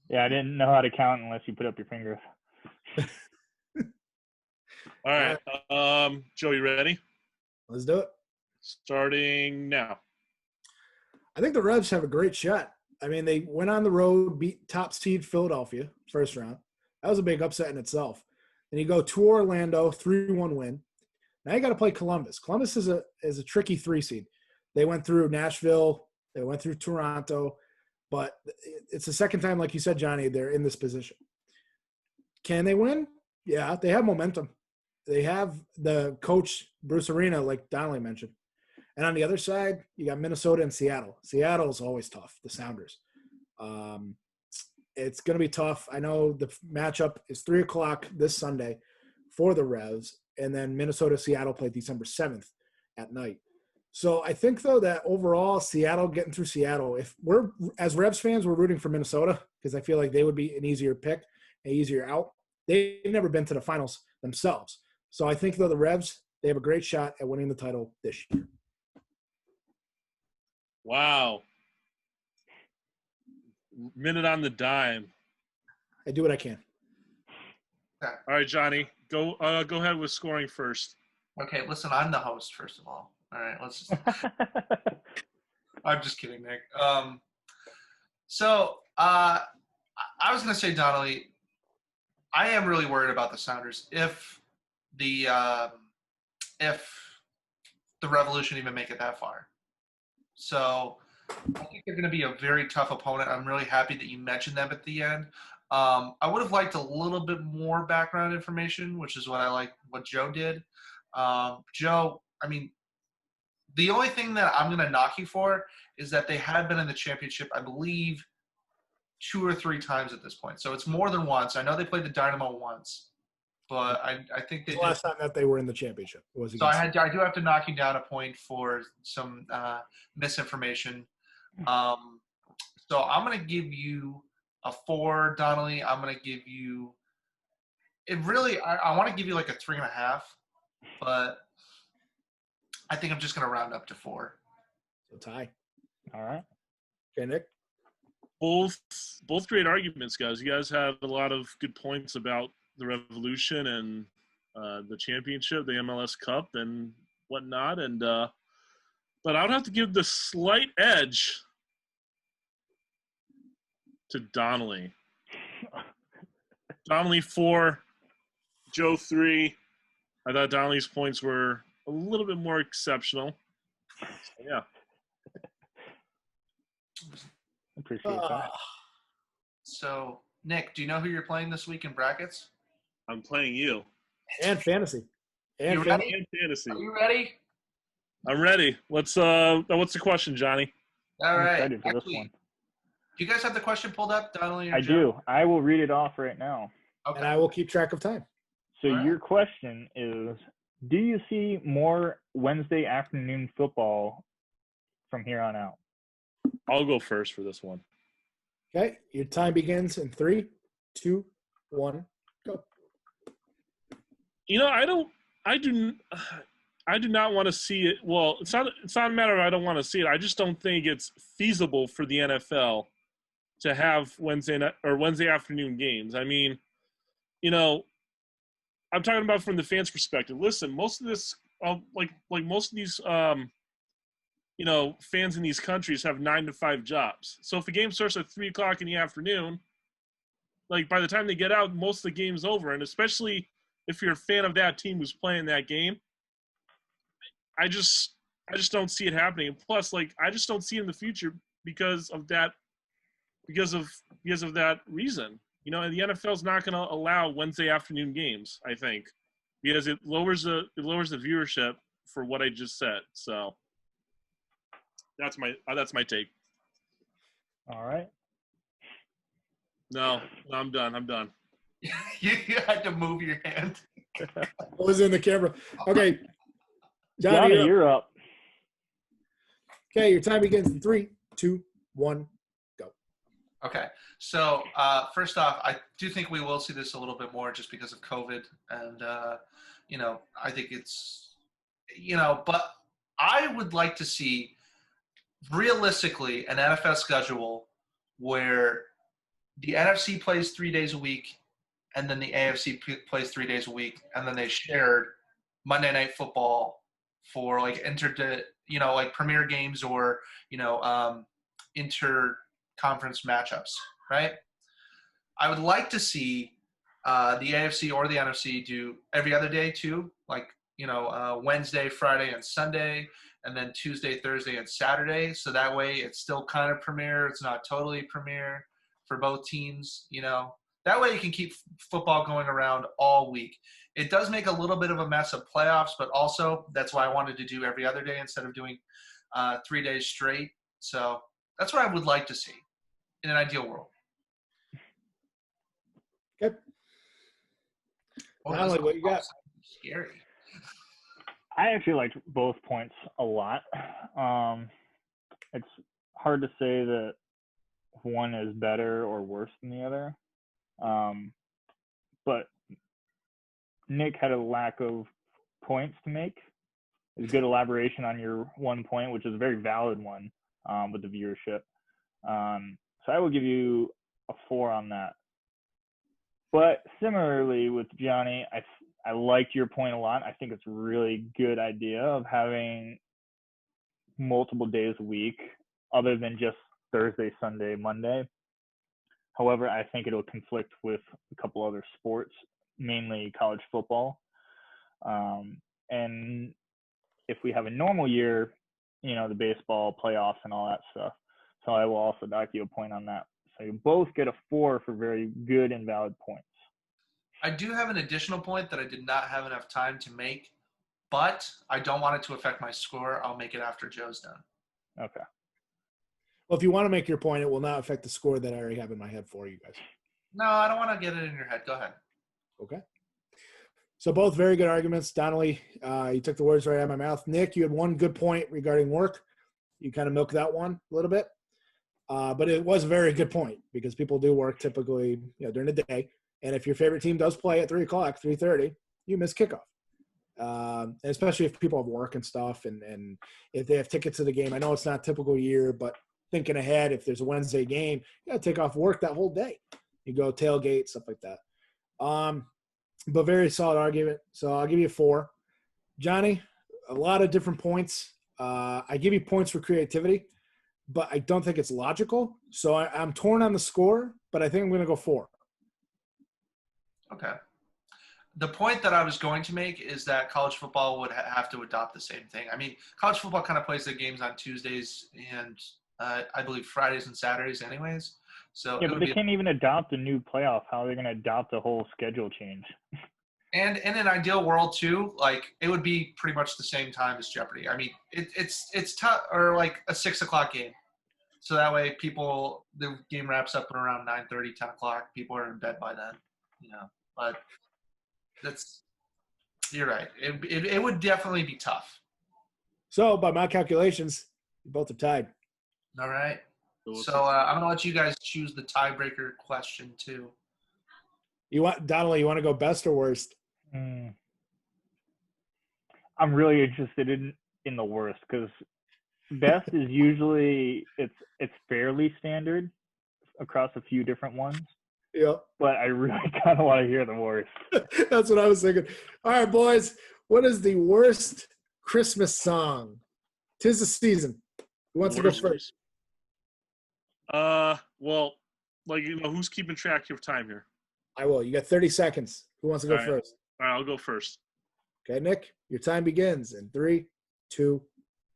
Yeah, I didn't know how to count unless you put up your fingers. All right. Joe, you ready? Let's do it. Starting now. I think the Revs have a great shot. I mean, they went on the road, beat top seed Philadelphia first round. That was a big upset in itself. Then you go to Orlando, 3-1 win. Now you got to play Columbus. Columbus is a tricky 3 seed. They went through Nashville, they went through Toronto, but it's the second time, like you said, Johnny, they're in this position. Can they win? Yeah, they have momentum. They have the coach, Bruce Arena, like Donnelly mentioned. And on the other side, you got Minnesota and Seattle. Seattle is always tough, the Sounders. It's going to be tough. I know the matchup is 3 o'clock this Sunday for the Revs, and then Minnesota-Seattle play December 7th at night. So I think, though, that overall, Seattle getting through Seattle, if we're, as Revs fans, we're rooting for Minnesota because I feel like they would be an easier pick, an easier out. They've never been to the finals themselves. So I think, though, the Revs, they have a great shot at winning the title this year. Wow. Minute on the dime. I do what I can. All right, Johnny, go ahead with scoring first. Okay, listen, I'm the host, first of all. All right, let's just I'm just kidding, Nick. So I was going to say, Donnelly, I am really worried about the Sounders if the Revolution even make it that far. So I think they're going to be a very tough opponent. I'm really happy that you mentioned them at the end. I would have liked a little bit more background information, which is what Joe did. Joe, I mean, the only thing that I'm going to knock you for is that they have been in the championship, I believe, 2 or 3 times at this point. So it's more than once. I know they played the Dynamo once, but I think they The last time that they were in the championship was So against I do have to knock you down a point for some misinformation. So I'm going to give you a 4, Donnelly. I'm going to give you – I want to give you like a 3.5, but I think I'm just going to round up to 4. So tie. All right. Okay, Nick? Both great arguments, guys. You guys had a lot of good points about the Revolution and the championship, the MLS Cup, and whatnot. And but I would have to give the slight edge to Donnelly. Donnelly 4, Joe 3. I thought Donnelly's points were a little bit more exceptional. So, yeah. Appreciate that. So, Nick, do you know who you're playing this week in brackets? I'm playing you. And fantasy. You ready? And fantasy. Are you ready? I'm ready. What's the question, Johnny? All I'm right. excited for this Actually, one. do you guys have the question pulled up, Donnelly? Or I Joe? do. I will read it off right now. Okay. And I will keep track of time. So All right. your question is, do you see more Wednesday afternoon football from here on out? I'll go first for this one. Okay, your time begins in 3, 2, 1, go. You know, I do not want to see it. Well, it's not a matter of I don't want to see it. I just don't think it's feasible for the NFL to have Wednesday afternoon games. I mean, you know, I'm talking about from the fans' perspective. Listen, most of this, like most of these, you know, fans in these countries have 9 to 5 jobs. So if a game starts at 3 o'clock in the afternoon, like by the time they get out, most of the game's over. And especially if you're a fan of that team who's playing that game, I just don't see it happening. And plus, like, I just don't see it in the future because of that reason. You know, and the NFL is not going to allow Wednesday afternoon games, I think, because it lowers the viewership for what I just said. So that's my take. All right. No, I'm done. I'm done. You had to move your hand. What was in the camera? Okay, Johnny, you're up. you're up. Okay, your time begins in 3, 2, 1. Okay. So first off, I do think we will see this a little bit more just because of COVID. And, I think it's, but I would like to see realistically an NFL schedule where the NFC plays 3 days a week and then the AFC plays 3 days a week. And then they shared Monday Night Football for like like premier games or, inter-conference matchups, right? I would like to see the AFC or the NFC do every other day too, like, Wednesday, Friday, and Sunday, and then Tuesday, Thursday, and Saturday. So that way it's still kind of premier. It's not totally premier for both teams, That way you can keep football going around all week. It does make a little bit of a mess of playoffs, but also that's why I wanted to do every other day instead of doing 3 days straight. So that's what I would like to see in an ideal world. Okay. Natalie, what you got? Scary. I actually liked both points a lot. It's hard to say that one is better or worse than the other. But Nick had a lack of points to make. It's good elaboration on your 1 point, which is a very valid one with the viewership. So I will give you a 4 on that. But similarly with Johnny, I liked your point a lot. I think it's a really good idea of having multiple days a week other than just Thursday, Sunday, Monday. However, I think it'll conflict with a couple other sports, mainly college football. And if we have a normal year, the baseball playoffs and all that stuff. So I will also dock you a point on that. So you both get a 4 for very good and valid points. I do have an additional point that I did not have enough time to make, but I don't want it to affect my score. I'll make it after Joe's done. Okay. Well, if you want to make your point, it will not affect the score that I already have in my head for you guys. No, I don't want to get it in your head. Go ahead. Okay. So both very good arguments. Donnelly, you took the words right out of my mouth. Nick, you had one good point regarding work. You kind of milked that one a little bit. But it was a very good point because people do work typically during the day. And if your favorite team does play at 3 o'clock, 3:30, you miss kickoff. And especially if people have work and stuff and if they have tickets to the game. I know it's not a typical year, but thinking ahead, if there's a Wednesday game, you got to take off work that whole day. You go tailgate, stuff like that. But very solid argument. So I'll give you a 4. Johnny, a lot of different points. I give you points for creativity, but I don't think it's logical. So I'm torn on the score, but I think I'm going to go 4. Okay. The point that I was going to make is that college football would have to adopt the same thing. I mean, college football kind of plays their games on Tuesdays and I believe Fridays and Saturdays anyways. So yeah, but they can't even adopt a new playoff. How are they going to adopt a whole schedule change? And in an ideal world too, like it would be pretty much the same time as Jeopardy. I mean, it's tough, or like a 6 o'clock game. So that way the game wraps up at around 9:30, 10 o'clock. People are in bed by then, but you're right. It would definitely be tough. So by my calculations, you both are tied. All right. So I'm going to let you guys choose the tiebreaker question too. Donnelly, you want to go best or worst? I'm really interested in the worst because best is usually it's fairly standard across a few different ones. Yep. But I really kind of want to hear the worst. That's what I was thinking. All right, boys. What is the worst Christmas song? 'Tis the season. Who wants to go first? Well, who's keeping track of time here? I will. You got 30 seconds. Who wants to go first? All right, I'll go first. Okay, Nick, your time begins in 3, 2,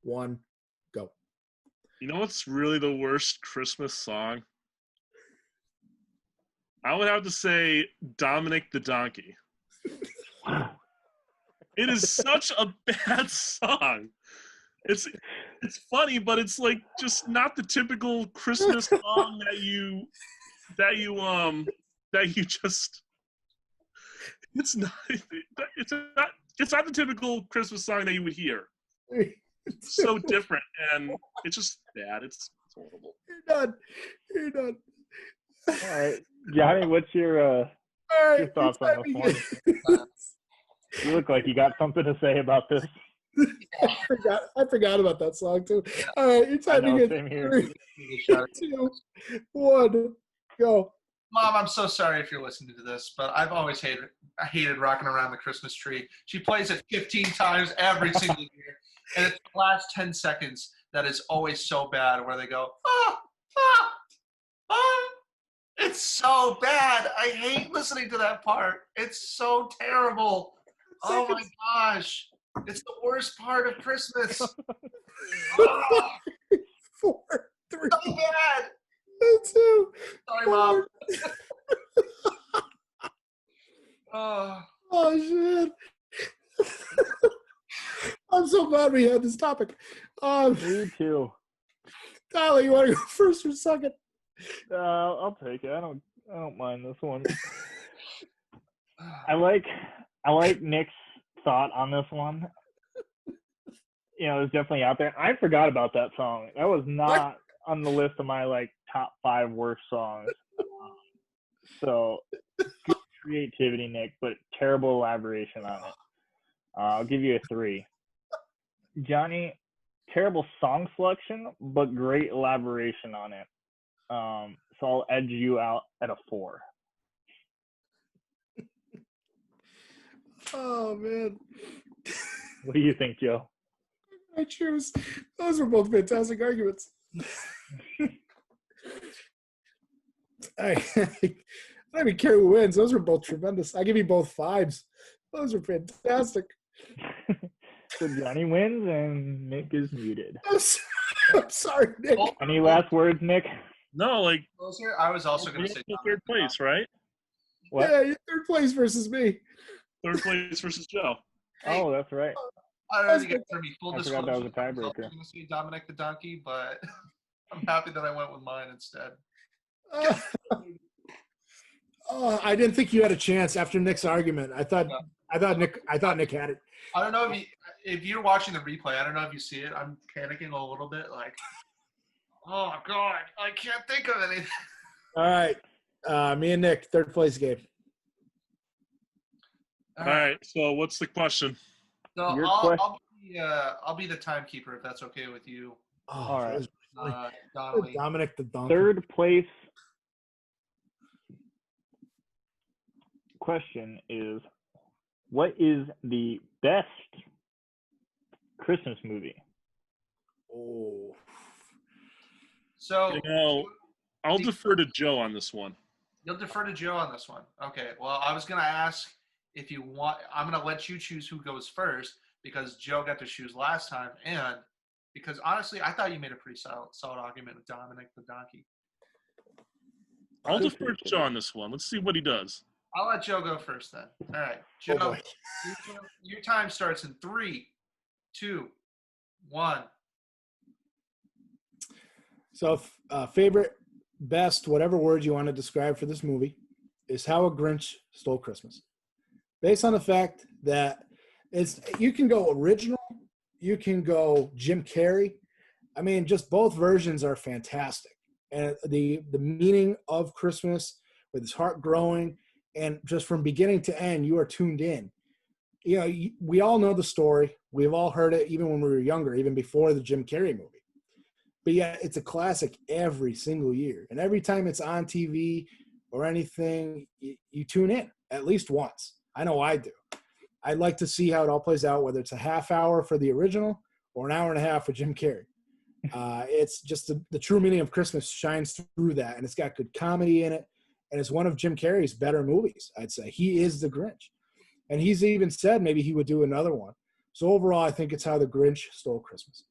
1, go. You know what's really the worst Christmas song? I would have to say Dominic the Donkey. It is such a bad song. It's funny, but it's like just not the typical Christmas song that you that you just it's not the typical Christmas song that you would hear. It's so different, and it's just bad. It's horrible. You're done. All right, Johnny, what's your All right, thoughts on this one? You look like you got something to say about this. I forgot about that song too. All right, your time know, begins. same here. 3, 2, 1, go. Mom, I'm so sorry if you're listening to this, but I've always hated rocking around the Christmas tree. She plays it 15 times every single year, and it's the last 10 seconds that is always so bad, where they go, ah, ah, ah. It's so bad. I hate listening to that part. It's so terrible. Oh my gosh. It's the worst part of Christmas. Ah, 4, 3, so bad. 2. Sorry, Mom. Oh. Oh shit! I'm so glad we had this topic. Me too. Tyler, you want to go first or second? I'll take it. I don't mind this one. I like Nick's thought on this one. You know, it's definitely out there. I forgot about that song. That was not on the list of my like top 5 worst songs. So good creativity, Nick, but terrible elaboration on it. I'll give you a 3. Johnny, terrible song selection, but great elaboration on it. So I'll edge you out at a 4. Oh man! What do you think, Joe? I choose. Those were both fantastic arguments. I don't even care who wins. Those were both tremendous. I give you both 5s. Those are fantastic. So Johnny wins and Nick is muted. I'm sorry, Nick. Any last words, Nick? No, like Closer. I was also going to say third place, right? What? Yeah, you're 3rd place versus me. Third place versus Joe. Oh, that's right. I don't think it's for me. Full I disclosure. forgot that was a I was tiebreaker. going to say Dominic the Donkey, but I'm happy that I went with mine instead. I didn't think you had a chance after Nick's argument. I thought Nick had it. I don't know if you're watching the replay. I don't know if you see it. I'm panicking a little bit. Like, oh God, I can't think of anything. All right, me and Nick, 3rd place game. All right. So what's the question? So Your I'll be the timekeeper if that's okay with you, Oh, All right. Donnelly. Dominic the Donkey. 3rd place question is, what is the best Christmas movie? Oh. So You know, I'll defer to Joe on this one. you'll defer to Joe on this one. Okay. Well, I was gonna ask if you want. I'm gonna let you choose who goes first because Joe got to choose last time, and because honestly, I thought you made a pretty solid argument with Dominic the Donkey. I'll defer to Joe on this one. Let's see what he does. I'll let Joe go first then. All right, Oh, Joe, boy. your time starts in 3, 2, 1. So, favorite, best, whatever word you want to describe for this movie is How a Grinch Stole Christmas. Based on the fact that you can go original, you can go Jim Carrey. I mean, just both versions are fantastic. And the meaning of Christmas with his heart growing, and just from beginning to end, you are tuned in. You know, we all know the story. We've all heard it even when we were younger, even before the Jim Carrey movie. But yeah, it's a classic every single year. And every time it's on TV or anything, you tune in at least once. I know I do. I'd like to see how it all plays out, whether it's a half hour for the original or an hour and a half with Jim Carrey. It's just the true meaning of Christmas shines through that, and it's got good comedy in it. And it's one of Jim Carrey's better movies, I'd say. He is the Grinch. And he's even said maybe he would do another one. So overall, I think it's How the Grinch Stole Christmas.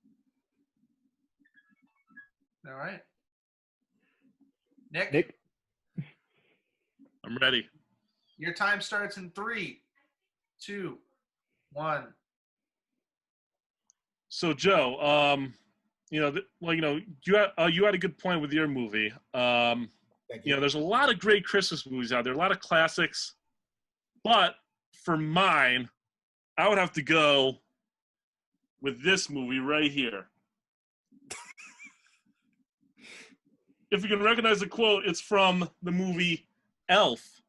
All right. Nick, Nick? I'm ready. your time starts in 3, 2, 1. So Joe, you had a good point with your movie. Thank You you. know, there's a lot of great Christmas movies out there, a lot of classics. But for mine, I would have to go with this movie right here. If you can recognize the quote, it's from the movie Elf,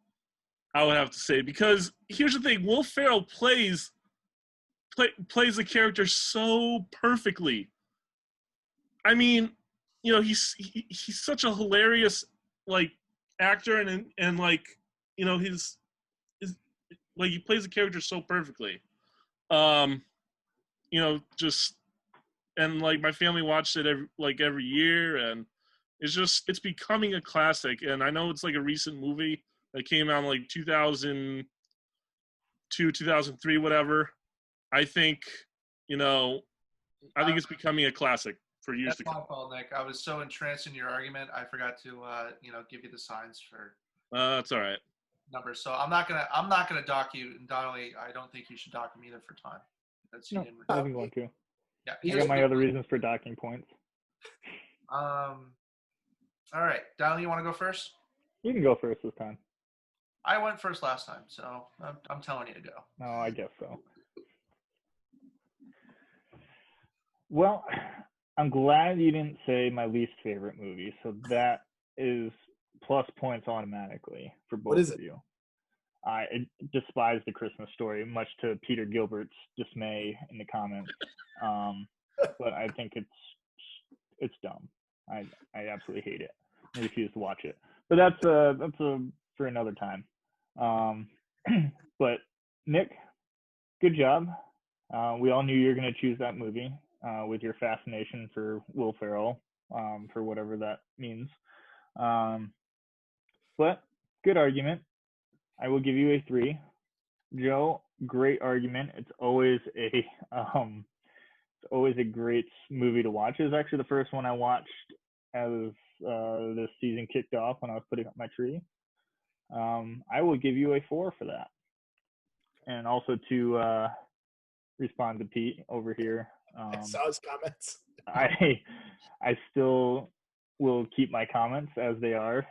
I would have to say. Because here's the thing, Will Ferrell plays the character so perfectly. I mean, you know, he's such a hilarious like actor, and like, you know, his like he plays the character so perfectly. You know, just, and like my family watched it every year, and it's becoming a classic. And I know it's like a recent movie that came out in like 2002, 2003, whatever. I think, you know, it's becoming a classic for years That's to my come. fault, Nick. I was so entranced in your argument, I forgot to give you the signs for That's all right. numbers. So I'm not gonna dock you, and Donnelly, I don't think you should dock him either for time. That's No, didn't. I wasn't going to. Yeah, I got my other reasons for docking points. All right, Donnelly, you want to go first? You can go first this time. I went first last time, so I'm telling you to go. No, I guess so. Well, I'm glad you didn't say my least favorite movie, so that is plus points automatically for both is of it? you. I despise The Christmas Story, much to Peter Gilbert's dismay in the comments. But I think it's dumb. I absolutely hate it. I refuse to watch it. But that's for another time. But Nick, good job. We all knew you were going to choose that movie with your fascination for Will Ferrell, for whatever that means. But good argument. I will give you a 3. Joe, great argument. It's always a great movie to watch. It was actually the first one I watched as this season kicked off when I was putting up my tree. I will give you a 4 for that. And also to respond to Pete over here. I saw his comments. I still will keep my comments as they are,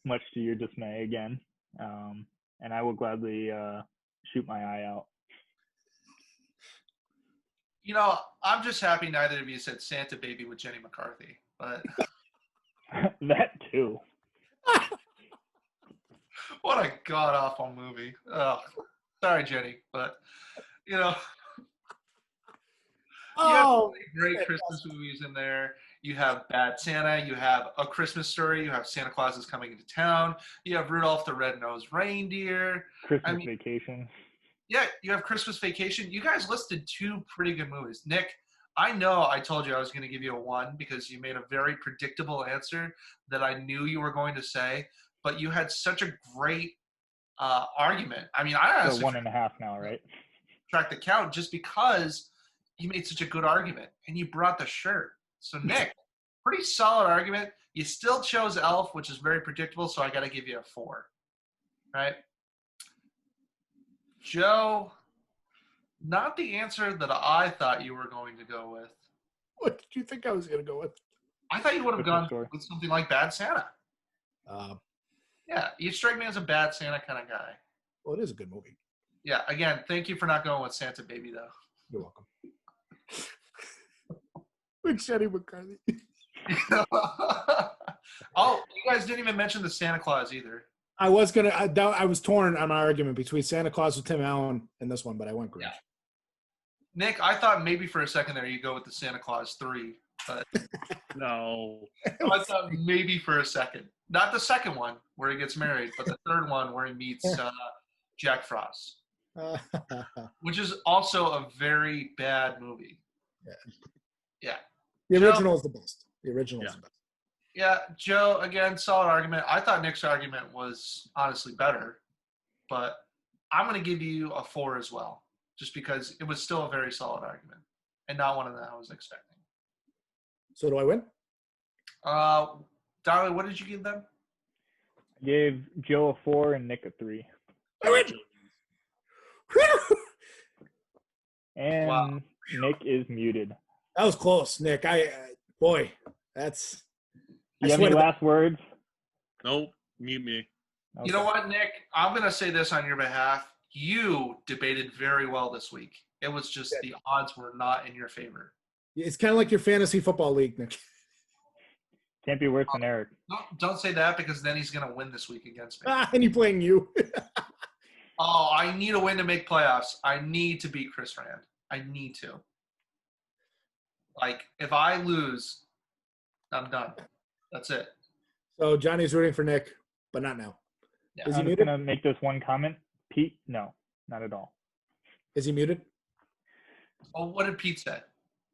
much to your dismay again. And I will gladly shoot my eye out. You know, I'm just happy neither of you said Santa Baby with Jenny McCarthy, but That too. what a god awful movie. Oh, sorry, Jenny, but you know, you have Oh, great Christmas movies in there. You have Bad Santa, you have A Christmas Story, you have Santa Claus is Coming into Town, you have Rudolph the Red-Nosed Reindeer. Christmas Vacation. Yeah, you have Christmas Vacation. You guys listed 2 pretty good movies. Nick, I know I told you I was going to give you a 1 because you made a very predictable answer that I knew you were going to say, but you had such a great argument. I mean, I So honestly 1.5 now, right? track the count just because you made such a good argument and you brought the shirt. So Nick, pretty solid argument. You still chose Elf, which is very predictable, so I got to give you a 4. Right? Joe, not the answer that I thought you were going to go with. what did you think I was going to go with? I thought you would have Christmas gone Story. with something like Bad Santa. Yeah, you strike me as a Bad Santa kind of guy. Well, it is a good movie. Yeah, again, thank you for not going with Santa Baby, though. You're welcome. With Jenny McCarthy. Oh, you guys didn't even mention the Santa Claus either. I was gonna. I was torn on my argument between Santa Claus with Tim Allen and this one, but I went Grinch. Yeah. Nick, I thought maybe for a second there you go with the Santa Claus 3, but No. I thought maybe for a second. Not the second one where he gets married, but the third one where he meets Jack Frost, which is also a very bad movie. Yeah. The Joe? original is the best. The original is the best. Yeah, Joe, again, solid argument. I thought Nick's argument was honestly better, but I'm going to give you a 4 as well, just because it was still a very solid argument and not one that I was expecting. So do I win? Darley, what did you give them? I gave Joe a 4 and Nick a 3. I win. And Wow. Nick is muted. That was close, Nick. Boy, that's. You have any last words? Nope. Mute me. You know Okay. what, Nick? I'm going to say this on your behalf. You debated very well this week. It was just the odds were not in your favor. It's kind of like your fantasy football league, Nick. Can't be worse than Eric. Don't say that because then he's going to win this week against me. And you playing you. Oh, I need a win to make playoffs. I need to beat Chris Rand. I need to. Like, if I lose, I'm done. That's it. So Johnny's rooting for Nick, but not now. Yeah. Is he I'm just muted? gonna make this one comment. Pete, no, not at all. Is he muted? Oh, what did Pete say?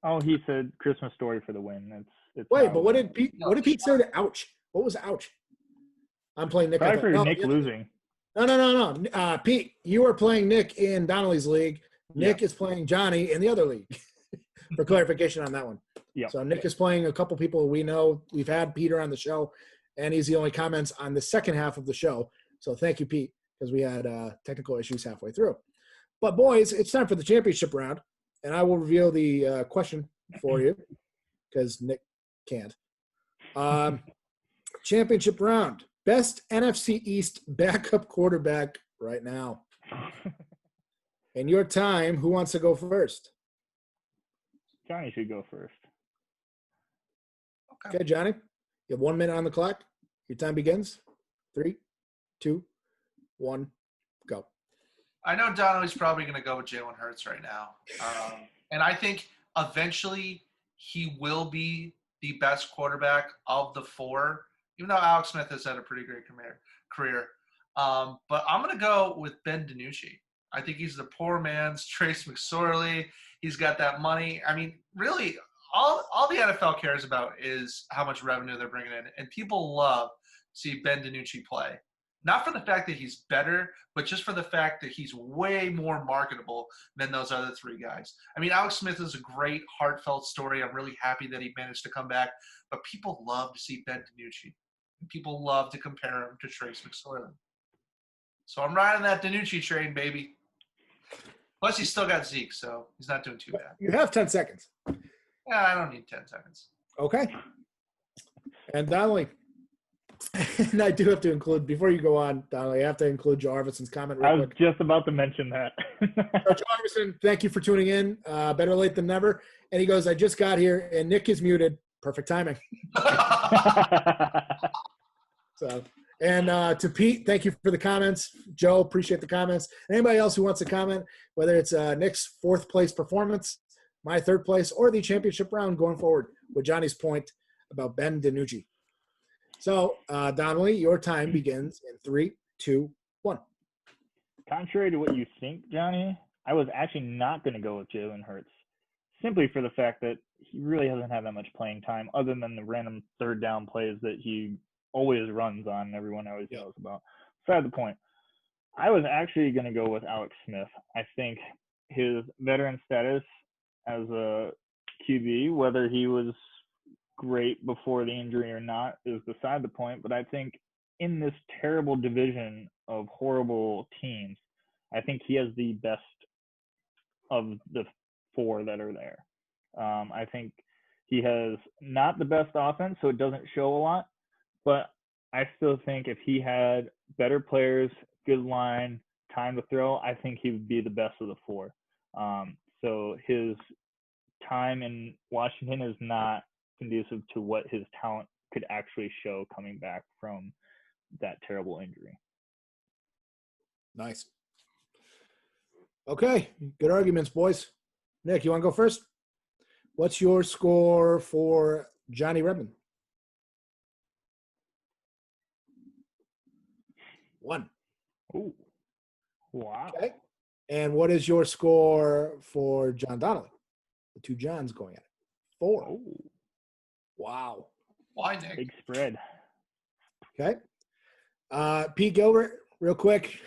Oh, he said Christmas Story for the win. It's Wait, not but a what win. did Pete? What did Pete say to ouch? What was ouch? I'm playing Nick. Probably for No, Nick yeah. losing. No. Pete, you are playing Nick in Donnelly's league. Nick is playing Johnny in the other league. For clarification on that one. Yeah. So Nick is playing a couple people we know. We've had Peter on the show, and he's the only comments on the second half of the show. So thank you, Pete, because we had technical issues halfway through. But boys, it's time for the championship round, and I will reveal the question for you because Nick can't. Championship round. Best NFC East backup quarterback right now. In your time, who wants to go first? Johnny should go first. Okay, Johnny. You have 1 minute on the clock. Your time begins. 3, 2, 1, go. I know Donnelly's probably going to go with Jalen Hurts right now. And I think eventually he will be the best quarterback of the four, even though Alex Smith has had a pretty great career. But I'm going to go with Ben DiNucci. I think he's the poor man's Trace McSorley. He's got that money. I mean, really, all the NFL cares about is how much revenue they're bringing in. And people love to see Ben DiNucci play. Not for the fact that he's better, but just for the fact that he's way more marketable than those other three guys. I mean, Alex Smith is a great, heartfelt story. I'm really happy that he managed to come back. But people love to see Ben DiNucci. People love to compare him to Trace McSorley. So I'm riding that DiNucci train, baby. Plus, he's still got Zeke, so he's not doing too bad. You have 10 seconds. Yeah, I don't need 10 seconds. Okay. And Donnelly, and I do have to include, before you go on, Donnelly, I have to include Joe Arvison's comment I real was quick. just about to mention that. Joe Arvison, thank you for tuning in. Better late than never. And he goes, I just got here, and Nick is muted. Perfect timing. So, and to Pete, thank you for the comments. Joe, appreciate the comments. Anybody else who wants to comment, whether it's Nick's fourth place performance, my third place, or the championship round going forward with Johnny's point about Ben DiNucci. So, Donnelly, your time begins in 3, 2, 1. Contrary to what you think, Johnny, I was actually not going to go with Jalen Hurts, simply for the fact that he really hasn't had that much playing time other than the random third down plays that he always runs on and everyone always knows about. Beside the point, I was actually going to go with Alex Smith. I think his veteran status as a QB, whether he was great before the injury or not, is beside the point. But I think in this terrible division of horrible teams, I think he has the best of the four that are there. I think he has not the best offense, so it doesn't show a lot. But I still think if he had better players, good line, time to throw, I think he would be the best of the four. So his time in Washington is not conducive to what his talent could actually show coming back from that terrible injury. Nice. Okay, good arguments, boys. Nick, you want to go first? What's your score for Johnny Redmond? 1. Ooh. Wow. Okay. And what is your score for John Donnelly? The two Johns going at it. 4. Oh, Wow. Why, Nick? big spread. Okay. Pete Gilbert, real quick.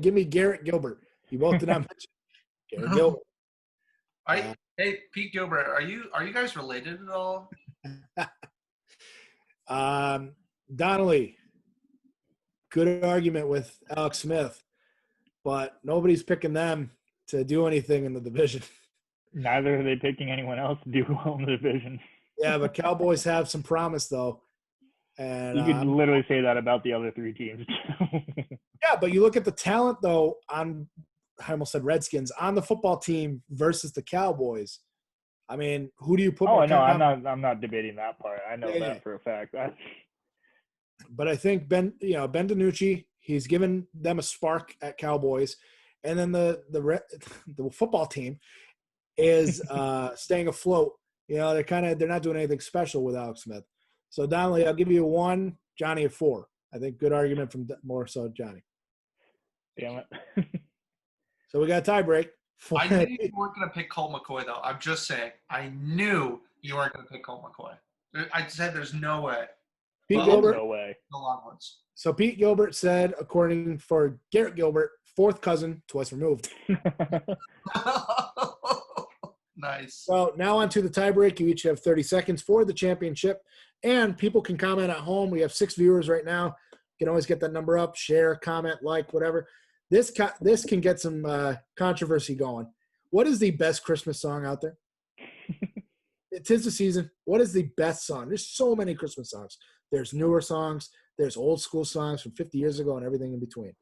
Give me Garrett Gilbert. You both did not mention Garrett Gilbert. Hey, Pete Gilbert, are you guys related at all? Donnelly, good argument with Alex Smith, but nobody's picking them to do anything in the division. Neither are they picking anyone else to do well in the division. Yeah, but Cowboys have some promise, though. And You could literally say that about the other 3 teams. yeah, but you look at the talent though on, I almost said Redskins, on the football team versus the Cowboys. I mean, who do you put? Oh more no, confidence- I'm not debating that part. I know Yeah, that yeah. for a fact. But I think Ben DiNucci, he's given them a spark at Cowboys, and then the football team is staying afloat. They're not doing anything special with Alex Smith. So Donnelly, I'll give you a 1, Johnny a 4. I think good argument from more so Johnny. Damn it. So we got a tie break. I knew you weren't going to pick Colt McCoy, though. I'm just saying. I knew you weren't going to pick Colt McCoy. I said there's no way. Pete Well, Gilbert. No way. The Longhorns. So Pete Gilbert said, according for Garrett Gilbert, 4th cousin, twice removed. Nice. So now on to the tiebreak. You each have 30 seconds for the championship. And people can comment at home. We have 6 viewers right now. You can always get that number up, share, comment, like, whatever. This can get some controversy going. What is the best Christmas song out there? Tis the season. What is the best song? There's so many Christmas songs. There's newer songs. There's old school songs from 50 years ago and everything in between.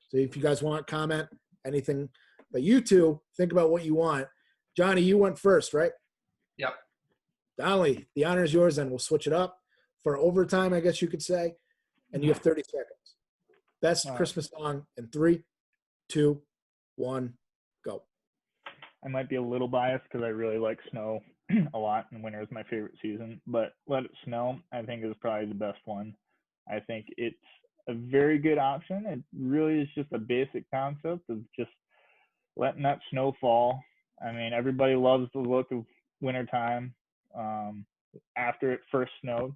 So if you guys want, comment, anything. But you two, think about what you want. Johnny, you went first, right? Yep. Donnelly, the honor is yours, and we'll switch it up for overtime, I guess you could say. And you have 30 seconds. Best All right. Christmas song in 3, 2, 1, go. I might be a little biased because I really like snow a lot, and winter is my favorite season. But Let It Snow, I think, is probably the best one. I think it's a very good option. It really is just a basic concept of just letting that snow fall. I mean, everybody loves the look of wintertime after it first snowed.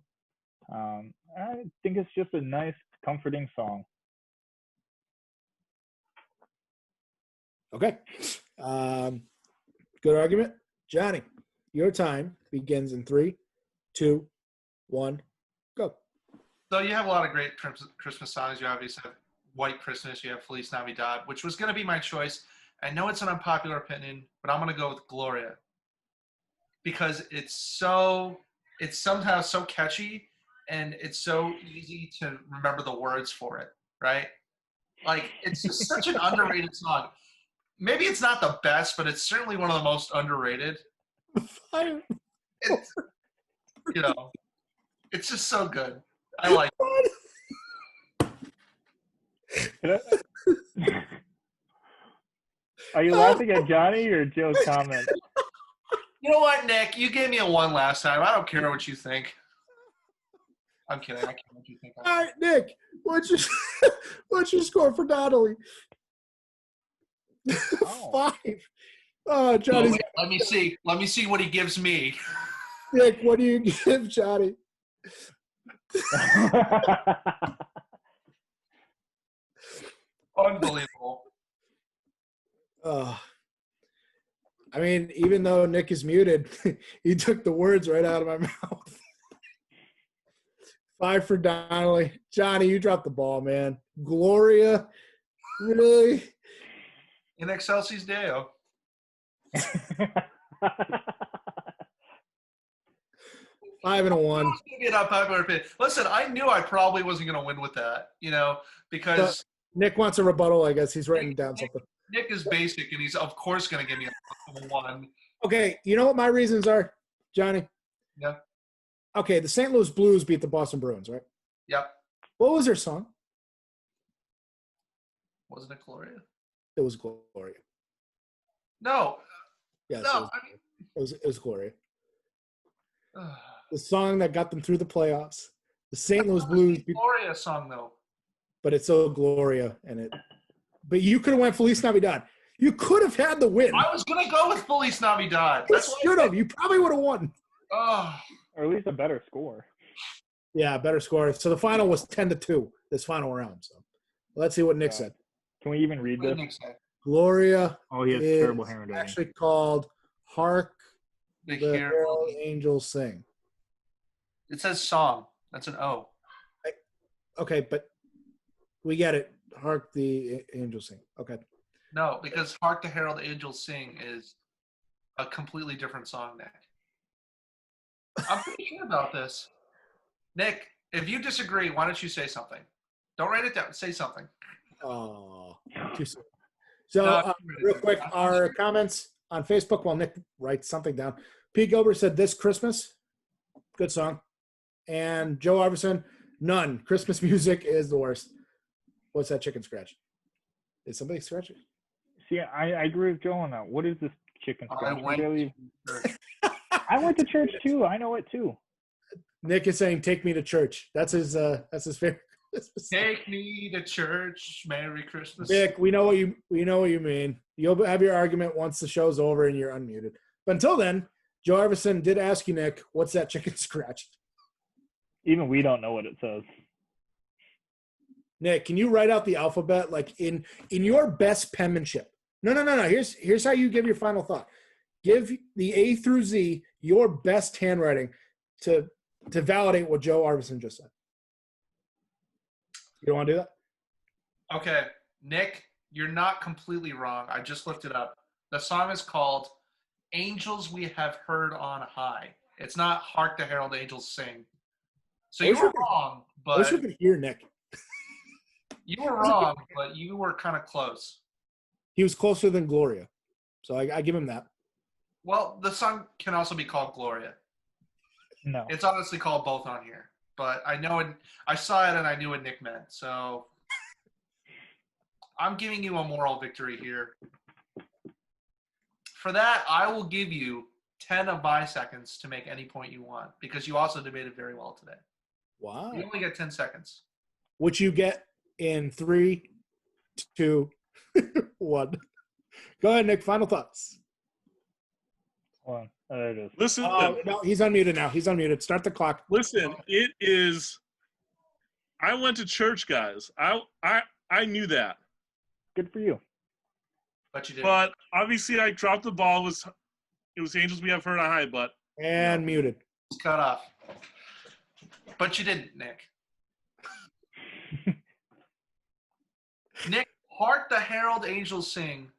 I think it's just a nice, comforting song. Okay. Good argument. Johnny, your time begins in 3, 2, 1, go. So you have a lot of great Christmas songs. You obviously have White Christmas. You have Feliz Navidad, which was going to be my choice. I know it's an unpopular opinion, but I'm going to go with Gloria because it's somehow so catchy and it's so easy to remember the words for it, right? Like, it's just such an underrated song. Maybe it's not the best, but it's certainly one of the most underrated. It's, it's just so good. I like it. Are you laughing at Johnny or Joe's comment? You know what, Nick? You gave me a 1 last time. I don't care what you think. I'm kidding. I care what you think. All right, Nick, what's your score for Donnelly? Oh. 5. Oh, Johnny's Let me see. Let me see what he gives me. Nick, what do you give Johnny? Unbelievable. I mean, even though Nick is muted, he took the words right out of my mouth. 5 for Donnelly. Johnny, you dropped the ball, man. Gloria, really? In excelsis Deo. 5 and a 1. It's gonna be an unpopular opinion. Listen, I knew I probably wasn't going to win with that, because Nick wants a rebuttal, I guess. He's writing down something. Nick is basic, and he's, of course, going to give me a 1. Okay, you know what my reasons are, Johnny? Yeah. Okay, the St. Louis Blues beat the Boston Bruins, right? Yep. What was their song? Wasn't it Gloria? It was Gloria. No. Yes, No. it was Gloria. The song that got them through the playoffs. The St. Louis Blues beat, Gloria song, though. but it's so Gloria in it. But you could have went Feliz Navidad. You could have had the win. I was going to go with Feliz Navidad. You That's why should have. You probably would have won. Oh. Or at least a better score. Yeah, better score. So the final was 10-2, this final round. So let's see what Nick said. Can we even read What did this? Nick say? Gloria Oh, he has is terrible handwriting. actually called Hark The the Hero. Herald Angels Sing. It says song. That's an O. Okay, but we get it. Hark the Angels Sing. Okay. No, because Hark the Herald Angels Sing is a completely different song, Nick. I'm pretty sure about this. Nick, If you disagree, why don't you say something? Don't write it down. Say something. Oh, too soon. So, No, real quick, our comments on Facebook while Nick writes something down. Pete Gilbert said, "This Christmas, good song." And Joe Iverson, none. Christmas music is the worst. What's that chicken scratch? Is somebody scratching? See, I agree with Joe on that. What is this chicken I scratch? went Really- to church. I went to church too. I know it too. Nick is saying, "Take me to church." That's his favorite Christmas song. Take me to church. Merry Christmas. Nick, we know what you mean. You'll have your argument once the show's over and you're unmuted. But until then, Joe Iverson did ask you, Nick, what's that chicken scratch? Even we don't know what it says. Nick, can you write out the alphabet like in your best penmanship? No. Here's how you give your final thought. Give the A through Z your best handwriting to validate what Joe Iverson just said. You don't want to do that? Okay, Nick, you're not completely wrong. I just looked it up. The song is called Angels We Have Heard on High. It's not Hark the Herald Angels Sing. So I you wish were we could- wrong, I wish but we could hear Nick. you were wrong, but you were kind of close. He was closer than Gloria. So I give him that. Well, the song can also be called Gloria. No. It's honestly called both on here. But I know it. I saw it and I knew what Nick meant. So I'm giving you a moral victory here. For that, I will give you 10 of my seconds to make any point you want because you also debated very well today. Wow. You only get 10 seconds. Which you get in 3, 2, 1. Go ahead, Nick. Final thoughts. Hold on. Oh, there it is. Listen, No, he's unmuted now. He's unmuted. Start the clock. listen. It is. I went to church, guys. I knew that, Good for you. But you didn't. but obviously I dropped the ball. It was Angels We Have Heard on High, but And muted. It's cut off. But you didn't, Nick. Nick, Hark the Herald Angels Sing,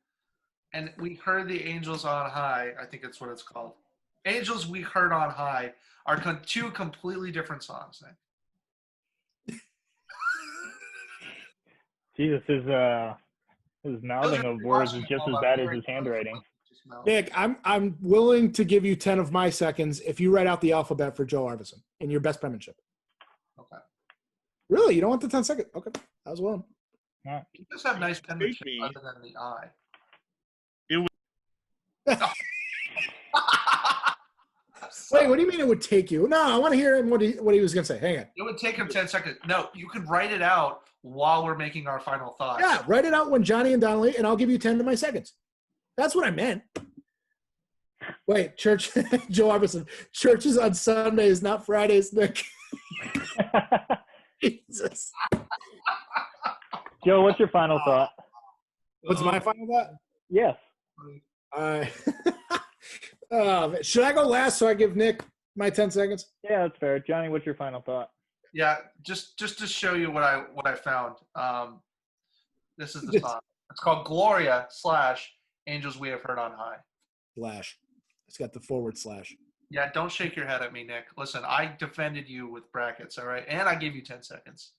and We Heard the Angels on High. I think that's what it's called. Angels We Heard on High are two completely different songs, Nick. Jesus, his mouthing of words is just as bad as his handwriting. Nick, I'm willing to give you 10 of my seconds if you write out the alphabet for Joe Iverson in your best penmanship. Okay. Really? You don't want the 10 seconds? Okay. I was willing. You just have nice penmanship me. other than the eye. Wait, what do you mean it would take you? No, I want to hear him what he was going to say. Hang on. It would take him 10 seconds. No, you could write it out while we're making our final thoughts. Yeah, write it out when Johnny and Donnelly, and I'll give you 10 of my seconds. That's what I meant. Wait, church, Joe Iverson. Churches on Sundays, not Fridays, Nick. Jesus. Joe, what's your final thought? What's my final thought? Yes. Should I go last so I give Nick my 10 seconds? Yeah, that's fair. Johnny, what's your final thought? Yeah, just to show you what I found. This is the song. It's called Gloria / Angels We Have Heard on High. Slash. It's got the forward slash. Yeah, don't shake your head at me, Nick. Listen, I defended you with brackets, all right? And I gave you 10 seconds.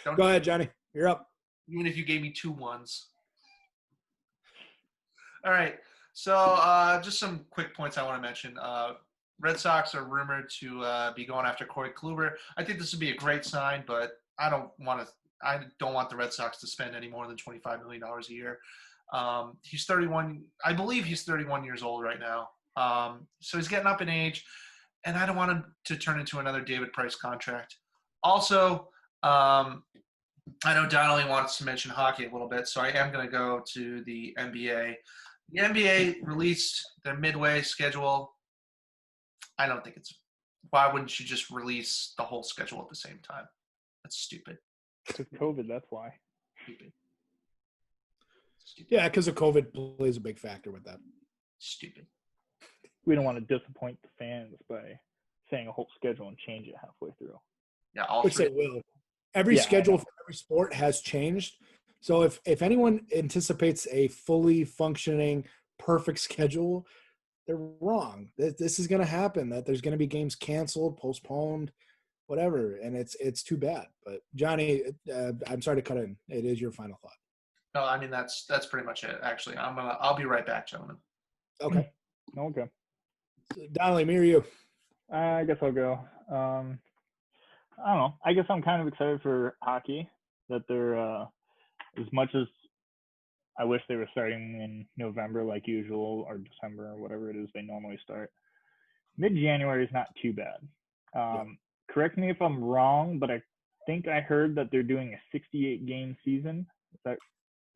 Don't, Go ahead, Johnny. You're up. even if you gave me 2 ones. All right. So just some quick points I want to mention. Red Sox are rumored to be going after Corey Kluber. I think this would be a great sign, but I don't want the Red Sox to spend any more than $25 million a year. He's 31. I believe he's 31 years old right now. So he's getting up in age, and I don't want him to turn into another David Price contract. Also, I know Donnelly wants to mention hockey a little bit, so I am going to go to the NBA. The NBA released their midway schedule. I don't think why wouldn't you just release the whole schedule at the same time? That's stupid. With COVID, that's why. Stupid. Yeah, because of COVID plays a big factor with that. Stupid. We don't want to disappoint the fans by saying a whole schedule and change it halfway through. Yeah, all Which they three. will. Every Yeah, I schedule know. for every sport has changed. So if anyone anticipates a fully functioning, perfect schedule, they're wrong. This is going to happen, that there's going to be games canceled, postponed. whatever, and it's too bad. But Johnny, I'm sorry to cut in. It is your final thought. No, I mean that's pretty much it. Actually, I'll be right back, gentlemen. Okay, Okay. Donnelly, me or you? I guess I'll go. I don't know. I guess I'm kind of excited for hockey that they're as much as I wish they were starting in November like usual or December or whatever it is they normally start. Mid-January is not too bad. Correct me if I'm wrong, but I think I heard that they're doing a 68 game season. Is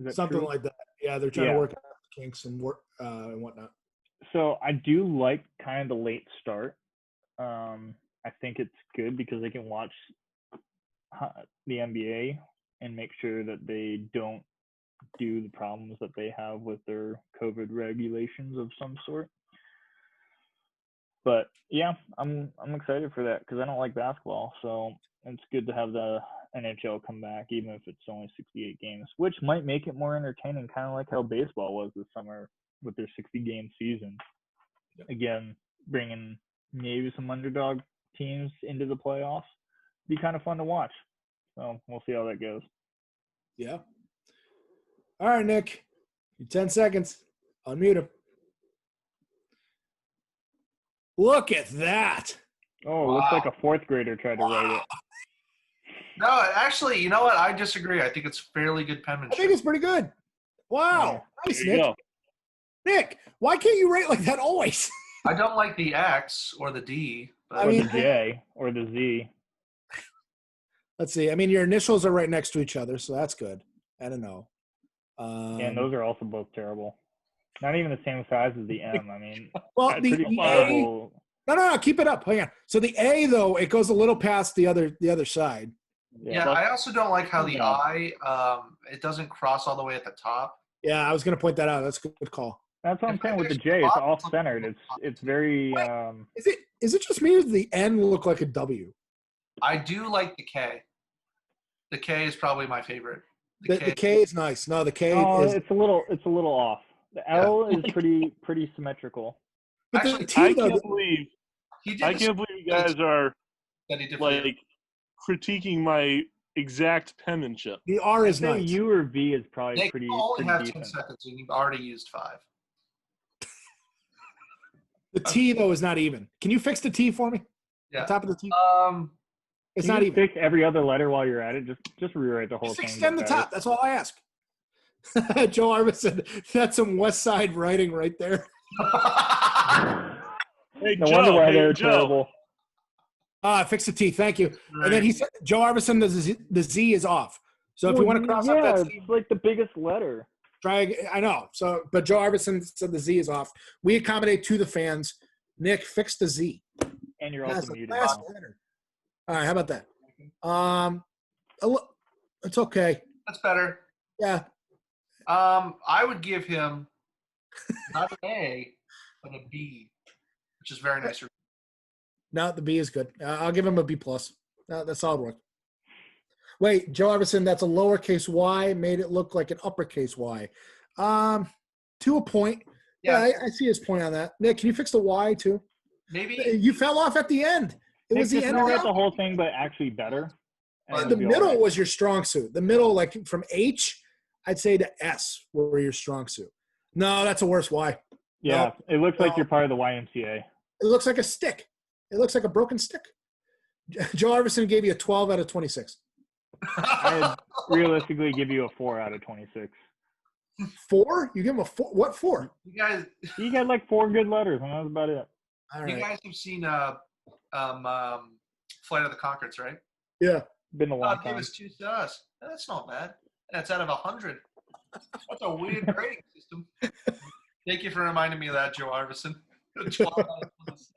that Something true? like that. Yeah, they're trying to work out the kinks and work and whatnot. So I do like kind of the late start. I think it's good because they can watch the NBA and make sure that they don't do the problems that they have with their COVID regulations of some sort. But yeah, I'm excited for that because I don't like basketball, so it's good to have the NHL come back, even if it's only 68 games, which might make it more entertaining, kind of like how baseball was this summer with their 60-game season. Again, bringing maybe some underdog teams into the playoffs. Be kind of fun to watch. So we'll see how that goes. Yeah. All right, Nick. 10 seconds. Unmute him. Look at that. Oh, it looks like a fourth grader tried to write it. No, actually, you know what? I disagree. I think it's fairly good I penmanship. think it's pretty good. Wow. Nice, There you Nick. go. Nick, why can't you write like that always? I don't like the X or the D. But I Or mean, the J or the Z. Let's see. I mean, your initials are right next to each other, so that's good. I don't know. And those are also both terrible. Not even the same size as the M. I mean, well, That's the pretty A. horrible. No. Keep it up. Hang on. So the A though, it goes a little past the other side. yeah, I also don't like how the Yeah. I it doesn't cross all the way at the top. Yeah, I was going to point that out. That's a good call. That's what I'm saying with the J. It's off centered. It's very Is it just me or does the N look like a W? I do like the K. The K is probably my favorite. The K is nice. No, the K Oh, is. it's a little off. The L is pretty symmetrical. But Actually, the T I though, can't believe He did I the can't believe you guys are that he did for you. like critiquing my exact penmanship. the R is Say nice. U or V is probably Nick, pretty you only have 10 decent. seconds and you've already used 5. The T though is not even. Can you fix the T for me? Yeah. The top of the T. It's Can not you even. fix every other letter while you're at it. Just rewrite the whole Just thing. extend the get better. top. That's all I ask. Joe Armisen, that's some West Side writing right there. Hey, No wonder why they're Joe. terrible. Fix the T. Thank you. And then he said, Joe Armisen, the Z is off. So if you want to cross yeah, out that Z, it's like the biggest letter. try. I know. So, but Joe Armisen said the Z is off. We accommodate to the fans. Nick, fix the Z. And you're That's also the muted. last now. letter. All right. How about that? It's okay. That's better. Yeah. I would give him not an A, but a B, which is very nice. No, the B is good. I'll give him a B plus. That's solid work. Wait, Joe Armisen, that's a lowercase y, made it look like an uppercase Y. To a point. Yeah, I see his point on that. Nick, can you fix the Y too? Maybe You fell off at the end. It was the Just end. rewrite the whole thing, but actually better. and The it'll The be all middle right. was your strong suit. The middle, like from H, I'd say to S, were your strong suit. No, that's a worse Y. Yeah, it looks no. like you're part of the YMCA. It looks like a stick. It looks like a broken stick. Joe Armisen gave you a 12 out of 26. I'd realistically give you a 4 out of 26. 4? You give him a 4? What 4? you guys, You got like 4 good letters, and that was about it. All you right. guys have seen Flight of the Conchords, right? Yeah. Been a long Give time. us 2 stars. That's not bad. That's out of 100. That's a weird grading system. Thank you for reminding me of that, Joe Armisen. 12 out of 26.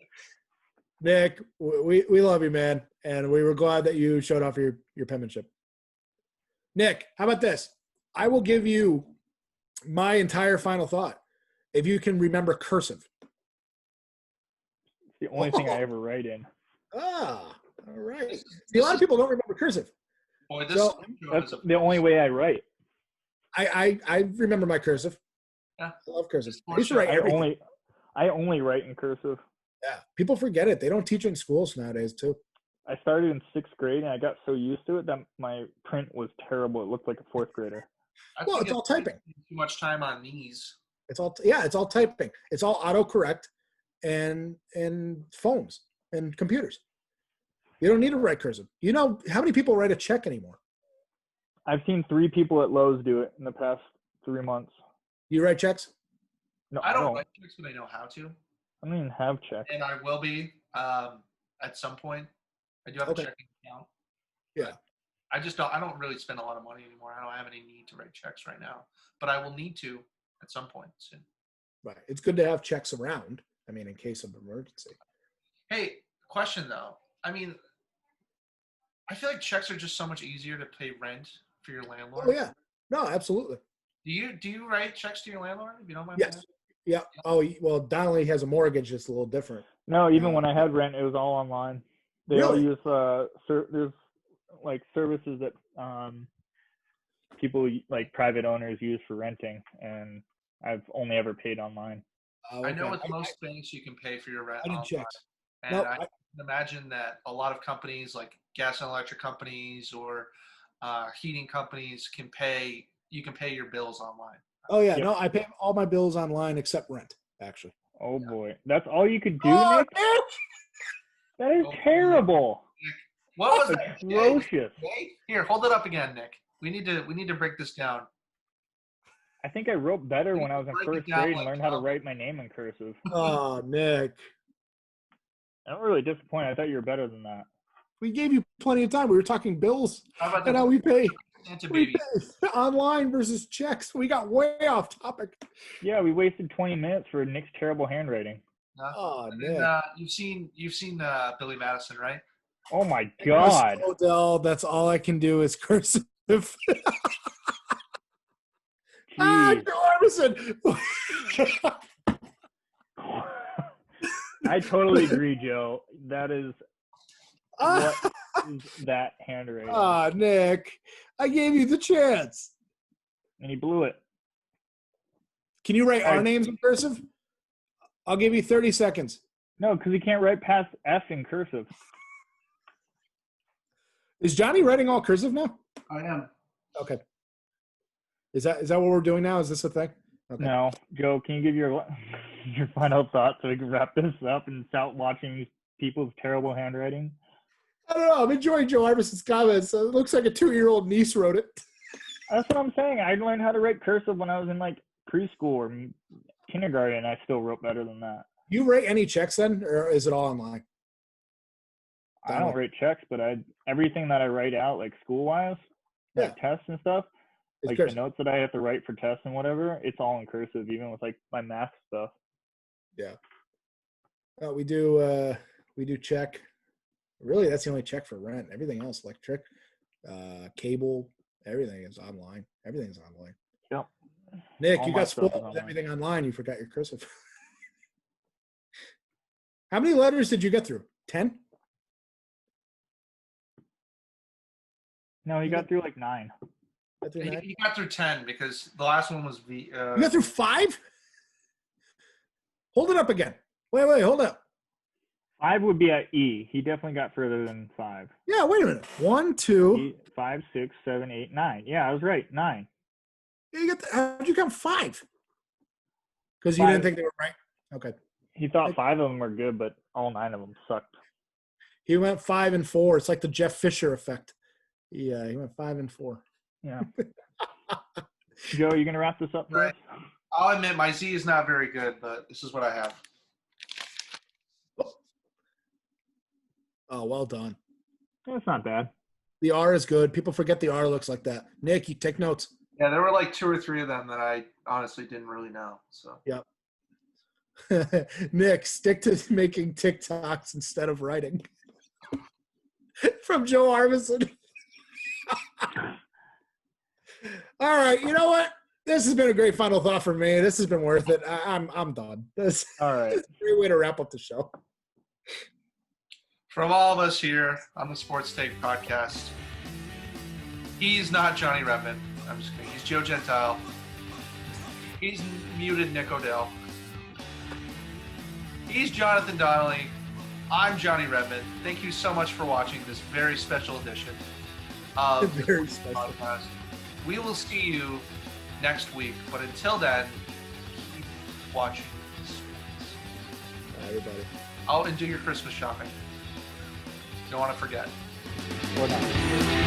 Nick, we love you, man. And we were glad that you showed off your penmanship. Nick, how about this? I will give you my entire final thought if you can remember cursive. It's the only thing I ever write in. All right. See, a lot of people don't remember cursive. Boy, this So, intro That's is a the only way I write. I remember my cursive. Yeah. I love cursive. It's more I used to write everything. I only write in cursive. Yeah. People forget it. They don't teach it in schools nowadays, too. I started in 6th grade and I got so used to it that my print was terrible. It looked like a 4th grader. I Well, think it's all typing. too much time on these. It's all typing. It's all autocorrect and phones and computers. You don't need to write cursive. You know how many people write a check anymore? I've seen 3 people at Lowe's do it in the past 3 months. You write checks? No, I don't write checks, but I know how to, I don't even have checks. and I will be at some point. I do have Okay. a checking account. Yeah. I just don't. I don't really spend a lot of money anymore. I don't have any need to write checks right now, but I will need to at some point soon. Right. It's good to have checks around. I mean, in case of emergency. Hey, question though. I mean, I feel like checks are just so much easier to pay rent for your landlord. Oh yeah. No, absolutely. Do you write checks to your landlord? If you don't mind. Yes. Yeah. Oh well, Donnelly has a mortgage. It's a little different. No, even when I had rent, it was all online. They all Really? use there's like services that people like private owners use for renting, and I've only ever paid online. I know with most things you can pay for your rent I did online, checks. and No, I can imagine that a lot of companies like gas and electric companies or heating companies can pay. You can pay your bills online. Oh yeah. Yep. No, I pay all my bills online except rent. Actually. Oh boy, that's all you could do, Oh, Nick? That is Oh, boy. terrible. What was that? Jay? Atrocious. Jay? Here, hold it up again, Nick. We need to break this down. I think I wrote better when I was in Break it 1st down grade and like learned how to how- write my name in cursive. Oh, Nick. I'm really disappointed. I thought you were better than that. We gave you plenty of time. We were talking bills, How about and the now we pay Santa baby? online versus checks. We got way off topic. Yeah, we wasted 20 minutes for Nick's terrible handwriting. No? Oh, And Nick. then, you've seen Billy Madison, right? Oh my God. Odell, that's all I can do is cursive. Jeez. Joe Armisen. I totally agree, Joe. That is what is that handwriting. Ah, Nick, I gave you the chance. And he blew it. Can you write our Hey. names in cursive? I'll give you 30 seconds. No, because he can't write past F in cursive. Is Johnny writing all cursive now? I am. Okay. Is that what we're doing now? Is this a thing? Okay. No, Joe, can you give your your final thoughts so we can wrap this up and stop watching these people's terrible handwriting? I don't know. I'm enjoying Joe Armisen's comments. It looks like a 2-year-old niece wrote it. That's what I'm saying. I learned how to write cursive when I was in like preschool or kindergarten, and I still wrote better than that. You write any checks then, or is it all online? I don't write checks, but everything that I write out, like school-wise, like tests and stuff, It's like cursive. the notes that I have to write for tests and whatever, it's all in cursive, even with like my math stuff. We do check. Really, that's the only check for rent. Everything else, electric, cable, everything is online. Everything's online. Yep. Nick, All you my got stuff is spoiled with online. everything online. You forgot your cursive. How many letters did you get through? 10? No, he got through like 9. Got through He, 9? he got through 10 because the last one was You got through 5? Hold it up again. Wait, hold up. 5 would be at E. He definitely got further than 5. Yeah, wait a minute. 1, 2. 5, 6, 7, 8, 9. Yeah, I was right. 9. How'd you count 5? Because you 5. didn't think they were right? Okay. He thought 5 of them were good, but all 9 of them sucked. He went 5 and 4. It's like the Jeff Fisher effect. Yeah, he went 5 and 4. Yeah. Joe, you gonna wrap this up for Right. us? I'll admit my Z is not very good, but this is what I have. Oh, well done. That's not bad. The R is good. People forget the R looks like that. Nick, you take notes. Yeah, there were like 2 or 3 of them that I honestly didn't really know. So Nick, stick to making TikToks instead of writing. From Joe Armisen. All right, you know what? This has been a great final thought for me. This has been worth it. I'm done. This All right. is a great way to wrap up the show. from all of us here on the Sports Take podcast, he's not Johnny Redmond. I'm just kidding. He's Joe Gentile. He's muted Nick Odell. He's Jonathan Donnelly. I'm Johnny Redmond. Thank you so much for watching this very special edition of the Very special. podcast. We will see you next week, but until then, keep watching the screens. Bye, everybody. Oh, and do your Christmas shopping. Don't want to forget. Or not.